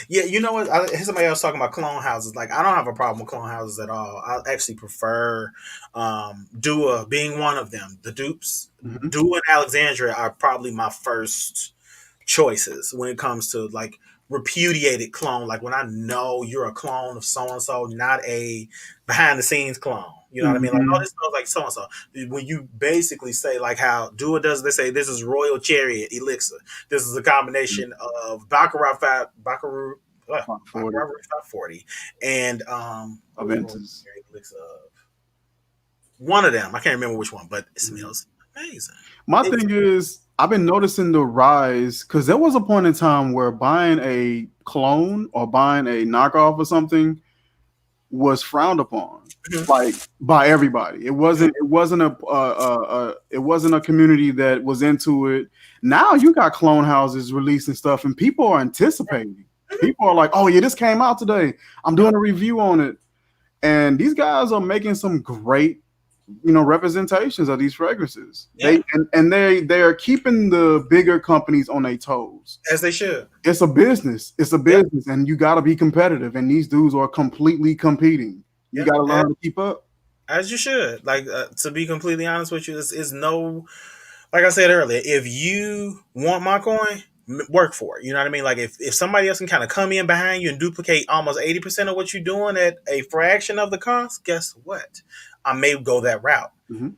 Yeah, you know what? Here's somebody else talking about clone houses. Like, I don't have a problem with clone houses at all. I actually prefer Dua being one of them. The dupes. Mm-hmm. Dua and Alexandria are probably my first choices when it comes to like repudiated clone, like when I know you're a clone of so and so, not a behind the scenes clone. You know what I mean? Like, oh, this smells like so and so. When you basically say like how Dua does, they say this is Royal Chariot Elixir. This is a combination of Baccarat 540 and Aventus. One of them. I can't remember which one, but it smells amazing. My thing is, I've been noticing the rise because there was a point in time where buying a clone or buying a knockoff or something was frowned upon, like by everybody. It wasn't a community that was into it. Now you got clone houses releasing stuff, and people are anticipating. People are like, "Oh yeah, this came out today. I'm doing a review on it," and these guys are making some great representations of these fragrances. Yeah, They are keeping the bigger companies on their toes. as they should. It's a business. It's a Yeah, business, and you got to be competitive. And these dudes are completely competing. You yeah, got to learn to keep up. as you should. Like to be completely honest with you, is no. Like I said earlier, if you want my coin, work for it. You know what I mean? Like if somebody else can kind of come in behind you and duplicate almost 80% of what you're doing at a fraction of the cost, guess what? I may go that route. Mhm.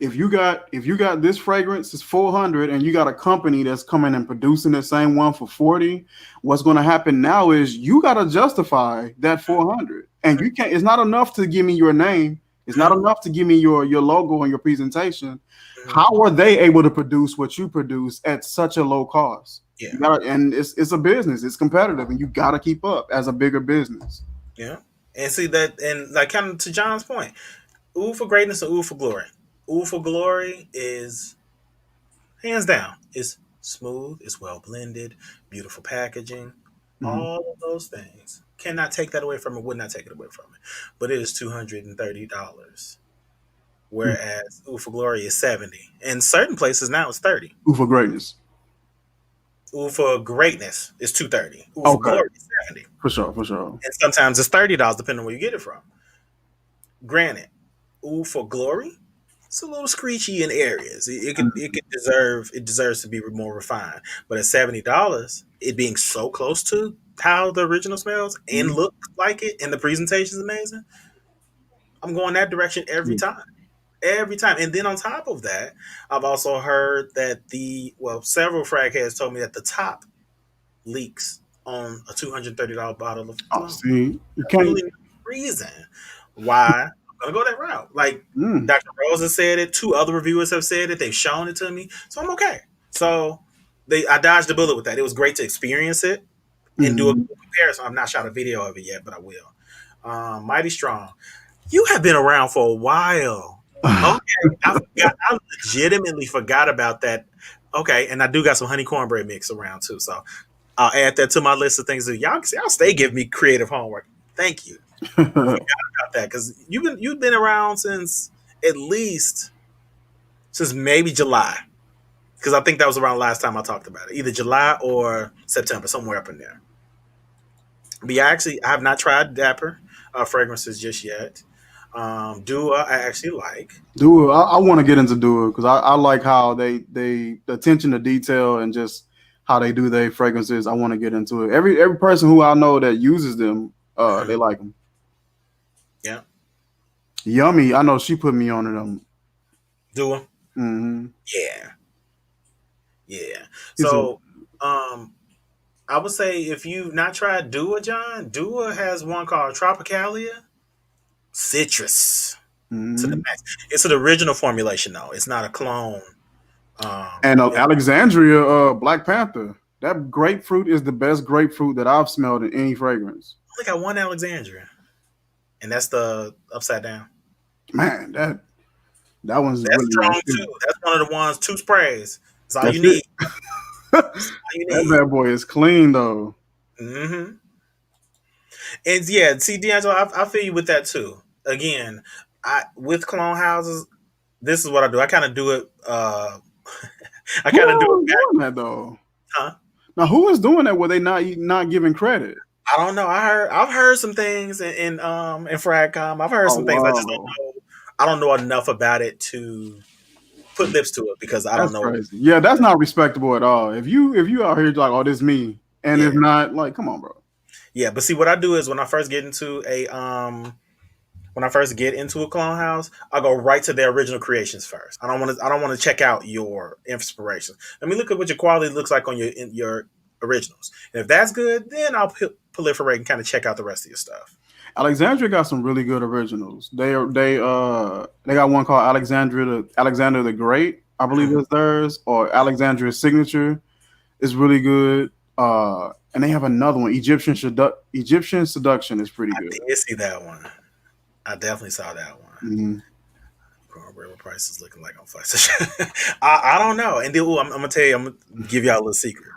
If you got this fragrance is 400 and you got a company that's coming and producing the same one for 40, what's going to happen now is you got to justify that 400. And you can't, it's not enough to give me your name. It's not enough to give me your logo and your presentation. How are they able to produce what you produce at such a low cost? Yeah, And it's a business, it's competitive, and you got to keep up as a bigger business. yeah. And see that, and like kind of to John's point, ooh for greatness and ooh for glory. Ooh for glory is hands down. It's smooth. It's well blended. Beautiful packaging. Mhm. All of those things cannot take that away from it. Would not take it away from it. But it is $230. Whereas Ooh for Glory is 70. In certain places now it's 30. Ooh, for greatness. Ooh for Greatness is 230. Ooh for Okay, Glory is 70. for sure, for sure. And sometimes it's $30 depending on where you get it from. Granted, Ooh for Glory, it's a little screechy in areas. It deserves to be more refined. But at $70, it being so close to how the original smells and Mhm. look like it and the presentation is amazing, I'm going that direction every Yeah. time. Every time. And then on top of that, I've also heard that several frag heads told me that the top leaks on a $230 bottle of Oh, cologne. see, you can't. Absolutely no reason why I'm gonna go that route. Like Mm, Dr. Rose has said it, two other reviewers have said it, they've shown it to me. So I'm okay. So I dodged the bullet with that. It was great to experience it and do a mhm. comparison. I've not shot a video of it yet, but I will. Mighty Strong. You have been around for a while. Okay, I legitimately forgot about that. Okay, and I do got some honey cornbread mix around too, so I'll add that to my list of things that y'all stay giving me creative homework. Thank you. About that because you've been around since at least since maybe July because I think that was around last time I talked about it, either July or September, somewhere up in there. But yeah, I have not tried Dapper fragrances just yet. Dua, I actually like. Do it. I want to get into do it because I like how they the attention to detail and just how they do their fragrances. I want to get into it. Every person who I know that uses them, they like them. Yeah, Yummy. I know she put me on them. Dua. Mm-hmm. Yeah, yeah. It's a So, um, I would say if you've not tried Dua, John, Dua has one called Tropicalia Citrus to the mm-hmm. max. It's an original formulation though. It's not a clone. And Yeah, Alexandria Black Panther. That grapefruit is the best grapefruit that I've smelled in any fragrance. I only got one Alexandria, and that's the upside down. Man, that one's That's really nice strong too. too. That's one of the ones. Two sprays. That's all you That's it. need. That All you need. bad boy is clean though. Mm-hmm. And yeah, see, D'Angelo, I feel you with that too. Again, I with clone houses, this is what I do. I kind of do it. I Who kind of do else it is back. doing that though? Huh? Now, who is doing that where they not giving credit? I don't know. I've heard some things in Fragcom. I've heard Oh some things. I just don't wow, know. I don't know enough about it to put lips to it because I don't that's know. crazy. Yeah, that's not respectable at all. If you out here like, oh, this me, and Yeah, it's not like, come on, bro. yeah. But see, what I do is when I first get into a clone house, I go right to their original creations first. I don't want to check out your inspiration. Let me look at what your quality looks like on your originals. And if that's good, then I'll proliferate and kind of check out the rest of your stuff. Alexandria got some really good originals. They got one called Alexander the Great, I believe Mhm. it's theirs, or Alexandria's signature is really good. And they have another one, Egyptian Seduction is pretty I good. did see that one. I definitely saw that one. Mhm. Cornbread price is looking like on Flex. I don't know. And then I'm gonna tell you, I'm gonna give y'all a little secret.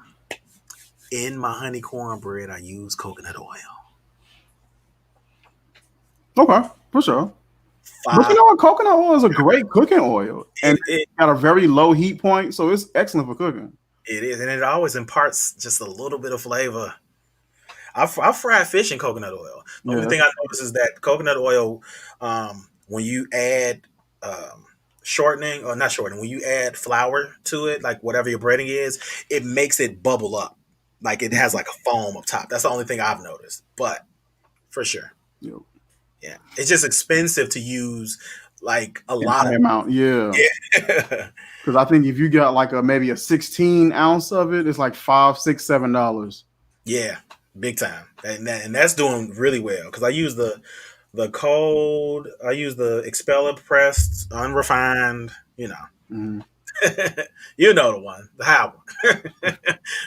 In my honey cornbread, I use coconut oil. Okay, for sure. But you five. know what? Coconut oil is a great cooking oil, and It, it got a very low heat point, so it's excellent for cooking. it is, and it always imparts just a little bit of flavor. I fried fish in coconut oil. The Yeah, only thing I notice is that coconut oil, when you add shortening or not shortening, when you add flour to it, like whatever your breading is, it makes it bubble up. Like it has like a foam up top. That's the only thing I've noticed. But for sure, yeah. yeah, it's just expensive to use like a In lot high of amount, yeah. it. Because I think if you got like maybe a 16 ounce of it, it's like $5, $6, $7. Yeah, big time, and that's doing really well because I use the expeller pressed, unrefined. Mhm. You know the one, the high one,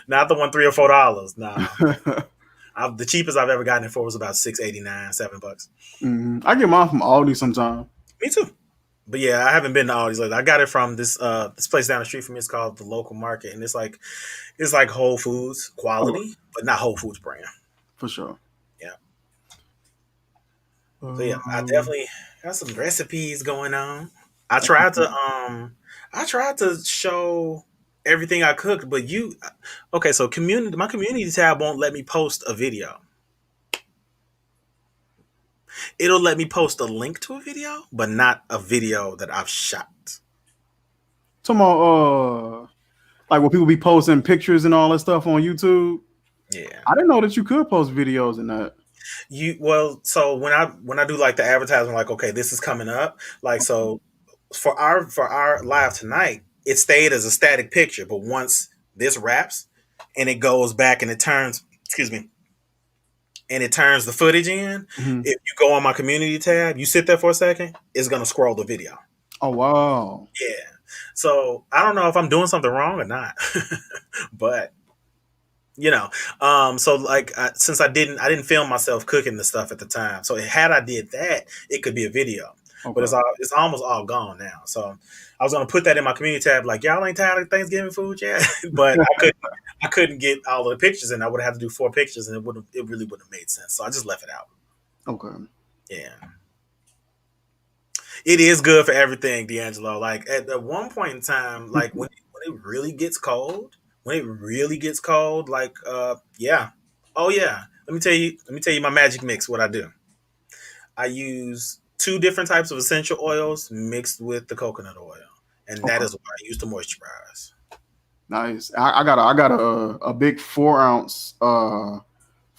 not the one $3 or $4. No, the cheapest I've ever gotten it for was about $6.89, $7. I get mine from Aldi sometimes. Me too. But yeah, I haven't been to Aldi's lately. I got it from this place down the street from me. It's called the Local Market, and it's like Whole Foods Oh, quality, but not Whole Foods brand. for sure. Yeah. So yeah, I Um, definitely got some recipes going on. I tried to I tried to show everything I cooked, but okay, so my community tab won't let me post a video. It'll let me post a link to a video, but not a video that I've shot. Talking about like when people be posting pictures and all that stuff on YouTube. Yeah. I didn't know that you could post videos in that. So when I do like the advertisement, like, okay, this is coming up, like, so for our live tonight, it stayed as a static picture, but once this wraps and it goes back and it turns, excuse me, and it turns the footage in, Mhm. if you go on my community tab, you sit there for a second, it's gonna scroll the video. Oh wow. Yeah. So I don't know if I'm doing something wrong or not, but you know, so like since I didn't film myself cooking the stuff at the time, so had I did that, it could be a video, but Okay. it's almost all gone now. So I was gonna put that in my community tab, like, y'all ain't tired of Thanksgiving food yet, but I couldn't get all of the pictures in. I would have had to do 4 pictures, and it really wouldn't have made sense. So I just left it out. Okay. Yeah, it is good for everything, D'Angelo. Like at one point in time, like when it really gets cold, like yeah, oh yeah. Let me tell you my magic mix. What I do, I use two different types of essential oils mixed with the coconut oil, and that Okay. is what I use to moisturize. Nice. I got a big 4 ounce 4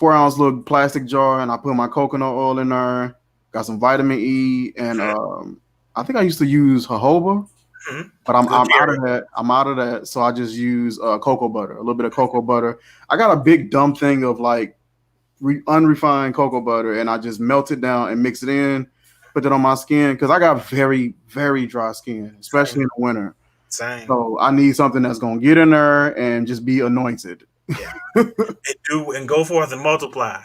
ounce little plastic jar, and I put my coconut oil in there. Got some vitamin E, and I think I used to use jojoba, Mhm. but I'm Good I'm out of period. that. I'm out of that, so I just use cocoa butter, a little bit of cocoa butter. I got a big dumb thing of like unrefined cocoa butter, and I just melt it down and mix it in, put it on my skin because I got very very dry skin, especially Same, in the winter. same. So I need something that's gonna get in there and just be anointed. Yeah, and go forth and multiply.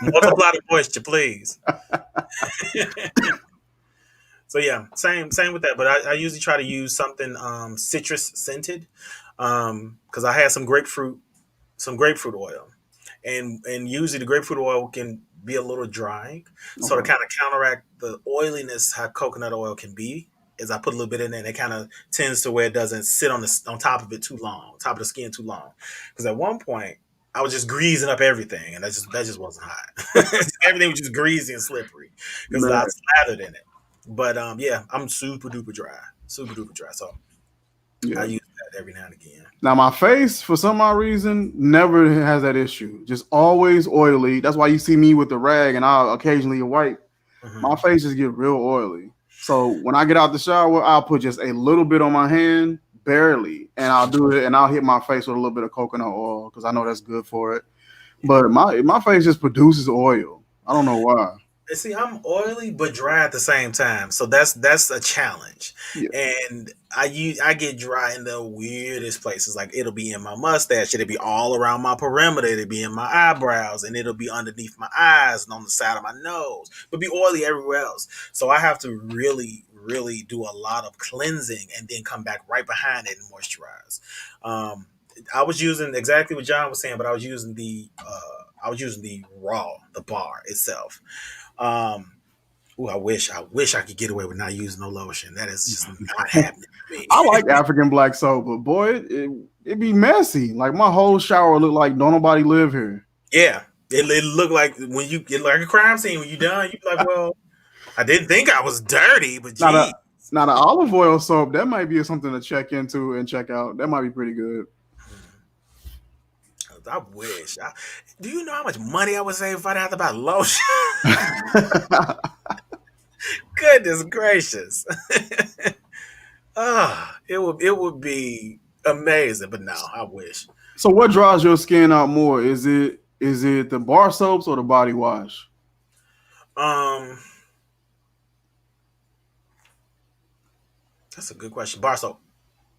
Multiply the moisture, please. So yeah, same with that. But I usually try to use something citrus scented, because I had some grapefruit oil, and usually the grapefruit oil can be a little drying. So to Okay. kind of counteract the oiliness how coconut oil can be, is I put a little bit in there, and it kind of tends to where it doesn't sit on top of it too long, top of the skin too long. Because at one point I was just greasing up everything, and that just wasn't hot. Everything was just greasy and slippery because I Man, slathered in it. But yeah, I'm super duper dry. So I yeah. use that every now and again. Now my face, for some odd reason, never has that issue. Just always oily. That's why you see me with the rag, and I'll occasionally wipe. My Hmm. face just get real oily. So when I get out the shower, I'll put just a little bit on my hand, barely, and I'll do it, and I'll hit my face with a little bit of coconut oil because I know that's good for it. But my face just produces oil. I don't know why. And see, I'm oily but dry at the same time, so that's a challenge. Yeah. And I get dry in the weirdest places. Like it'll be in my mustache, it'll be all around my perimeter, it'll be in my eyebrows, and it'll be underneath my eyes and on the side of my nose, but be oily everywhere else. So I have to really, really do a lot of cleansing and then come back right behind it and moisturize. Um, I was using exactly what John was saying, but I was using the raw, the bar itself. Um, Ooh, I wish I could get away with not using no lotion. That is just not happening for me. I like African black soap, but boy, it be messy. Like my whole shower look like don't nobody live here. Yeah, it looked like when you get like a crime scene when you done, you be like, well, I didn't think I was dirty, but Not gee. a not an olive oil soap. That might be something to check into and check out. That might be pretty good. I wish. Do you know how much money I would save if I'd have to buy lotion? Goodness gracious. It would be amazing, but no, I wish. So what draws your skin out more? Is it the bar soaps or the body wash? Um, that's a good question. Bar soap.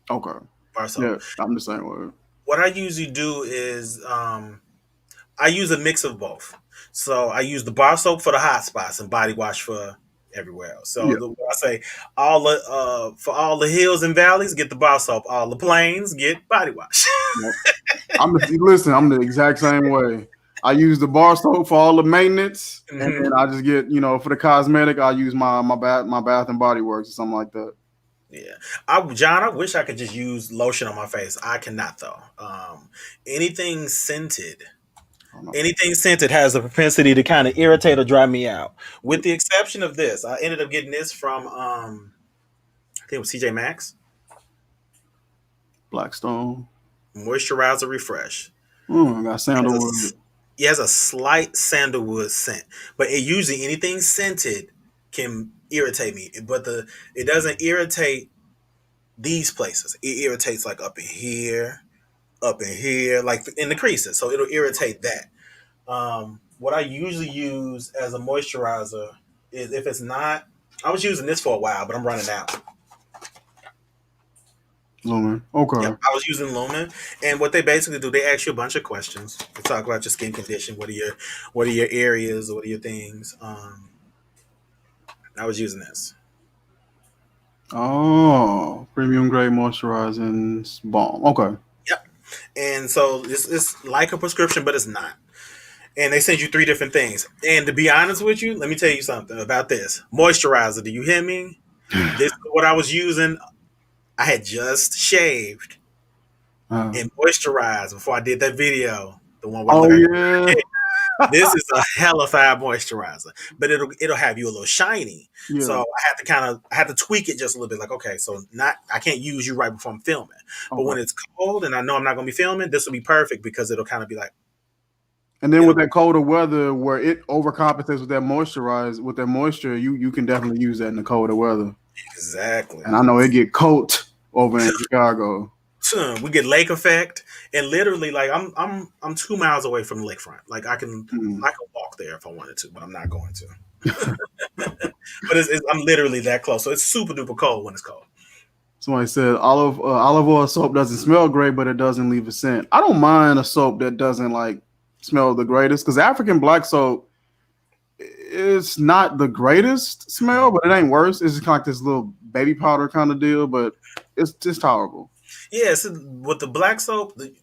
Okay. Bar soap. Yeah, I'm the same way. What I usually do is I use a mix of both. So I use the bar soap for the hot spots and body wash for everywhere else. So Yeah. I say all the for all the hills and valleys, get the bar soap. All the plains, get body wash. Yep. I'm the exact same way. I use the bar soap for all the maintenance, and then I just get, for the cosmetic, I use my Bath and Body Works or something like that. Yeah, John, I wish I could just use lotion on my face. I cannot though. Anything scented, anything scented has a propensity to kind of irritate or dry me out. With the exception of this, I ended up getting this from I think it was TJ Maxx. Blackstone. Moisturizer Refresh. I got sandalwood. It has a slight sandalwood scent, but usually anything scented can irritate me. But it doesn't irritate these places. It irritates like up in here, like in the creases. So it'll irritate that. What I usually use as a moisturizer is if it's not. I was using this for a while, but I'm running out. Lumen. Okay. Yep, I was using Lumen, and what they basically do, they ask you a bunch of questions. They talk about your skin condition, what are your areas, what are your things. I was using this. Oh, premium grade moisturizing balm. Okay. Yep, and so it's like a prescription, but it's not. And they send you 3 different things. And to be honest with you, let me tell you something about this moisturizer. Do you hear me? This is what I was using. I had just shaved and moisturized before I did that video. The one where this is a hellified moisturizer, but it'll have you a little shiny. Yeah. So I had to tweak it just a little bit. Like, okay, so I can't use you right before I'm filming, but when it's cold and I know I'm not going to be filming, this will be perfect because it'll kind of be like. And then with that colder weather, where it overcompensates with that moisture, you can definitely use that in the colder weather. Exactly. And I know it get cold over in Chicago. We get lake effect, and literally, like I'm 2 miles away from the lakefront. Like I can walk there if I wanted to, but I'm not going to. But I'm literally that close, so it's super duper cold when it's cold. Somebody said olive oil soap doesn't smell great, but it doesn't leave a scent. I don't mind a soap that doesn't like smell the greatest, because African black soap, it's not the greatest smell, but it ain't worse. It's just kind of like this little baby powder kind of deal, but it's just tolerable. Yeah, so with the black soap, the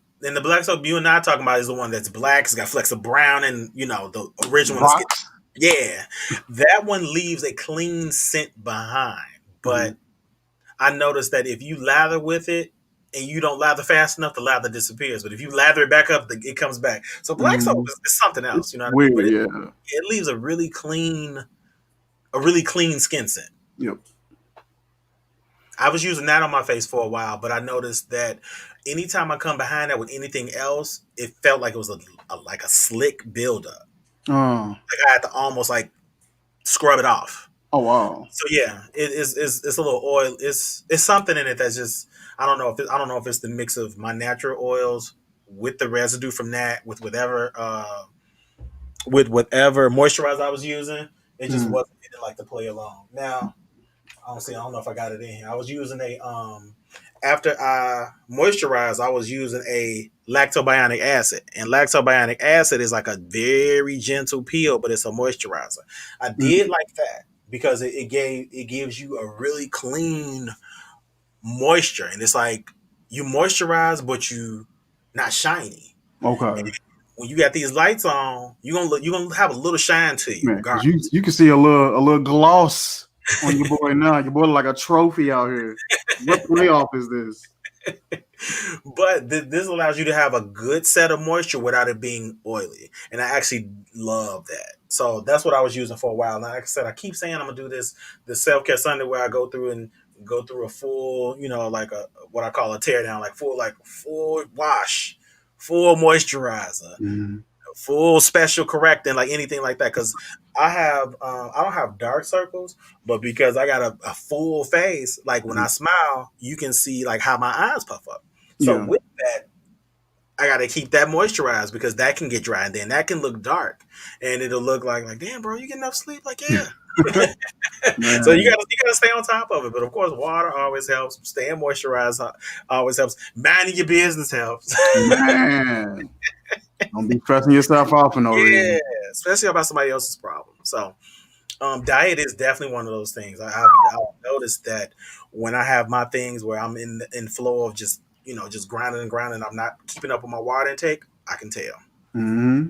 black soap you and I are talking about is the one that's black. It's got flecks of brown, and the original one. Yeah, that one leaves a clean scent behind. But I noticed that if you lather with it and you don't lather fast enough, the lather disappears. But if you lather it back up, it comes back. So black soap is something else. You know what I mean? But it leaves a really clean skin scent. Yep. I was using that on my face for a while, but I noticed that anytime I come behind that with anything else, it felt like it was like a slick buildup. Oh. Like I had to almost like scrub it off. Oh wow. So yeah, it's a little oil. It's something in it that's just I don't know if it's the mix of my natural oils with the residue from that with whatever moisturizer I was using. It just wasn't like to play along. Now I don't know if I got it in here. I was using after I moisturized, I was using a lactobionic acid. And lactobionic acid is like a very gentle peel, but it's a moisturizer. I did like that because it gives you a really clean moisture. And it's like you moisturize, but you not shiny. Okay. when you got these lights on, you're gonna have a little shine to you, Man, because regardless. you can see a little gloss on your boy now. Your boy like a trophy out here. What playoff is this? But this allows you to have a good set of moisture without it being oily, and I actually love that. So that's what I was using for a while. Now, like I said, I keep saying I'm gonna do this self care Sunday where I go through a full, like a what I call a tear down, like full wash, full moisturizer, Mm-hmm. full special correcting, like anything like that. Because I don't have dark circles, but because I got a full face, like when I smile, you can see like how my eyes puff up. So Yeah. with that, I got to keep that moisturized because that can get dry and then that can look dark and it'll look like damn bro, you get enough sleep? Like yeah. So Man, you gotta stay on top of it. But of course, water always helps. Staying moisturized always helps. Minding your business helps. man. Don't be stressing yourself out for no Yeah, reason. especially about somebody else's problem. So diet is definitely one of those things. I've noticed that when I have my things where I'm in flow of just grinding and grinding, I'm not keeping up with my water intake. I can tell. Hmm.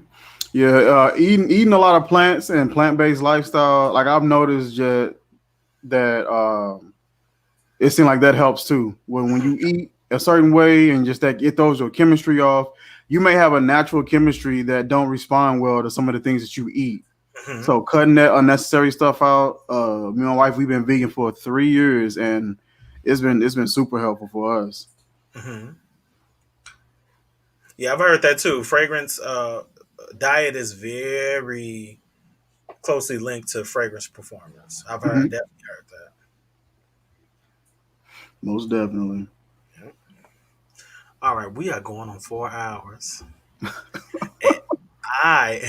Yeah, eating a lot of plants and plant based lifestyle. Like I've noticed that it seems like that helps too. When you eat a certain way and just that it throws your chemistry off, you may have a natural chemistry that don't respond well to some of the things that you eat. Hmm. So cutting that unnecessary stuff out. Me and my wife, we've been vegan for 3 years, and it's been super helpful for us. Hmm. Yeah, I've heard that too. Fragrance diet is very closely linked to fragrance performance. Mhm. Definitely heard that. Most definitely. Yep. All right, we are going on 4 hours. And I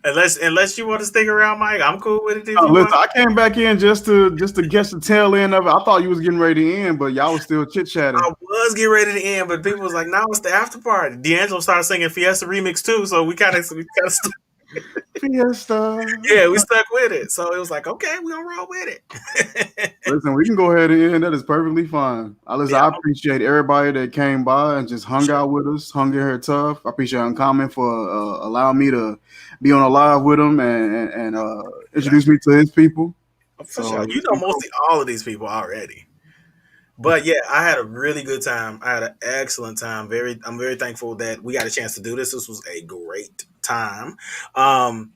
unless you want to stick around, Mike, I'm cool with it if you Listen, want. I came back in just to catch the tail end of it. I thought you was getting ready to end, but y'all was still chit chatting. I was getting ready to end, but people was like, "No, it's the after party." D'Angelo started singing Fiesta remix too, so we kind of Fiesta. yeah, we stuck with it. So it was like, okay, we gonna roll with it. Listen, we can go ahead and end. That is perfectly fine. Yeah, I appreciate everybody that came by and just hung sure, out with us, hung in here tough. I appreciate Uncommon for allowing me to be on a live with him and introduce gotcha. me to his people. For So sure. You yes, know we go. mostly all of these people already. But yeah, I had a really good time. I had an excellent time. I'm very thankful that we got a chance to do this. This was a great time. Um,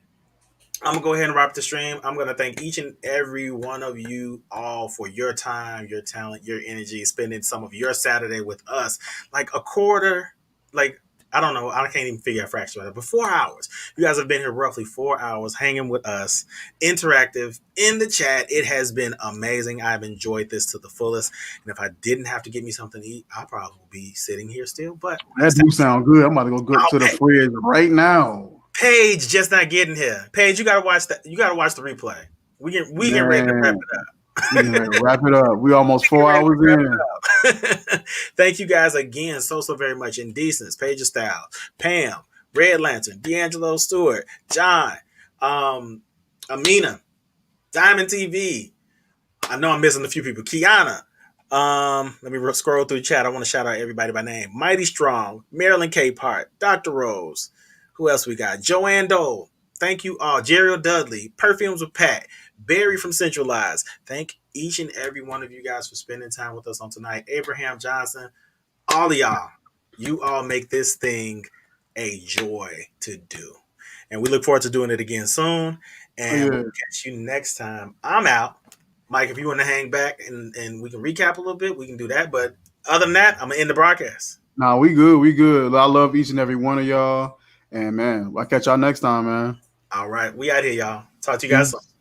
I'm gonna go ahead and wrap the stream. I'm gonna thank each and every one of you all for your time, your talent, your energy, spending some of your Saturday with us. Like a quarter, like I don't know, I can't even figure out fraction of it, but 4 hours. You guys have been here roughly 4 hours hanging with us, interactive in the chat. It has been amazing. I've enjoyed this to the fullest. And if I didn't have to get me something to eat, I probably would be sitting here still. But That do sound good. I'm about to go I'll to the pay. fridge right now. Paige just not getting here. Paige, you gotta watch that. You gotta watch the replay. We get ready to wrap Man, it we can wrap it up. We almost Get 4 hours in. ready to wrap it up. Thank you guys again so very much. Indecence, Paige of Style, Pam, Red Lantern, D'Angelo Stewart, John, Amina, Diamond TV. I know I'm missing a few people. Kiana. Let me scroll through the chat. I want to shout out everybody by name. Mighty Strong, Marilyn Capehart, Dr. Rose. Who else we got? Joanne Dole. Thank you all. Jerry Dudley, Perfumes with Pat, Barry from Centralized. Thank each and every one of you guys for spending time with us on tonight. Abraham Johnson, all of y'all. You all make this thing a joy to do. And we look forward to doing it again soon. Oh, And we'll yeah. catch you next time. I'm out. Mike, if you want to hang back and we can recap a little bit, we can do that. But other than that, I'm going to end the broadcast. Nah, we good. We good. I love each and every one of y'all. And man, I'll catch y'all next time, man. All right. We out here, y'all. Talk to you guys Peace. soon.